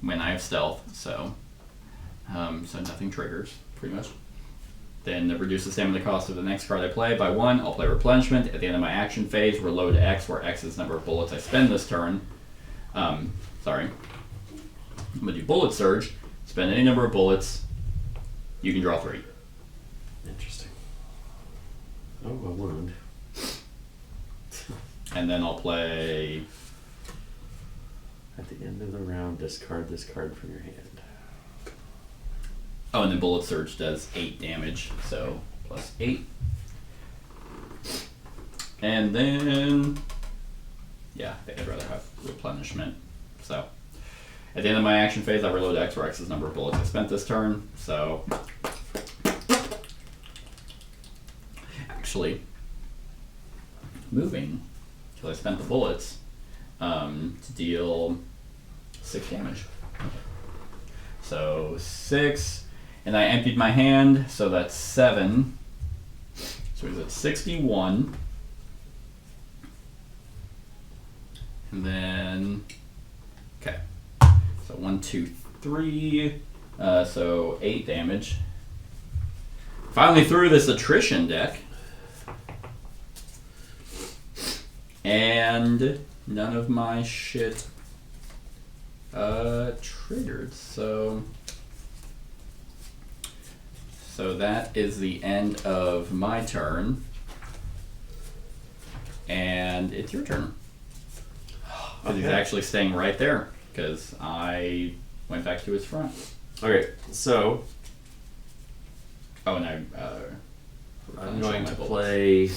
when I have stealth, so nothing triggers, pretty much. Then it reduces the stamina cost of the next card I play by 1. I'll play replenishment. At the end of my action phase, reload X, where X is the number of bullets I spend this turn. I'm going to do bullet surge. Spend any number of bullets. You can draw 3. Interesting. Oh, a wound. And then I'll play... At the end of the round, discard this card from your hand. Oh, and then bullet surge does 8 damage, so plus 8. And then... Yeah, I think I'd rather have replenishment. So, at the end of my action phase, I reload X, where X is the number of bullets I spent this turn. So, actually, moving till I spent the bullets to deal 6 damage. So 6, and I emptied my hand, so that's 7. So he's at 61. And then, okay. So 1, 2, 3. So 8 damage. Finally through this attrition deck. And none of my shit triggered, so that is the end of my turn, and it's your turn. Because he's actually staying right there, because I went back to his front. Okay, so Oh, and I'm going to play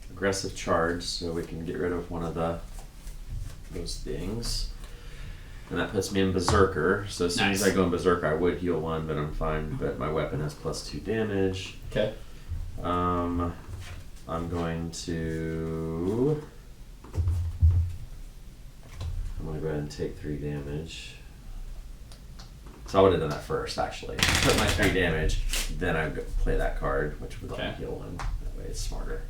aggressive charge, so we can get rid of one of those things. And that puts me in Berserker. So as soon as I go in Berserker, I would heal 1, but I'm fine. But my weapon has plus 2 damage. Okay. I'm going to go ahead and take 3 damage. So I would have done that first, actually. Put my 3 damage, then I would play that card, which would let me heal 1. That way it's smarter.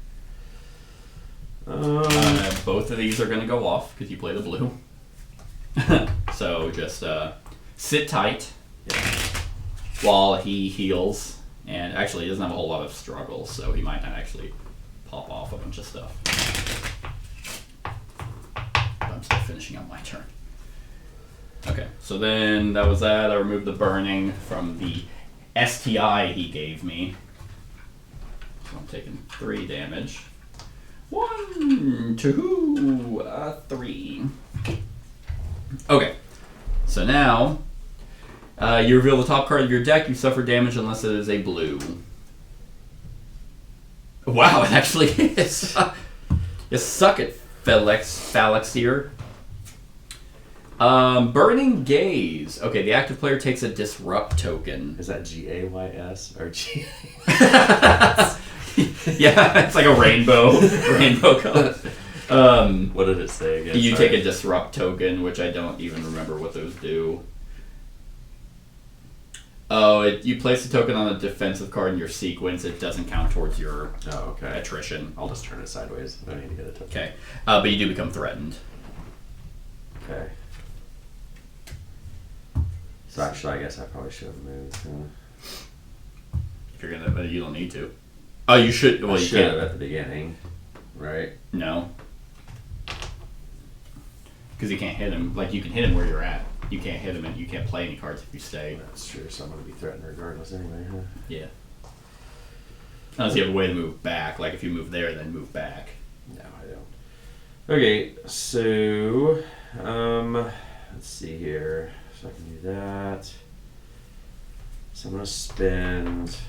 Both of these are going to go off because you play the blue. So just sit tight while he heals. And actually, he doesn't have a whole lot of struggles, so he might not actually pop off a bunch of stuff. But I'm still finishing up my turn. Okay, so then that was that. I removed the burning from the STI he gave me. So I'm taking 3 damage. 1, 2, 3. Okay, so now you reveal the top card of your deck. You suffer damage unless it is a blue. Wow, it actually is. You suck it, Phalanxeer. Burning Gaze. Okay, the active player takes a disrupt token. Is that Gays or G? Yeah, it's like a rainbow color. What did it say again? You take a disrupt token, which I don't even remember what those do. Oh, you place a token on a defensive card in your sequence. It doesn't count towards your attrition. I'll just turn it sideways. I don't need to get a token. Okay, but you do become threatened. Okay. So actually, I guess I probably should have moved. If you're gonna, but you don't need to. Oh, you should. Well, I you should have can't at the beginning, right? No. Because you can't hit him. Like, you can hit him where you're at. You can't hit him and you can't play any cards if you stay. That's true, so I'm going to be threatened regardless anyway, huh? Yeah. Unless you have a way to move back. Like, if you move there, then move back. No, I don't. Okay, so, let's see here. So I can do that. So I'm going to spend... So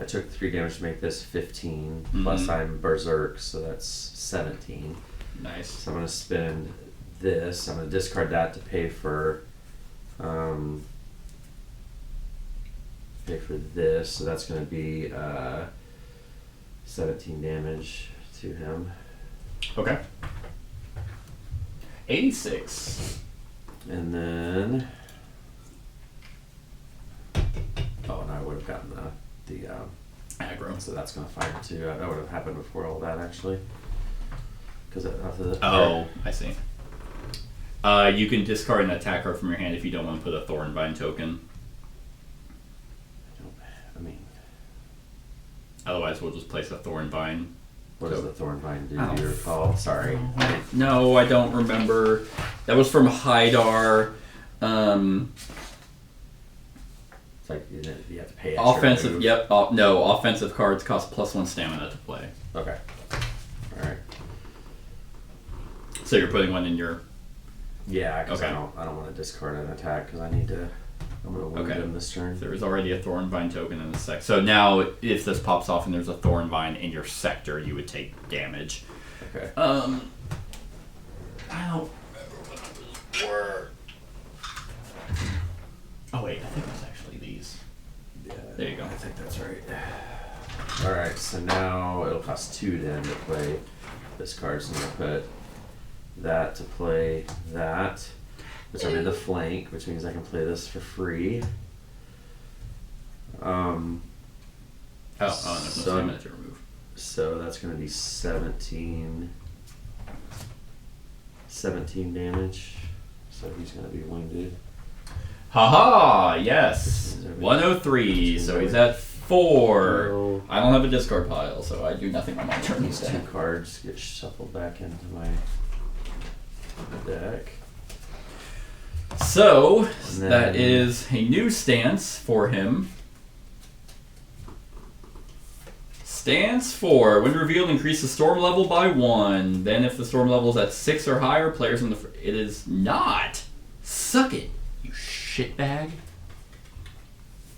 I took 3 damage to make this 15, plus I'm Berserk, so that's 17. Nice. So I'm going to spend this. I'm going to discard that to pay for this. So that's going to be 17 damage to him. Okay. 86. And then... Oh, and I would have gotten the Aggro. so that's going to fire too. That would have happened before all that, actually. Because after the... Oh, I see. You can discard an attack card from your hand if you don't want to put a Thornvine token. I mean... Otherwise, we'll just place a Thornvine. What does the Thornvine do? I Do you recall? Sorry. No, I don't remember. That was from Haidar. It's like you have to pay extra. Offensive, move. yep. No, offensive cards cost +1 stamina to play. Okay. Alright. So you're putting one in your... Yeah, because Okay. I don't want to discard an attack because I'm going to wound him this turn. There is already a Thornvine token in the sector. So now, if this pops off and there's a Thornvine in your sector, you would take damage. Okay. I don't remember what those were. Oh wait, I think it was actually these. Yeah, There you go. I think that's right. Alright, so now it'll cost 2 then to play this card. So I'm going to put that to play that. Which I'm in the flank, which means I can play this for free. Oh, there's no stamina to remove. So that's going to be 17 damage. So he's going to be wounded. Haha, yes. 103, so he's at 4. No. I don't have a discard pile, so I do nothing on my turn These 2 instead. cards get shuffled back into my deck. So, then- that is a new stance for him. Stance 4. When revealed, increase the storm level by 1. Then if the storm level is at 6 or higher, players in the... It is not. Suck it, you shitbag.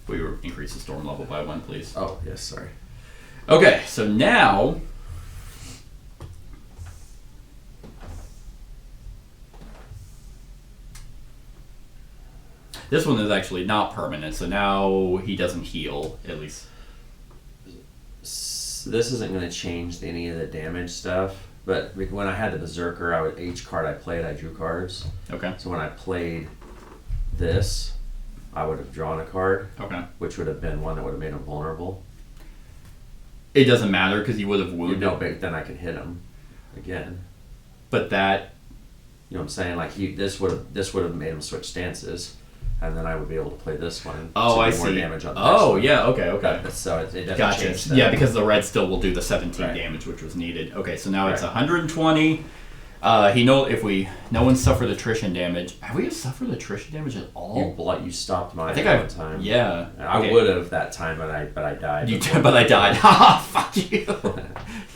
We will increase the storm level by 1, please. Oh, yes, sorry. Okay, so now... This one is actually not permanent, so now he doesn't heal, at least. This isn't going to change any of the damage stuff, but when I had the Berserker, each card I played, I drew cards. Okay. So when I played this, I would have drawn a card, Okay. which would have been one that would have made him vulnerable. It doesn't matter because he would have wounded. No, but then I could hit him again. But that... You know what I'm saying? Like this would have made him switch stances, and then I would be able to play this one. Oh, to I do more see. damage on the Oh, next yeah, okay, okay. one. So it doesn't Gotcha. change the... Yeah, because the red still will do the 17 Right. damage, which was needed. Okay, so now it's Right. 120. No one suffered attrition damage. Have we suffered attrition damage at all? You stopped mine I think one time. Yeah. I okay. would have that time, but I died. But I died. Haha, fuck you.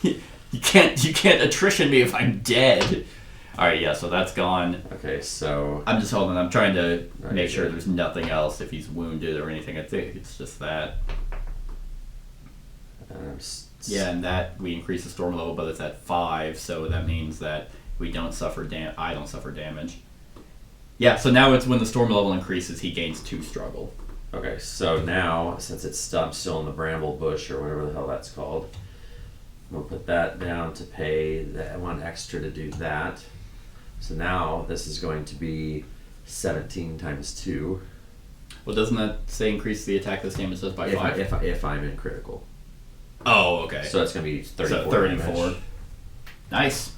You can't attrition me if I'm dead. Alright, yeah, so that's gone. Okay, so I'm just holding. I'm trying to Right, make sure good. there's nothing else if he's wounded or anything. I think it's just that. Yeah, and that we increase the storm level, but it's at 5, so that means that we don't suffer I don't suffer damage. Yeah, so now it's when the storm level increases, he gains 2 struggle. Okay, so now since it's still in the bramble bush or whatever the hell that's called, we'll put that down to pay that 1 extra to do that. So now this is going to be 17 times 2. Well, doesn't that say increase the attack this damage does by 5? If I'm in critical. Oh, okay. So it's going to be 34 So 34. damage. Nice.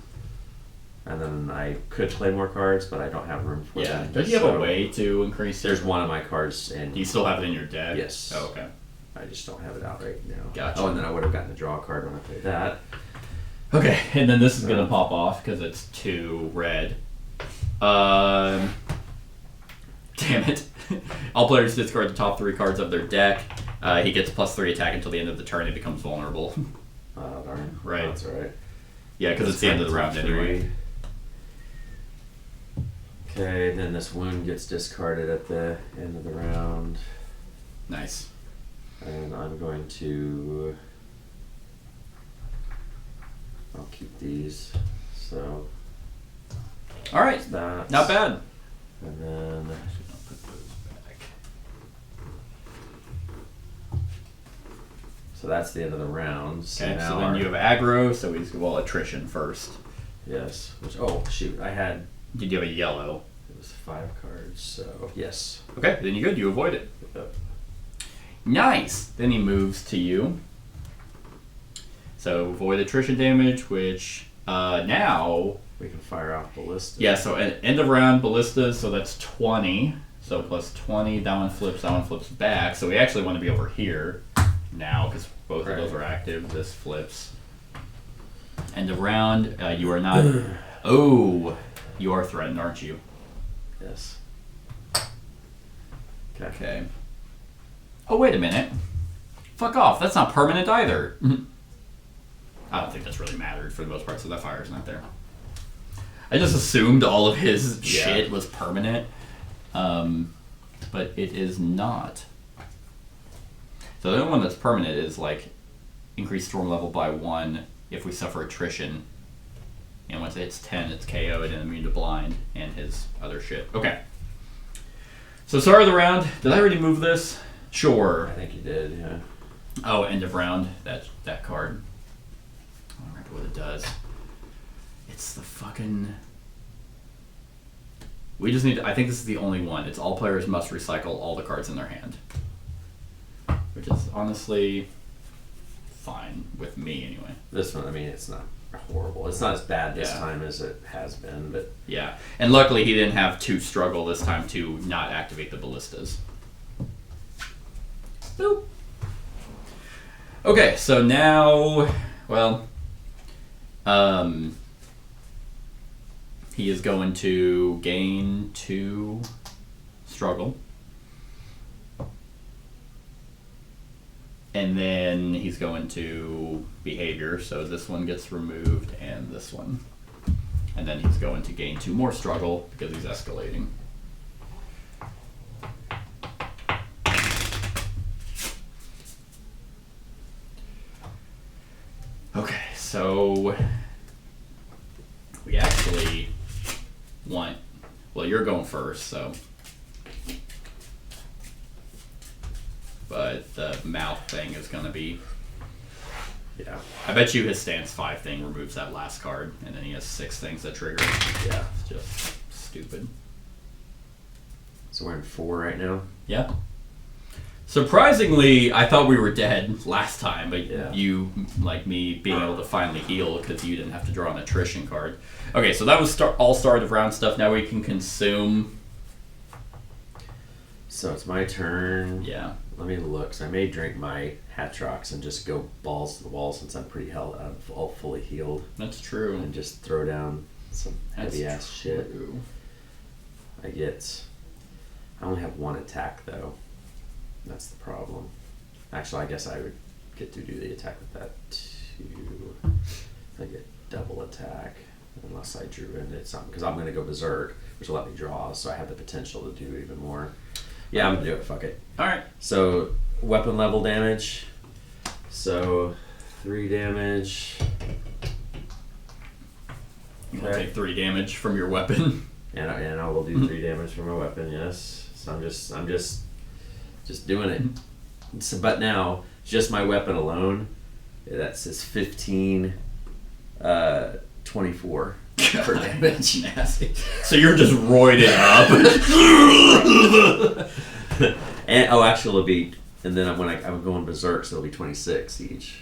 And then I could play more cards, but I don't have room for Yeah. them. Don't you have a So way to increase There's it? one of my cards, and Do you still have it in your deck? Yes. Oh, okay. I just don't have it out right now. Gotcha. Oh, and then I would have gotten to draw a card when I played that. Okay, and then this is gonna pop off because it's 2 red. Damn it. All players discard the top 3 cards of their deck. He gets +3 attack until the end of the turn. He becomes vulnerable. Oh, darn. Right. Oh, that's alright. Yeah, because it's the end of the round anyway. Okay, then this wound gets discarded at the end of the round. Nice. And I'm going to... I'll keep these. So... Alright, That. not bad. And then... I'll put those back. So that's the end of the round. Okay, now so then you have aggro, so we just go all attrition first. Yes. Which, oh, shoot. I had... Did you have a yellow? It was 5 cards, so... Yes. Okay, then you're good. You avoid it. Yep. Nice! Then he moves to you. So avoid attrition damage, which now... We can fire off ballista. Yeah, so at end of round, ballistas, so that's 20. So plus 20, that one flips back. So we actually want to be over here now, because both of those are active. This flips. End of round, you are not... Oh! You are threatened, aren't you? Yes. Okay. Oh, wait a minute. Fuck off. That's not permanent either. I don't think that's really mattered for the most part, so that fire's not there. I just assumed all of his shit was permanent, but it is not. So the only one that's permanent is like increase storm level by 1 if we suffer attrition. And once it hits 10, it's KO'd and immune to blind and his other shit. Okay. So start of the round. Did I already move this? Sure. I think you did, yeah. Oh, end of round. That card. I don't remember what it does. It's the fucking... We just need to... I think this is the only one. It's all players must recycle all the cards in their hand. Which is honestly fine with me anyway. This one, I mean, it's not horrible. It's not as bad this time as it has been, but... Yeah. And luckily he didn't have to struggle this time to not activate the ballistas. Boop. Okay, so now... Well... He is going to gain 2 struggle. And then he's going to behavior, so this one gets removed and this one. And then he's going to gain 2 more struggle because he's escalating. Okay, so we actually want, well, you're going first, so. But the mouth thing is going to be, Yeah. I bet you his stance 5 thing removes that last card, and then he has 6 things that trigger. Yeah. It's just stupid. So we're in 4 right now? Yeah. Surprisingly, I thought we were dead last time, but you, like me, being able to finally heal because you didn't have to draw an attrition card. Okay, so that was all start of round stuff. Now we can consume. So it's my turn. Yeah. Let me look. So I may drink my Hatrox and just go balls to the wall since I'm pretty all fully healed. That's true. And just throw down some heavy ass shit. I only have 1 attack though. That's the problem. Actually, I guess I would get to do the attack with that too. I get double attack unless I drew into something because I'm going to go berserk, which will let me draw, so I have the potential to do even more. Yeah, I'm going to do it. Fuck it. All right. So weapon level damage. So 3 damage. You want to take 3 damage from your weapon. And I will do 3 damage from my weapon. Yes. So I'm just doing it. So, but now, just my weapon alone, that says 15, 24 for damage. Nasty. So you're just roided up. And actually, it'll be, and then I'm going berserk, so it'll be 26 each.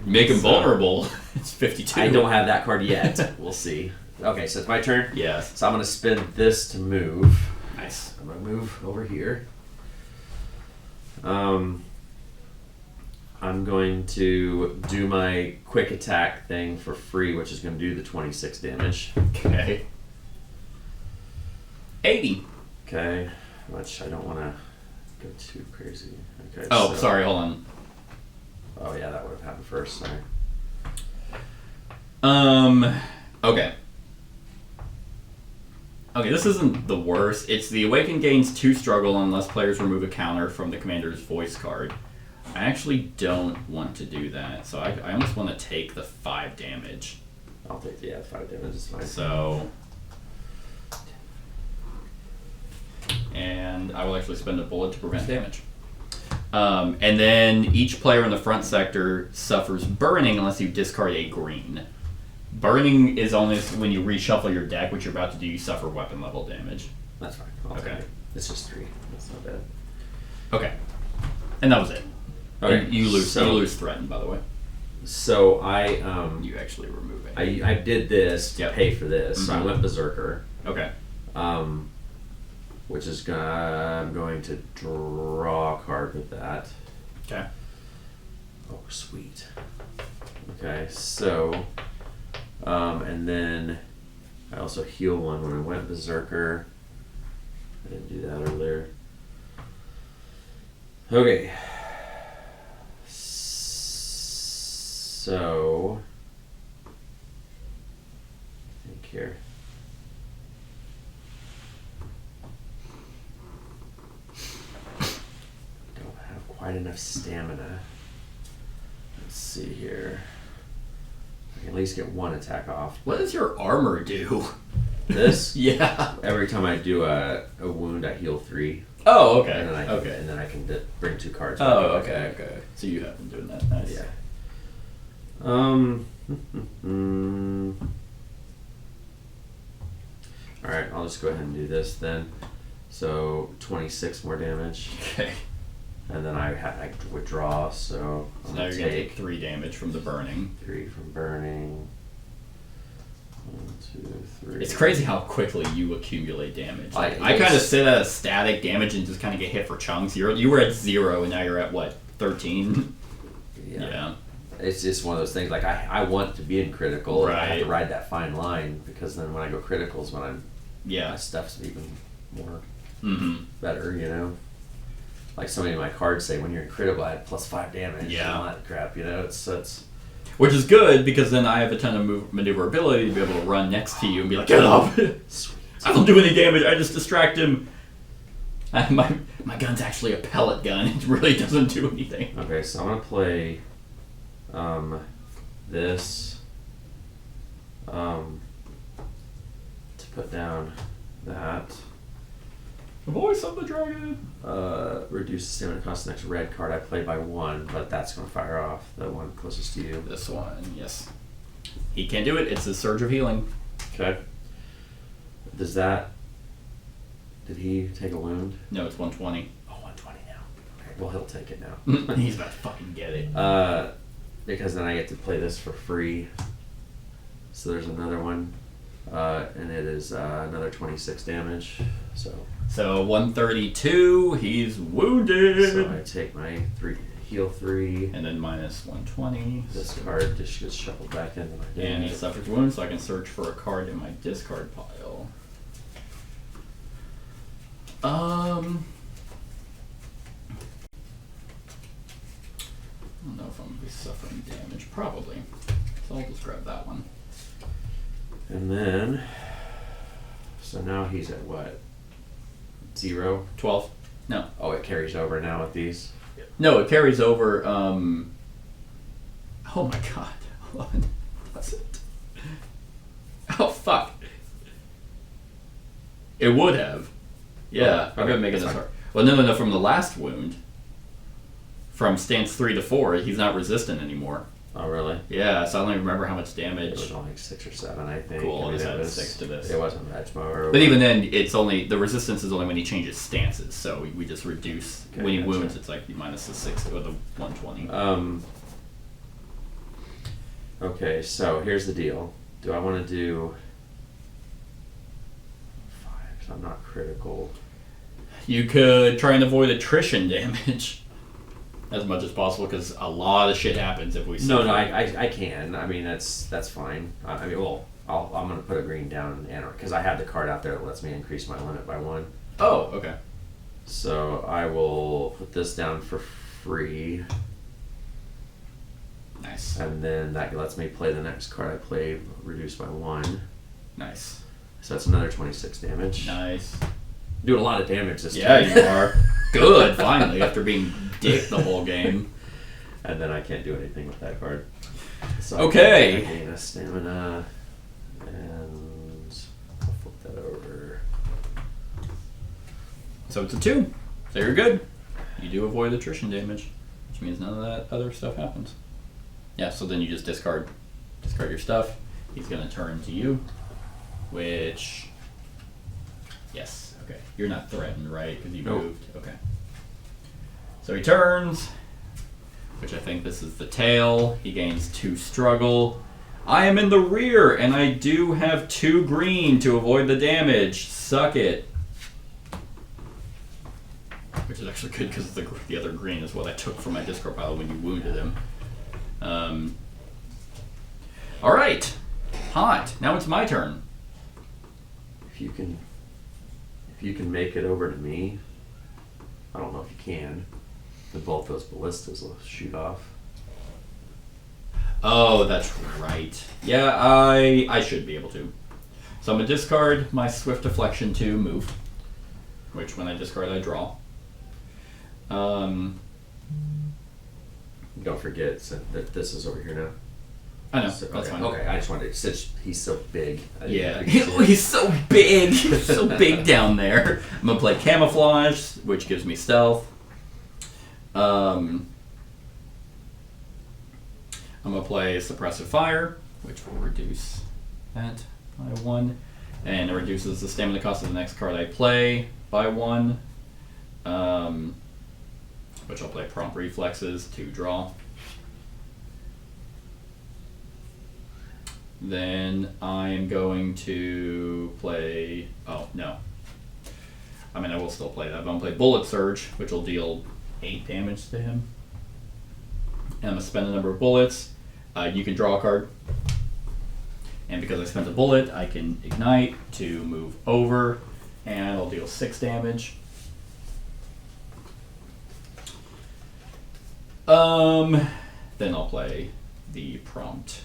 Make him vulnerable. It's 52. I don't have that card yet. We'll see. Okay, so it's my turn. Yes. So I'm gonna spend this to move. Nice. I'm gonna move over here. I'm going to do my quick attack thing for free, which is going to do the 26 damage. Okay. 80. Okay, which I don't want to go too crazy. Okay. Oh, sorry, hold on. Oh yeah, that would have happened first. Sorry. Okay. Okay, this isn't the worst. It's the Awaken gains 2 struggle unless players remove a counter from the commander's voice card. I actually don't want to do that, so I almost want to take the 5 damage. I'll take the 5 damage. Is fine. So, and I will actually spend a bullet to prevent damage. And then each player in the front sector suffers burning unless you discard a green. Burning is only when you reshuffle your deck, which you're about to do. You suffer weapon level damage. That's fine. I'll Okay. take it. It's just 3. That's not bad. Okay, and that was it. Okay. And you lose threaten, by the way. So I You actually remove it. I did this to Yep. pay for this. So I Mhm. went berserker. Okay. Which is I'm going to draw a card with that. Okay. Oh, sweet. Okay, so, and then I also heal 1 when I went berserker. I didn't do that earlier. Okay. So, I think here. Don't have quite enough stamina. Let's see here. I can at least get 1 attack off. What does your armor do? This? Yeah. Every time I do a wound, I heal 3. Oh, okay. And then I can, and then I can bring 2 cards. back Oh, up. okay. So you have been doing that. Nice. Yeah. Alright, I'll just go ahead and do this then. So 26 more damage. Okay. And then I withdraw, so So I'm now gonna you're gonna take 3 damage from the burning. 3 from burning. 1, 2, 3. It's crazy how quickly you accumulate damage. Like, It I kind of is. sit at a static damage and just kind of get hit for chunks. You were at 0 and now you're at what, 13? Yeah. It's just one of those things. Like I want to be in critical. And I have to Right. ride that fine line because then when I go criticals, when my Yeah. stuff's even more Mm-hmm. better. You know, like so many of my cards say when you're in critical, I had +5 damage. Yeah. And all that crap. You know, it's Which is good because then I have a ton of maneuverability to be able to run next to you and be like, get up! sweet. I don't do any damage. I just distract him. My gun's actually a pellet gun. It really doesn't do anything. Okay, so I'm gonna play this to put down that. The voice of the dragon. Reduce the stamina cost of the next red card I play by 1, but that's gonna fire off the one closest to you. This one, yes. He can't do it. It's a surge of healing. Okay. Does that? Did he take a wound? No, it's 120. Oh, 120 now. Okay, well he'll take it now. He's about to fucking get it. Because then I get to play this for free. So there's another one, and it is another 26 damage. So 132, he's wounded. So I take my heal 3. And then minus 120. This card just gets shuffled back into my deck. And he suffers wounds, so I can search for a card in my discard pile. I don't know if I'm going to be suffering damage. Probably. So I'll just grab that one. And then, so now he's at what? 0? 12. No. Oh, it carries over now with these? No, it carries over. Oh my god. Hold on. Does it? Oh, fuck. It would have. Yeah, Oh, I'm going to make it that's this fine. hard. Well, no, from the last wound. From stance 3 to 4, he's not resistant anymore. Oh, really? Yeah, so I don't even remember how much It damage. was only 6 or 7, I think. Cool, I I'll mean, just it add was, 6 to this. It wasn't much more. But even then, it's only the resistance is only when he changes stances. So we just reduce Okay, when he gotcha. wounds. It's like minus the 6 or the 120. Okay, so here's the deal. Do I want to do 5? Because I'm not critical. You could try and avoid attrition damage. as much as possible because a lot of shit happens if we. No, I can. I mean, that's fine. I mean, well, I'm gonna put a green down in because I have the card out there that lets me increase my limit by 1. Oh, okay. So I will put this down for free. Nice. And then that lets me play the next card I played, reduced by 1. Nice. So that's another 26 damage. Nice. Doing a lot of damage this Yeah, time. you are. Good, finally, after being dick the whole game. And then I can't do anything with that card. So Okay. I gain a stamina. And I'll flip that over. So it's a 2. So you're good. You do avoid attrition damage, which means none of that other stuff happens. Yeah, so then you just discard your stuff. He's going to turn to you, which... Yes, okay. You're not threatened, right? Because you Nope. moved. Okay. So he turns, which I think this is the tail. He gains 2 struggle. I am in the rear, and I do have 2 green to avoid the damage. Suck it. Which is actually good because the other green is what I took from my discard pile when you wounded him. All right, hot. Now it's my turn. If you can make it over to me, I don't know if you can. Then both those ballistas will shoot off. Oh, that's right. Yeah, I should be able to. So I'm gonna discard my swift deflection to move, which when I discard I draw. Don't forget that this is over here now. I know, So, that's okay. fine. Okay, I just wanted to, since he's so big. I didn't Yeah, appreciate it. he's so big. He's so big down there. I'm gonna play camouflage, which gives me stealth. I'm gonna play suppressive fire, which will reduce that by 1, and it reduces the stamina cost of the next card I play by 1. Which I'll play prompt reflexes to draw. Then I'm going to play... Oh, no. I mean, I will still play that, but I'm going to play Bullet Surge, which will deal 8 damage to him. And I'm going to spend a number of bullets. You can draw a card. And because I spent a bullet, I can ignite to move over, and I'll deal 6 damage. Then I'll play the prompt.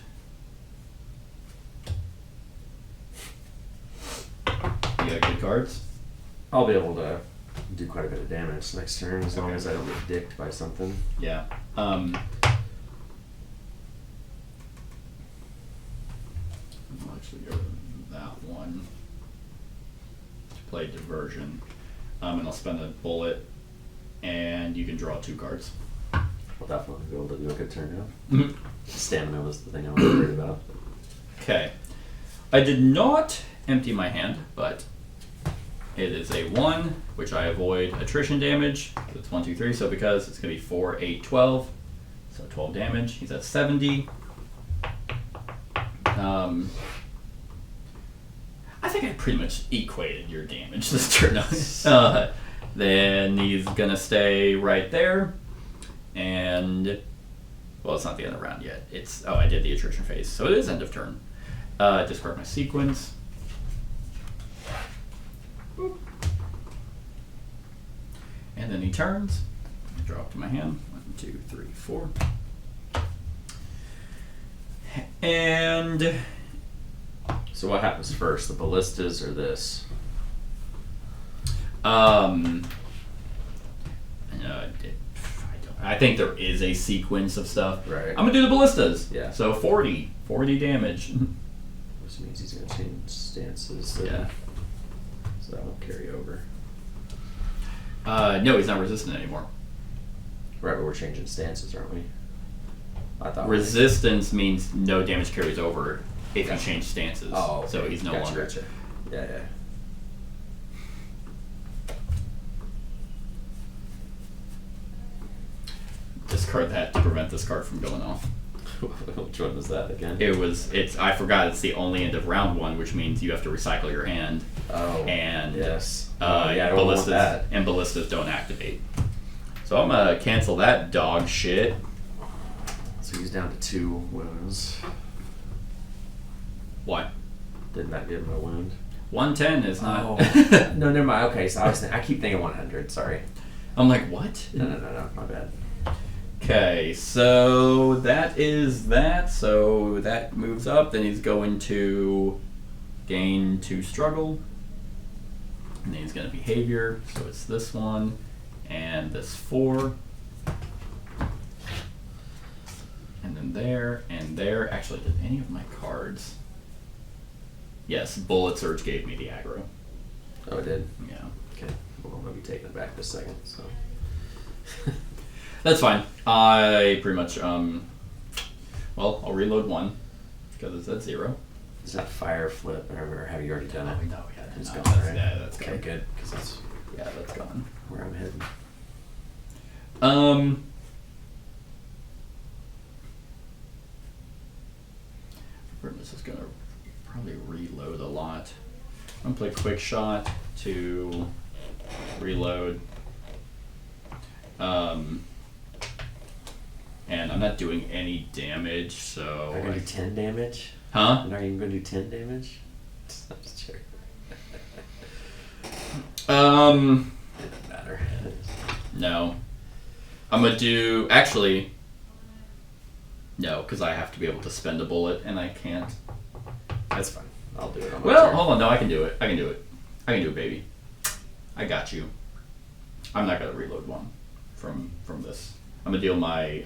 You got good cards? I'll be able to do quite a bit of damage next turn as long as I don't get dicked by something. Yeah. I'll actually go with that one to play diversion. And I'll spend a bullet, and you can draw 2 cards. I'll definitely be able to do a good turn now. Mhm. Stamina was the thing I was worried about. Okay. I did not empty my hand, but it is a 1, which I avoid attrition damage. It's 1, 2, 3, so because it's going to be 4, 8, 12. So 12 damage. He's at 70. I think I pretty much equated your damage this turn. Then he's going to stay right there. And, well, it's not the end of the round yet. Oh, I did the attrition phase, so it is end of turn. Discard my sequence. Boop. And then he turns. Draw up to my hand. 1, 2, 3, 4. And So what happens first, the ballistas or this? I think there is a sequence of stuff. Right. I'm gonna do the ballistas. Yeah. So 40 damage. Which means he's going to change stances. Then. Yeah. So that won't carry over. No, he's not resistant anymore. Right, but we're changing stances, aren't we? I thought Resistance means no damage carries over if you change stances. Oh, okay. So he's no longer. Gotcha. Yeah. Discard that to prevent this card from going off. Which one was that again? I forgot it's the only end of round 1, which means you have to recycle your hand. Oh. And yes. yeah, I don't want that. ballistas don't activate. So I'm gonna cancel that dog shit. So he's down to 2 wounds. What? Did not give him a wound. 110 is not. Oh. No, never mind. Okay, so I keep thinking 100. Sorry. I'm like, what? No. My bad. Okay, so that is that. So that moves up. Then he's going to gain 2 struggle. And then he's going to behavior. So it's this one and this 4. And then there and there. Actually, did any of my cards? Yes, Bullet Surge gave me the aggro. Oh, it did? Yeah. Okay. Well, I'm going to be taking it back this second, so. That's fine. I pretty much, well, I'll reload 1 because it's at 0. Is that fire flip, or have you already done it? No, yeah, It's no, gone, that's, right? yeah, that's Okay, gone. good, because that's Yeah, that's gone. where I'm heading. This is gonna probably reload a lot. I'm gonna play quick shot to reload. And I'm not doing any damage, so. Are you going to do 10 damage? Huh? And are you going to do 10 damage? I'm just joking. It doesn't matter. No. I'm gonna do, actually, no, because I have to be able to spend a bullet, and I can't. That's fine. I'll do it on my Well, turn. hold on, no, I can do it. I can do it, baby. I got you. I'm not gonna reload 1 from this. I'm gonna deal my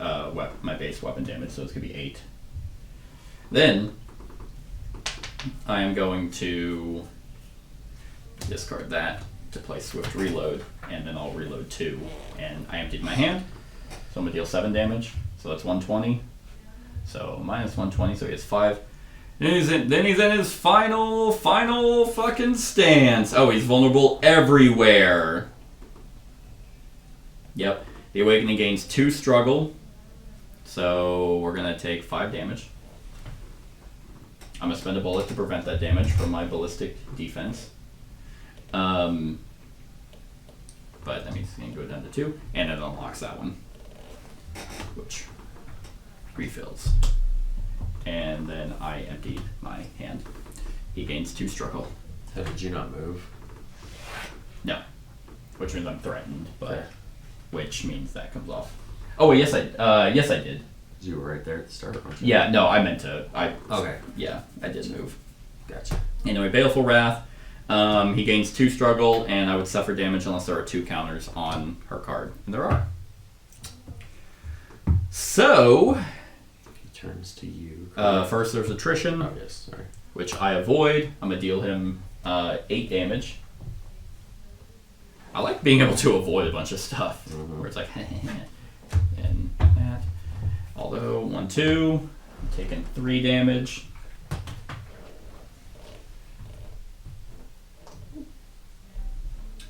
my base weapon damage, so it's gonna be 8. Then I am going to discard that to play Swift Reload, and then I'll reload 2. And I emptied my hand, so I'm gonna deal 7 damage. So that's 120. So minus 120, so he has 5. Then he's in his final fucking stance. Oh, he's vulnerable everywhere. Yep. The Awakening gains 2 struggle. So we're gonna take 5 damage. I'm gonna spend a bullet to prevent that damage from my ballistic defense. But that means it's gonna go down to 2, and it unlocks that one, which refills. And then I emptied my hand. He gains 2 struggle. How did you not move? No, which means I'm threatened, but Okay. which means that comes off. Oh wait, yes I did. You were right there at the start, weren't you? Yeah, no, I meant to. Okay. Yeah, I did move. Gotcha. Anyway, Baleful Wrath. He gains 2 struggle, and I would suffer damage unless there are 2 counters on her card, and there are. So, He turns to you. first there's attrition, Oh yes, sorry. which I avoid. I'm gonna deal him 8 damage. I like being able to avoid a bunch of stuff, where it's like, and that. Although 1, 2, I'm taking 3 damage.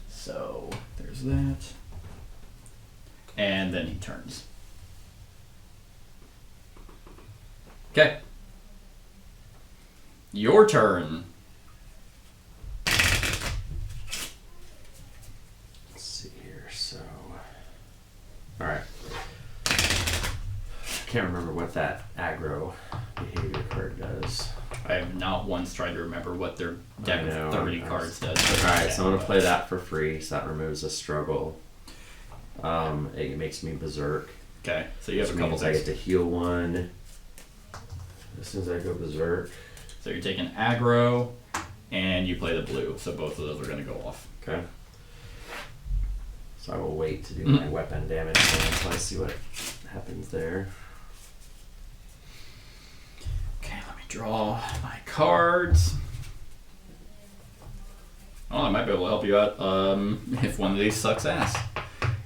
So there's that. And then he turns. Okay. Your turn. Let's see here. So, all right. Can't remember what that aggro behavior card does. I have not once tried to remember what their deck of 30 cards does. Alright, so I'm gonna play that for free, so that removes a struggle. It makes me berserk. Okay, so you have Which a couple means I things. get to heal 1 as soon as I go berserk. So you're taking aggro, and you play the blue, so both of those are going to go off. Okay. So I will wait to do my weapon damage until I see what happens there. Okay, let me draw my cards. Oh, I might be able to help you out if one of these sucks ass.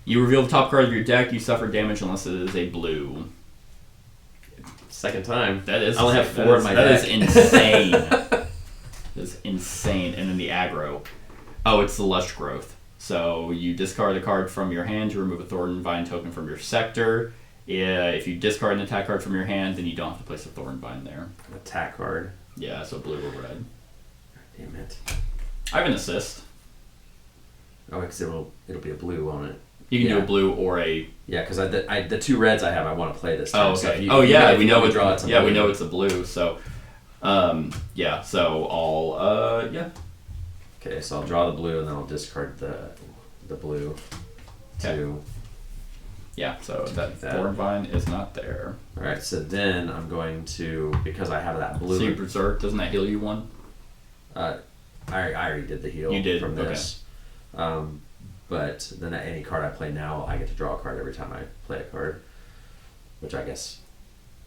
You reveal the top card of your deck, you suffer damage unless it is a blue. Second time. That is I only have 4 in my That deck. is insane. That is insane. And then the aggro. Oh, it's the Lush Growth. So you discard a card from your hand to remove a Thorn Vine token from your sector. If you discard an attack card from your hand, then you don't have to place a Thorn Vine there. Attack card. Yeah, so blue or red. Damn it. I have an assist. Oh, because it'll be a blue, won't it? You can do Yeah. a blue or a. Yeah, because the 2 reds I have, I want to play this time. Oh, So if okay. you, Oh, if you yeah. if We you know let me it's draw. It's a yeah. We blue. know it's a blue. So, yeah. So I'll yeah. Okay, so I'll draw the blue and then I'll discard the blue. Okay. To Yeah. So that That. thorn vine is not there. all right. So then I'm going to, because I have that blue. So you berserk. Doesn't that heal you 1? I already did the heal. You did? From Okay. this. But then any card I play now, I get to draw a card every time I play a card, which I guess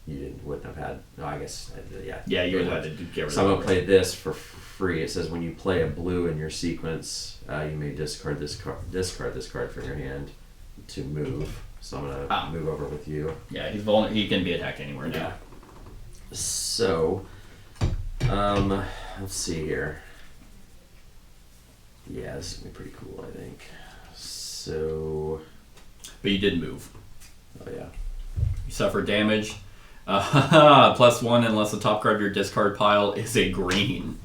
you wouldn't have had. No, I guess yeah. Yeah, you would have to get rid So I'm of gonna play this for free. It says when you play a blue in your sequence, you may discard this card from your hand to move. So I'm gonna move over with you. Yeah, he's he can be attacked anywhere now. So, let's see here. Yeah, this is gonna be pretty cool, I think. So, But you did move. oh yeah. You suffer damage. +1 unless the top card of your discard pile is a green.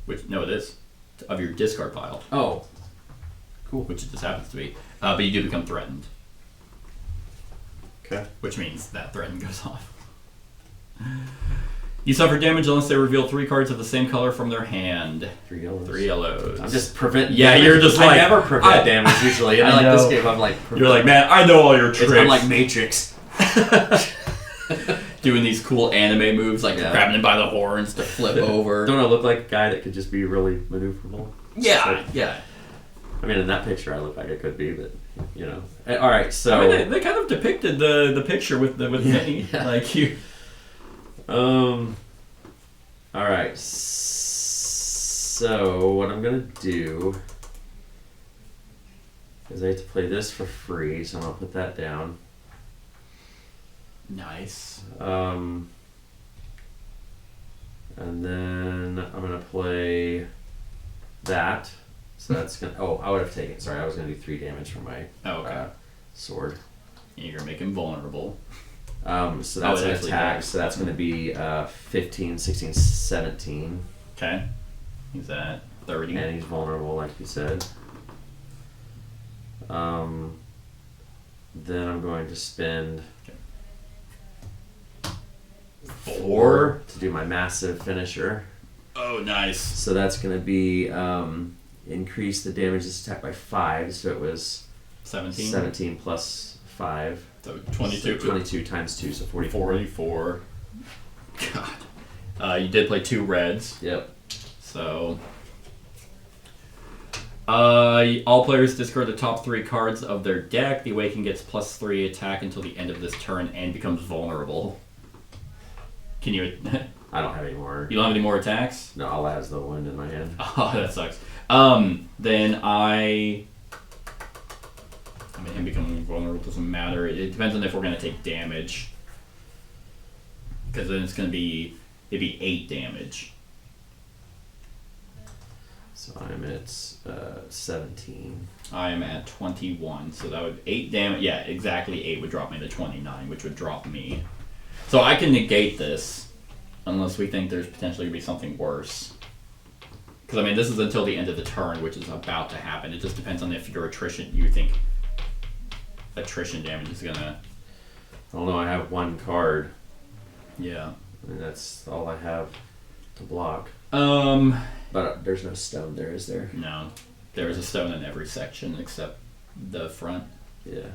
Which, no, it is. Of your discard pile. Oh, cool. Which it just happens to be. But you do become threatened. Okay. Which means that threaten goes off. You suffer damage unless they reveal 3 cards of the same color from their hand. 3 yellows. 3 yellows. I'm just preventing. Yeah, damage. you're just I like, never prevent I- damage usually. And I like this know. game, I'm like. You're like, man, I know all your tricks. I'm like Matrix. Doing these cool anime moves, like Yeah. grabbing him by the horns to flip over. Don't I look like a guy that could just be really maneuverable? Yeah, yeah. I mean, in that picture, I look like I could be, but you know. All right, so. I mean, they kind of depicted the picture with Vinny. Yeah. Like you. All right. So what I'm gonna do is I have to play this for free, so I'm gonna put that down. Nice. And then I'm gonna play that. So that's gonna. Oh, I would have taken. Sorry, I was gonna do 3 damage from my Oh, okay. sword. You're gonna make him vulnerable. So that's an actually attack. does. So that's gonna be 15, 16, 17. Okay. He's at 30. And he's vulnerable, like you said. Then I'm going to spend 4 to do my massive finisher. Oh, nice. So that's going to be increase the damage of this attack by 5. So it was 17. 17 plus 5. So 22. So 22 times 2, so 44. 44. God. You did play 2 reds. Yep. So. All players discard the top 3 cards of their deck. The Awaken gets +3 attack until the end of this turn and becomes vulnerable. Can you? I don't have any more. You don't have any more attacks? No, all I have is the wind in my hand. Oh, that sucks. Then I mean, him becoming vulnerable doesn't matter. It depends on if we're gonna take damage. Because then it'd be 8 damage. So I'm at 17. I am at 21, so that would 8 damage. Yeah, exactly 8 would drop me to 29, which would drop me. So I can negate this, unless we think there's potentially gonna be something worse. Because I mean, this is until the end of the turn, which is about to happen. It just depends on if your attrition. You think attrition damage is gonna. I don't know. I have 1 card. Yeah. And that's all I have to block. But there's no stone there, is there? No. There is a stone in every section except the front. Yeah.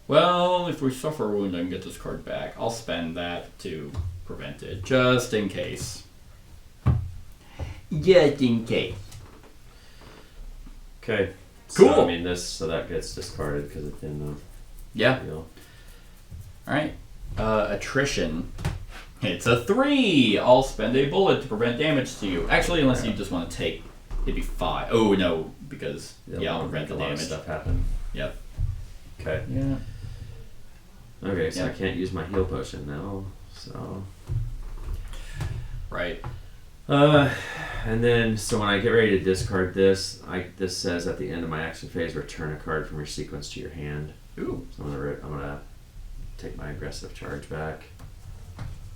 Well, if we suffer a wound, I can get this card back. I'll spend that to prevent it, just in case. Just in case. Okay. Cool. So, I mean, so that gets discarded because it's in the Yeah. deal. Alright. Attrition. It's a 3! I'll spend a bullet to prevent damage to you. Actually, unless you just want to take... It'd be 5. Oh, no, because... Yeah, I'll prevent the a lot of damage. stuff happen. Yep. Okay. Yeah. Okay, so Yeah. I can't use my heal potion now. So. Right. And then, so when I get ready to discard this, this says at the end of my action phase, return a card from your sequence to your hand. Ooh. So I'm gonna take my aggressive charge back.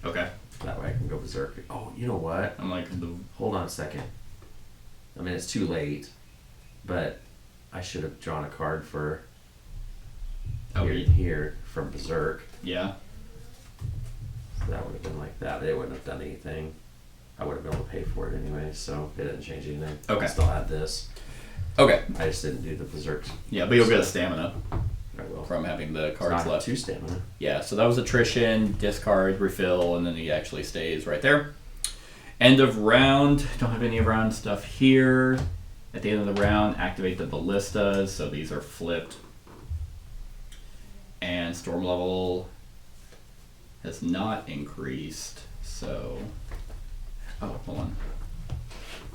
Okay. That way I can go berserk. Oh, you know what? I'm like, Hold on a second. I mean, it's too late, but I should have drawn a card for here from berserk. Yeah. So that would have been like that. It wouldn't have done anything. I would have been able to pay for it anyway, so it didn't change anything. Okay. I still had this. Okay. I just didn't do the berserk. Yeah, but you'll get a stamina I will. from having the So I cards have left. 2 stamina. Yeah, so that was attrition, discard, refill, and then he actually stays right there. End of round. Don't have any round stuff here. At the end of the round, activate the ballistas. So these are flipped. And storm level has not increased. So, oh, hold on.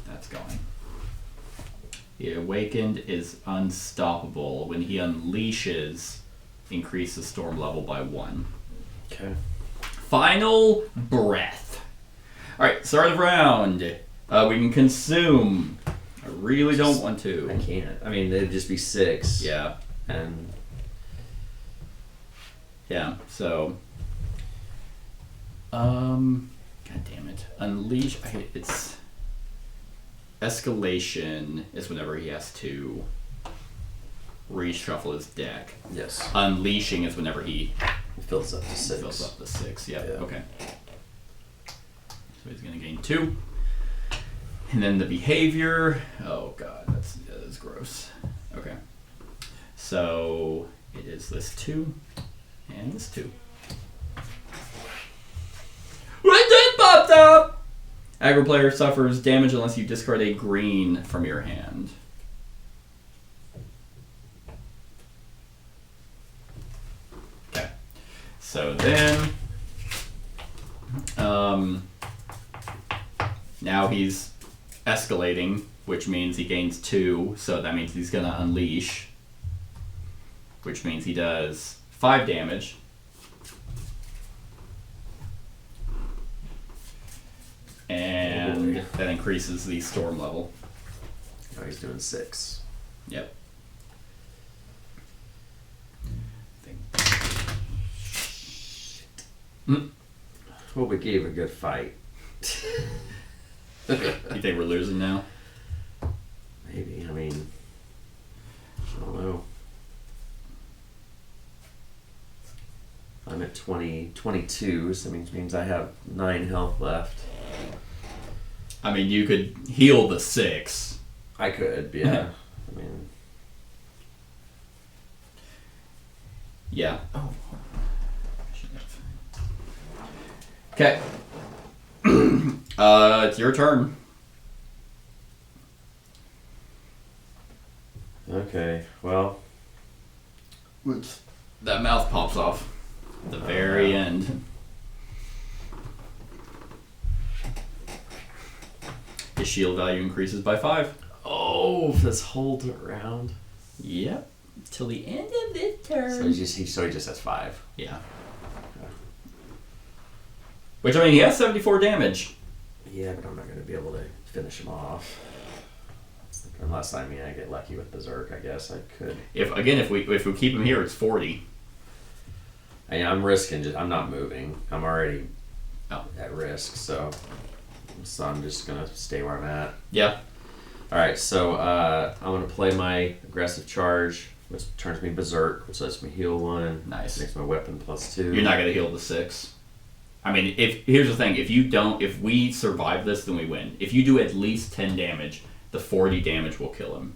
That's going. The Awakened is unstoppable. When he unleashes, increase the storm level by 1. Okay. Final breath. Alright, start of round. We can consume. I really don't want to. I can't. I mean, it'd just be 6. Yeah. And Yeah, so. God damn it. Unleash. It's. Escalation is whenever he has to reshuffle his deck. yes, Unleashing is whenever he it fills up to 6. fills up the 6. Yep. Yeah. Okay. So he's gonna gain 2. And then the behavior. Oh god, that is gross. Okay. So it is this 2 and this 2. What did popped up? Aggro player suffers damage unless you discard a green from your hand. Okay. So then, now he's escalating, which means he gains 2. So that means he's gonna unleash, which means he does 5 damage. And that increases the storm level. Now he's doing 6. Yep. Well, we gave a good fight. You think we're losing now? Maybe. I mean, I don't know. I'm at 22, so that means I have 9 health left. I mean, you could heal the 6. I could, yeah. I mean, Yeah. Oh. Okay. It's your turn. okay. Well, That mouth pops off at the very end. His shield value increases by 5. oh, this whole round. Yep. Till the end of the turn. So he just has 5. Yeah. Which, I mean, he has 74 damage. Yeah, but I'm not going to be able to finish him off. Unless, I get lucky with Berserk, I guess I could. If we keep him here, it's 40. I'm risking, I'm not moving. I'm already Oh. at risk, so I'm just going to stay where I'm at. Yeah. Alright, so I'm going to play my aggressive charge, which turns me Berserk, which lets me heal 1. Nice. Makes my weapon +2. You're not going to heal the 6. I mean, here's the thing. If we survive this, then we win. If you do at least 10 damage, the 40 damage will kill him.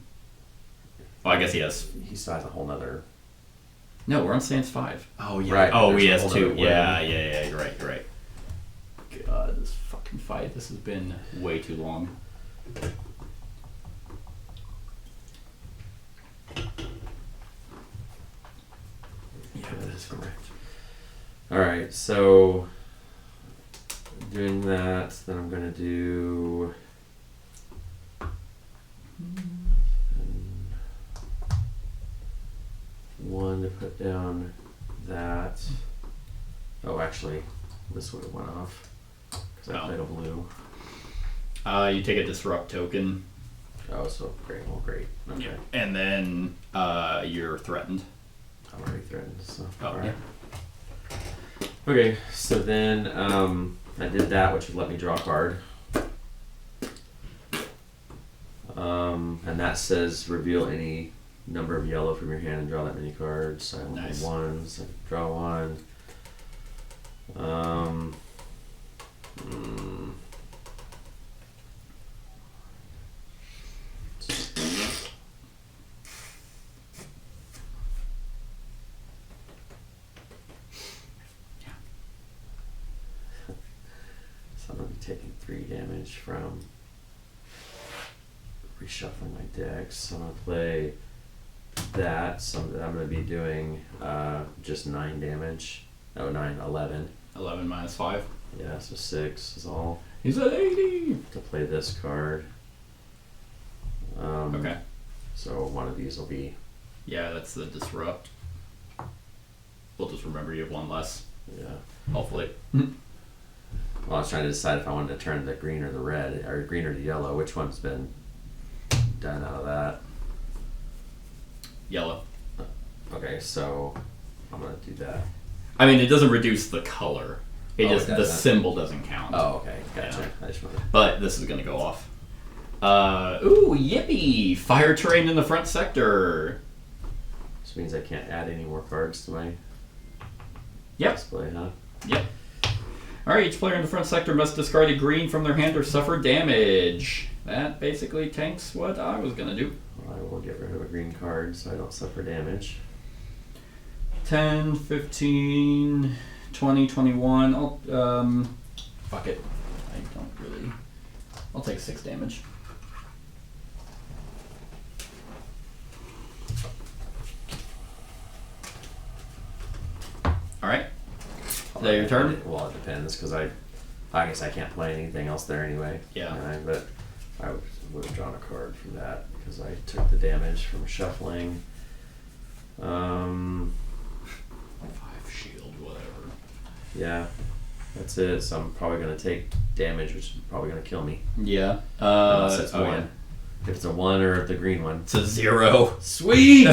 Oh, I guess he has... He still has a whole nother... No, we're on stance 5. Oh, yeah. Right, Oh, there's he a has whole 2. nother Yeah, you're right. God, this fucking fight. This has been way too long. Yeah, that is correct. Alright, so doing that, then I'm going to do... one to put down that. Oh, actually, this would have went off because I Oh. played a blue. You take a disrupt token. Oh, so great. Well, great. Okay. And then you're threatened. I'm already threatened. So. Oh, all right. Okay, so then I did that, which would let me draw a card. And that says reveal any number of yellow from your hand and draw that many cards. I only Nice. ones. I draw one. So I'm going to be taking 3 damage from reshuffling my decks. So I'm going to play that. So I'm going to be doing just 9 damage. Oh, 9, 11. 11 minus 5. Yeah, so 6 is all. He's at 80. To play this card. Okay. So one of these will be. Yeah, that's the disrupt. We'll just remember you have one less. Yeah. Hopefully. Well, I was trying to decide if I wanted to turn the green or the red, or green or the yellow. Which one's been done out of that? Yellow. Okay, so I'm gonna do that. I mean, it doesn't reduce the color. It Oh, just it the doesn't? symbol doesn't count. Oh, okay, gotcha. Yeah. I just wanted. But this is gonna go off. Ooh, yippee! Fire terrain in the front sector. This means I can't add any more cards to my Yep. display, huh? Yep. Alright, each player in the front sector must discard a green from their hand or suffer damage. That basically tanks what I was gonna do. Well, I will get rid of a green card so I don't suffer damage. 10, 15, 20, 21. Fuck it. I don't really. I'll take 6 damage. Alright. Is that your turn? Well, it depends because I guess I can't play anything else there anyway. Yeah. But I would have drawn a card from that because I took the damage from shuffling. 5 shield, whatever. Yeah, that's it. So I'm probably gonna take damage, which is probably gonna kill me. Yeah. Unless it's oh, one. yeah. If it's a 1 or the green one. It's a 0. Sweet.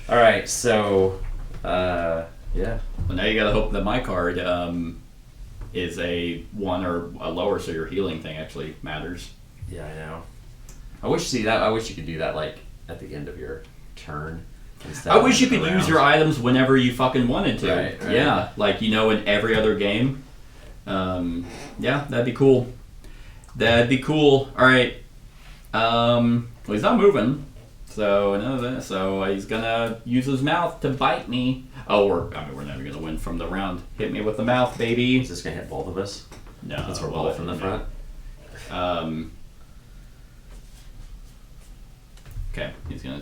All right, so yeah. Well, now you gotta hope that my card is a 1 or a lower, so your healing thing actually matters. Yeah, I know. I wish you could do that like at the end of your turn. I wish you could use your items whenever you fucking wanted to. Right. Yeah, like in every other game. Yeah, that'd be cool. That'd be cool. All right. Well, he's not moving, so he's gonna use his mouth to bite me. Oh, we're never gonna win from the round. Hit me with the mouth, baby. Is this gonna hit both of us? No, Since we're both from the front. Okay, he's gonna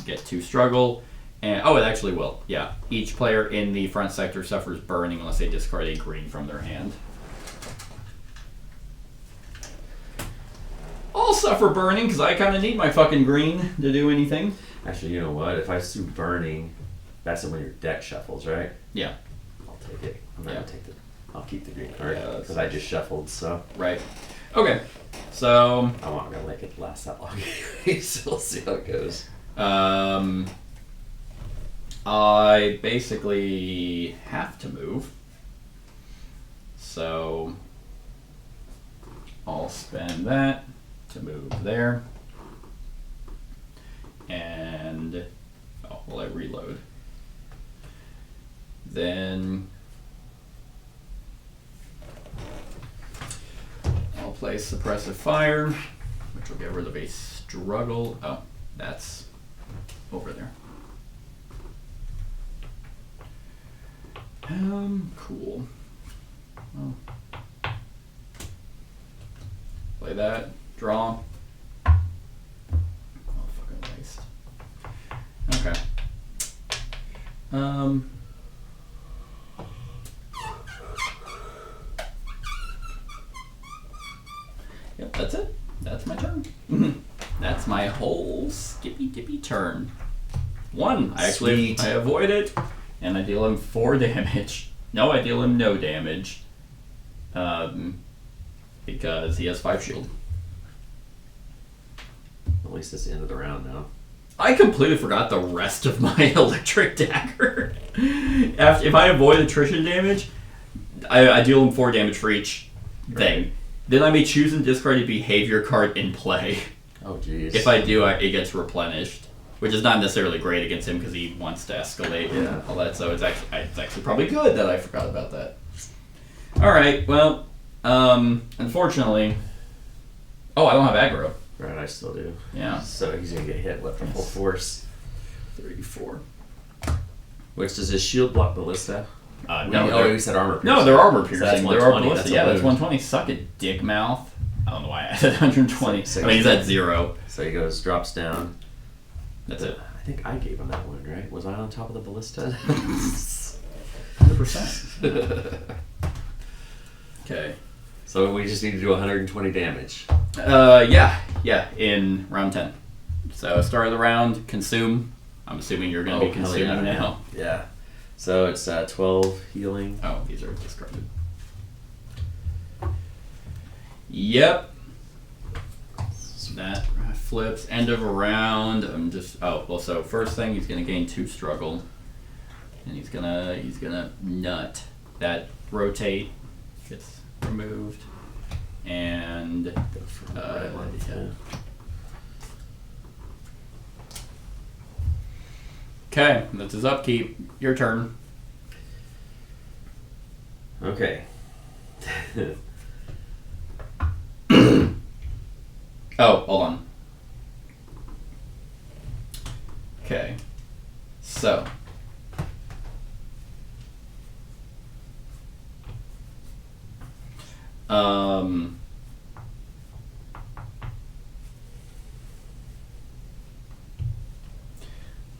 get 2 struggle, and it actually will. Yeah, each player in the front sector suffers burning unless they discard a green from their hand. I'll suffer burning because I kind of need my fucking green to do anything. Actually, you know what? If I sue burning, that's when your deck shuffles, right? Yeah. I'll take it. I'm not Yeah. gonna take I'll keep the green card Yeah, because I just shuffled, so Right. Okay. So I'm not gonna make it last that long anyway. So we'll see how it goes. I basically have to move. So I'll spend that to move there. And I reload. Then I'll play Suppressive Fire, which will get rid of a struggle. Oh, that's over there. Cool. Oh. Play that. Draw. Oh, fucking waste. Okay. Yep, that's it. That's my turn. That's my whole skippy turn. 1. I avoid it, and I deal him 4 damage. No, I deal him no damage. Because he has 5 shield. At least it's the end of the round now. I completely forgot the rest of my electric dagger. If I avoid attrition damage, I deal him 4 damage for each thing. Then I may choose and discard a behavior card in play. Oh, jeez. If I do, it gets replenished, which is not necessarily great against him because he wants to escalate and all that. So it's actually probably good that I forgot about that. All right. Well, unfortunately, I don't have aggro. Right, I still do. Yeah. So he's gonna get hit with the full force. 3, 4. Which does his shield block ballista? No. We said armor piercing. No, they're armor So piercing. that's They're 120. ballistic. Yeah, that's 120. Suck it, dick mouth. I don't know why I added 120. So I mean, he's at 0. So he drops down. That's it. I think I gave him that one, right? Was I on top of the ballista? 100%. Okay. So we just need to do 120 damage. Yeah, in round 10. So start of the round, consume. I'm assuming you're going to be consuming now. Yeah. So it's 12 healing. Oh, these are discarded. Yep. So that flips. End of a round. I'm just. So first thing, he's going to gain 2 struggle, and he's gonna nut. That rotate gets removed, and Yeah. Okay, that's his upkeep. Your turn. Okay. Oh, hold on. Okay. So.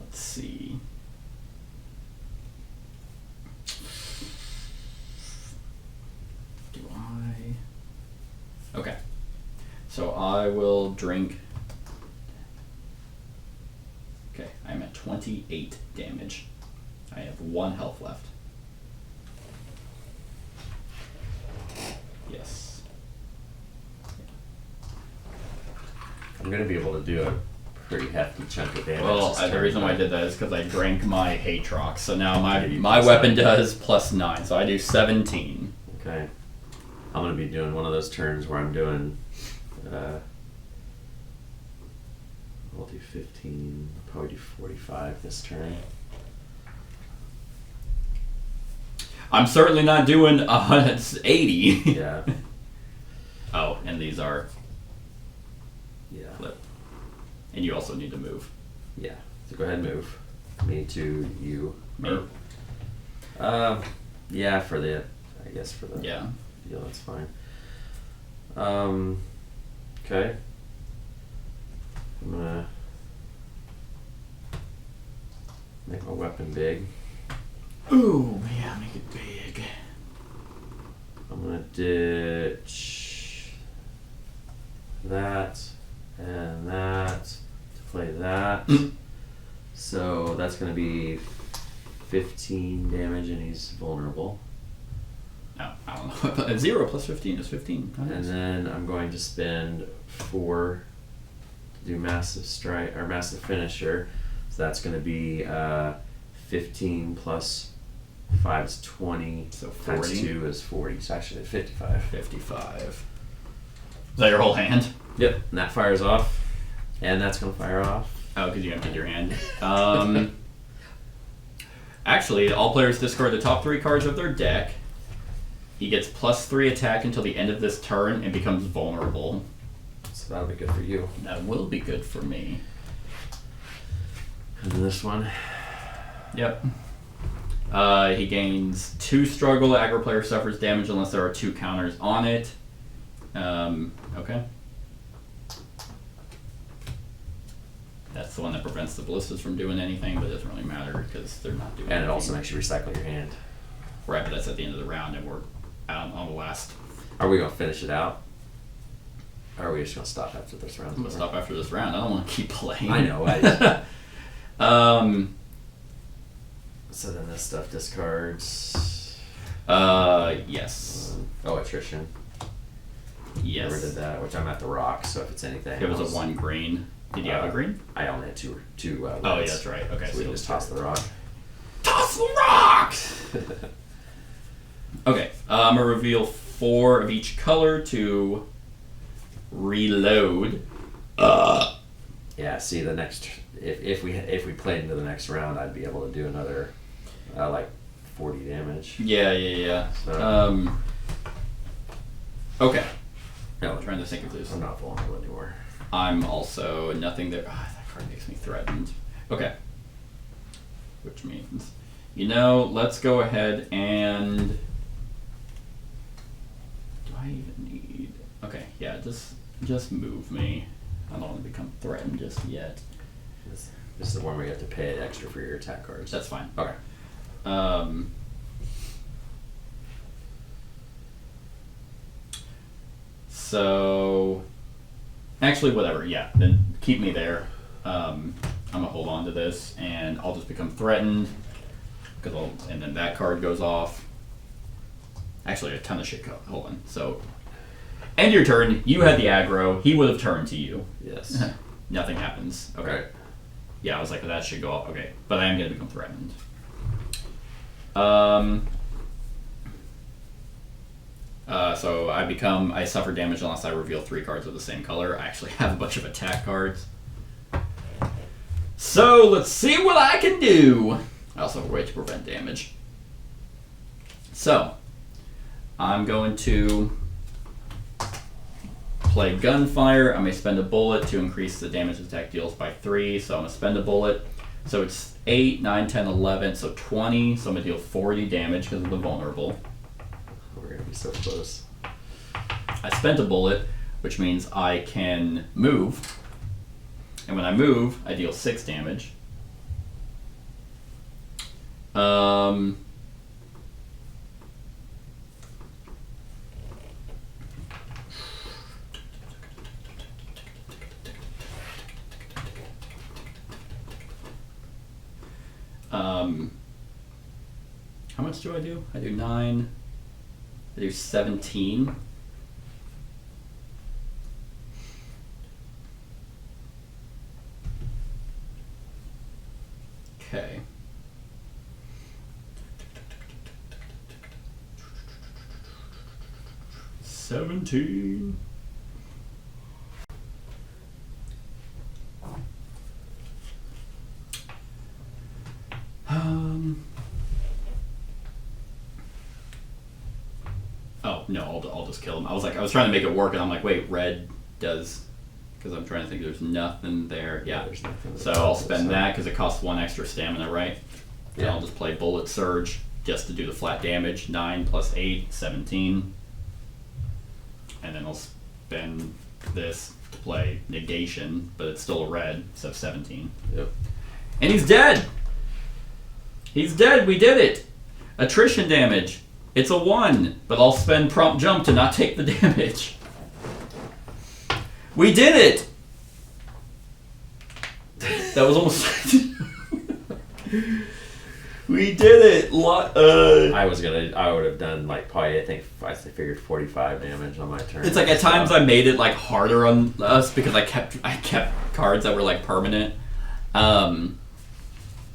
Let's see. Do I? Okay. So I will drink. Okay, I'm at 28 damage. I have 1 health left. Yes. I'm going to be able to do a pretty hefty chunk of damage. Well, this the turn, reason why I but- did that is because I drank my Hatrox. So now Okay, you my plus weapon 9. does +9. So I do 17. Okay. I'm going to be doing one of those turns where I'm doing... I'll do 15, I'll probably do 45 this turn. I'm certainly not doing 80. Yeah. Oh, and these are Yeah. flip. And you also need to move. Yeah. So go ahead and move. Me to you. Me. Yeah, for the... I guess for the... Yeah. Yeah, that's fine. Okay. I'm gonna make my weapon big. Ooh, yeah, make it big. I'm gonna ditch that and that to play that. So that's gonna be 15 damage and he's vulnerable. No, I don't know. 0 plus 15 is 15. And then I'm going to spend 4 to do massive strike or massive finisher. So that's going to be 15 plus 5 is 20. So times 40. 2 is 40. So actually 55. 55. Is that your whole hand? Yep. And that fires off. And that's going to fire off. Oh, because you emptied your hand. Actually, all players discard the top 3 cards of their deck. He gets +3 attack until the end of this turn and becomes vulnerable. So that'll be good for you. That will be good for me. And then this one. Yep. He gains 2 struggle. Aggro player suffers damage unless there are 2 counters on it. Okay. That's the one that prevents the ballistas from doing anything, but it doesn't really matter because they're not doing And it anything. also makes you recycle your hand. Right, but that's at the end of the round and we're out on the last. Are we going to finish it out? Or are we just going to stop after this round? I'm gonna stop after this round. I don't want to keep playing. I know. So then this stuff discards. Yes. Oh, attrition. Yes. Never did that, which I'm at the rock, so if it's anything. It was else- a 1 green. Did you have a green? I only had two. Oh, yeah, reds. that's right. Okay, So we so just toss the rock. toss the rock! Okay, I'm going to reveal 4 of each color to reload. Yeah, see, the next... If we played into the next round, I'd be able to do another, 40 damage. Yeah. So. Okay. No, I'm trying to think of this. I'm not vulnerable anymore. I'm also nothing there. That card makes me threatened. Okay. Which means, let's go ahead and... Do I even need... Okay, yeah, just move me. I don't want to become threatened just yet. This is the one where you have to pay it extra for your attack cards. That's fine. Okay. So, actually, whatever. Yeah, then keep me there. I'm gonna hold on to this, and I'll just become threatened. And then that card goes off. Actually, a ton of shit. Hold on. So, end your turn. You had the aggro. He would have turned to you. Yes. Nothing happens. Okay. Right. Yeah, I was like, that should go off. Okay, but I am gonna become threatened. So I suffer damage unless I reveal 3 cards of the same color. I actually have a bunch of attack cards. So let's see what I can do. I also have a way to prevent damage. So I'm going to play Gunfire. I may spend a bullet to increase the damage attack deals by 3. So I'm going to spend a bullet. So it's 8, 9, 10, 11, so 20. So I'm going to deal 40 damage because of the vulnerable. We're going to be so close. I spent a bullet, which means I can move. And when I move, I deal 6 damage. How much do I do? I do 9. I do 17. Okay. $17. Oh no, I'll just kill him. I was trying to make it work, and I'm like, wait, red does, because I'm trying to think. There's nothing there. Yeah, There's nothing. so I'll spend that because it costs 1 extra stamina, right? And Yeah. I'll just play Bullet Surge just to do the flat damage. 9 plus 8, 17. And then I'll spend this to play Negation, but it's still a red, so 17. Yep. And he's dead! He's dead, we did it! Attrition damage. It's a 1, but I'll spend Prompt Jump to not take the damage. We did it! That was almost... We did it! I would have done probably, I figured 45 damage on my turn. It's like at times I made it harder on us because I kept cards that were permanent.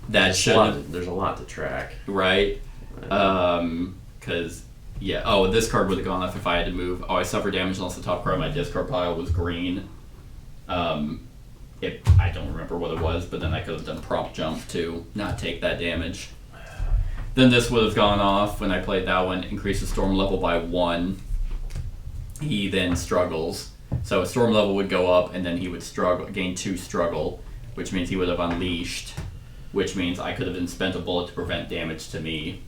There's a lot to track. Right? Because this card would have gone off if I had to move. Oh, I suffer damage unless the top card of my discard pile was green. I don't remember what it was, but then I could have done Prompt Jump to not take that damage. Then this would have gone off when I played that one, increase the storm level by 1. He then struggles. So a storm level would go up, and then he would gain 2 struggle, which means he would have unleashed, which means I could have then spent a bullet to prevent damage to me.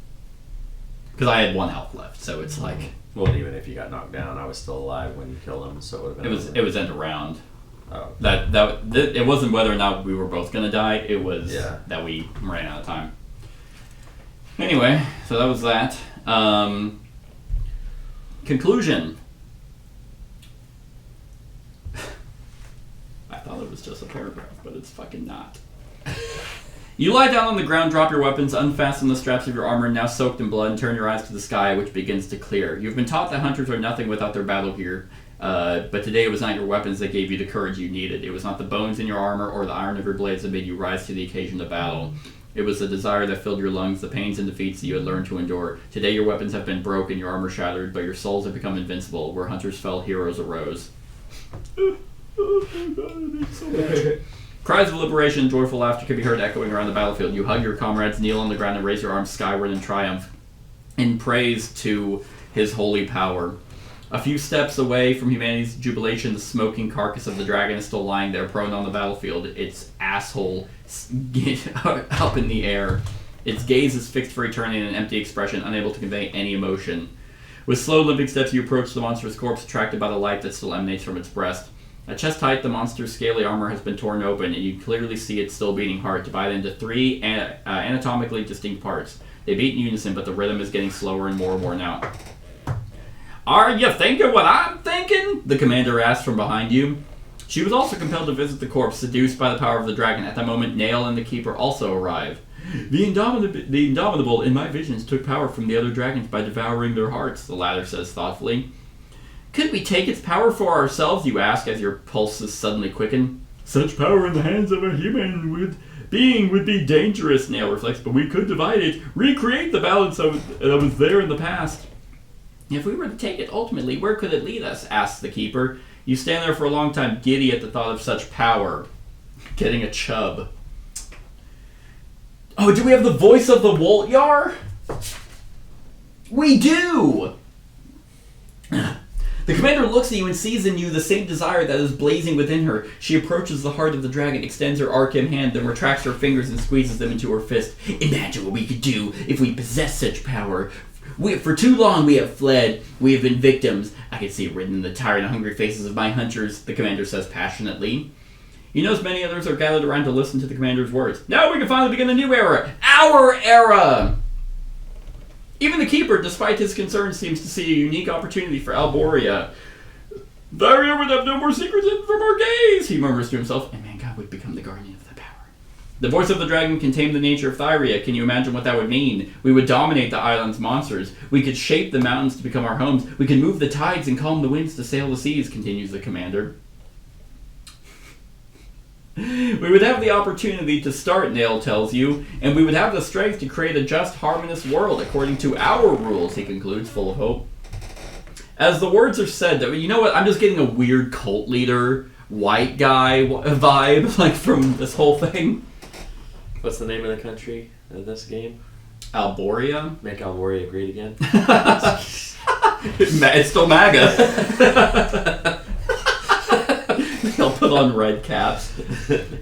Because I had 1 health left, so it's like... Well, even if you got knocked down, I was still alive when you killed him, so it would have been... It was end of round. Oh. It wasn't whether or not we were both going to die, it was that we ran out of time. Anyway, so that was that. Conclusion. I thought it was just a paragraph, but it's fucking not. You lie down on the ground, drop your weapons, unfasten the straps of your armor, now soaked in blood, and turn your eyes to the sky, which begins to clear. You've been taught that hunters are nothing without their battle gear. But today it was not your weapons that gave you the courage you needed. It was not the bones in your armor or the iron of your blades that made you rise to the occasion of battle. It was the desire that filled your lungs, the pains and defeats that you had learned to endure. Today your weapons have been broken, your armor shattered, but your souls have become invincible. Where hunters fell, heroes arose. Cries of liberation and joyful laughter could be heard echoing around the battlefield. You hug your comrades, kneel on the ground, and raise your arms skyward in triumph, in praise to his holy power. A few steps away from humanity's jubilation, the smoking carcass of the dragon is still lying there, prone on the battlefield, its asshole up in the air. Its gaze is fixed for eternity in an empty expression, unable to convey any emotion. With slow, limping steps, you approach the monstrous corpse, attracted by the light that still emanates from its breast. At chest height, the monster's scaly armor has been torn open, and you clearly see its still beating heart, divided into three anatomically distinct parts. They beat in unison, but the rhythm is getting slower and more worn out. Are you thinking what I'm thinking? The commander asked from behind you. She was also compelled to visit the corpse, seduced by the power of the dragon. At that moment, Nail and the Keeper also arrive. The Indomitable, in my visions, took power from the other dragons by devouring their hearts, the latter says thoughtfully. Could we take its power for ourselves, you ask, as your pulses suddenly quicken? Such power in the hands of a human being would be dangerous, Nail reflects, but we could divide it, recreate the balance that was there in the past. If we were to take it ultimately, where could it lead us? Asks the Keeper. You stand there for a long time, giddy at the thought of such power. Getting a chub. Oh, do we have the voice of the Woltyar? We do! The commander looks at you and sees in you the same desire that is blazing within her. She approaches the heart of the dragon, extends her arcane hand, then retracts her fingers and squeezes them into her fist. Imagine what we could do if we possessed such power. For too long we have fled. We have been victims. I can see it written in the tired and hungry faces of my hunters, the commander says passionately. You notice many others are gathered around to listen to the commander's words. Now we can finally begin a new era. Our era! Even the Keeper, despite his concerns, seems to see a unique opportunity for Alboria. Thyria would have no more secrets hidden from our gaze, he murmurs to himself, and mankind would become the guardian of the power. The voice of the dragon contained the nature of Thyria. Can you imagine what that would mean? We would dominate the island's monsters. We could shape the mountains to become our homes. We could move the tides and calm the winds to sail the seas, continues the commander. We would have the opportunity to start, Nail tells you, and we would have the strength to create a just, harmonious world according to our rules, he concludes, full of hope. As the words are said, you know what, I'm just getting a weird cult leader, white guy vibe, like, from this whole thing. What's the name of the country in this game? Alboria? Make Alboria great again. It's still MAGA. They'll put on red caps.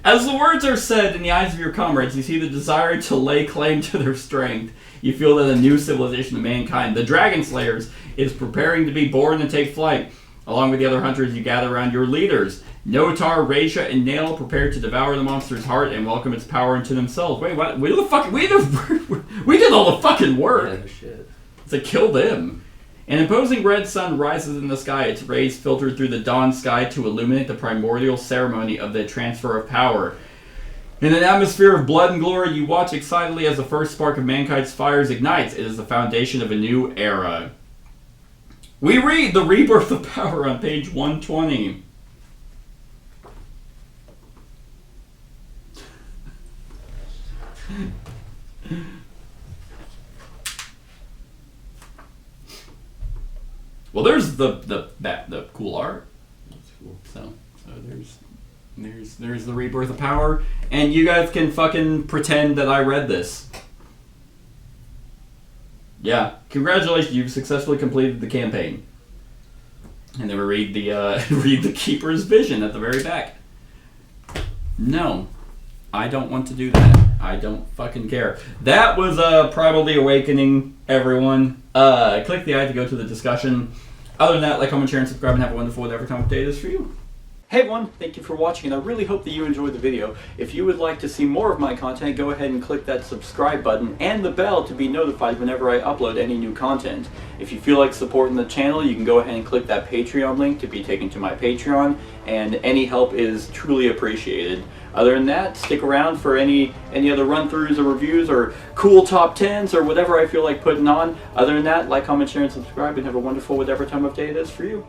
As the words are said in the eyes of your comrades, you see the desire to lay claim to their strength. You feel that a new civilization of mankind, the Dragon Slayers, is preparing to be born and take flight. Along with the other hunters, you gather around your leaders. Notar, Raisha, and Nail prepare to devour the monster's heart and welcome its power into themselves. Wait, what? We did all the fucking work. Yeah, shit. To kill them. An imposing red sun rises in the sky, its rays filtered through the dawn sky to illuminate the primordial ceremony of the transfer of power. In an atmosphere of blood and glory, you watch excitedly as the first spark of mankind's fires ignites. It is the foundation of a new era. We read The Rebirth of Power on page 120. Well, there's the cool art. That's cool. So there's the Rebirth of Power, and you guys can fucking pretend that I read this. Yeah, congratulations, you've successfully completed the campaign. And then we read the Keeper's vision at the very back. No, I don't want to do that. I don't fucking care. That was Primal the Awakening, everyone. Click the I to go to the discussion. Other than that, like, comment, share, and subscribe, and have a wonderful whatever time of day it is for you. Hey everyone, thank you for watching, and I really hope that you enjoyed the video. If you would like to see more of my content, go ahead and click that subscribe button and the bell to be notified whenever I upload any new content. If you feel like supporting the channel, you can go ahead and click that Patreon link to be taken to my Patreon, and any help is truly appreciated. Other than that, stick around for any other run-throughs or reviews or cool top 10s or whatever I feel like putting on. Other than that, like, comment, share, and subscribe, and have a wonderful whatever time of day it is for you.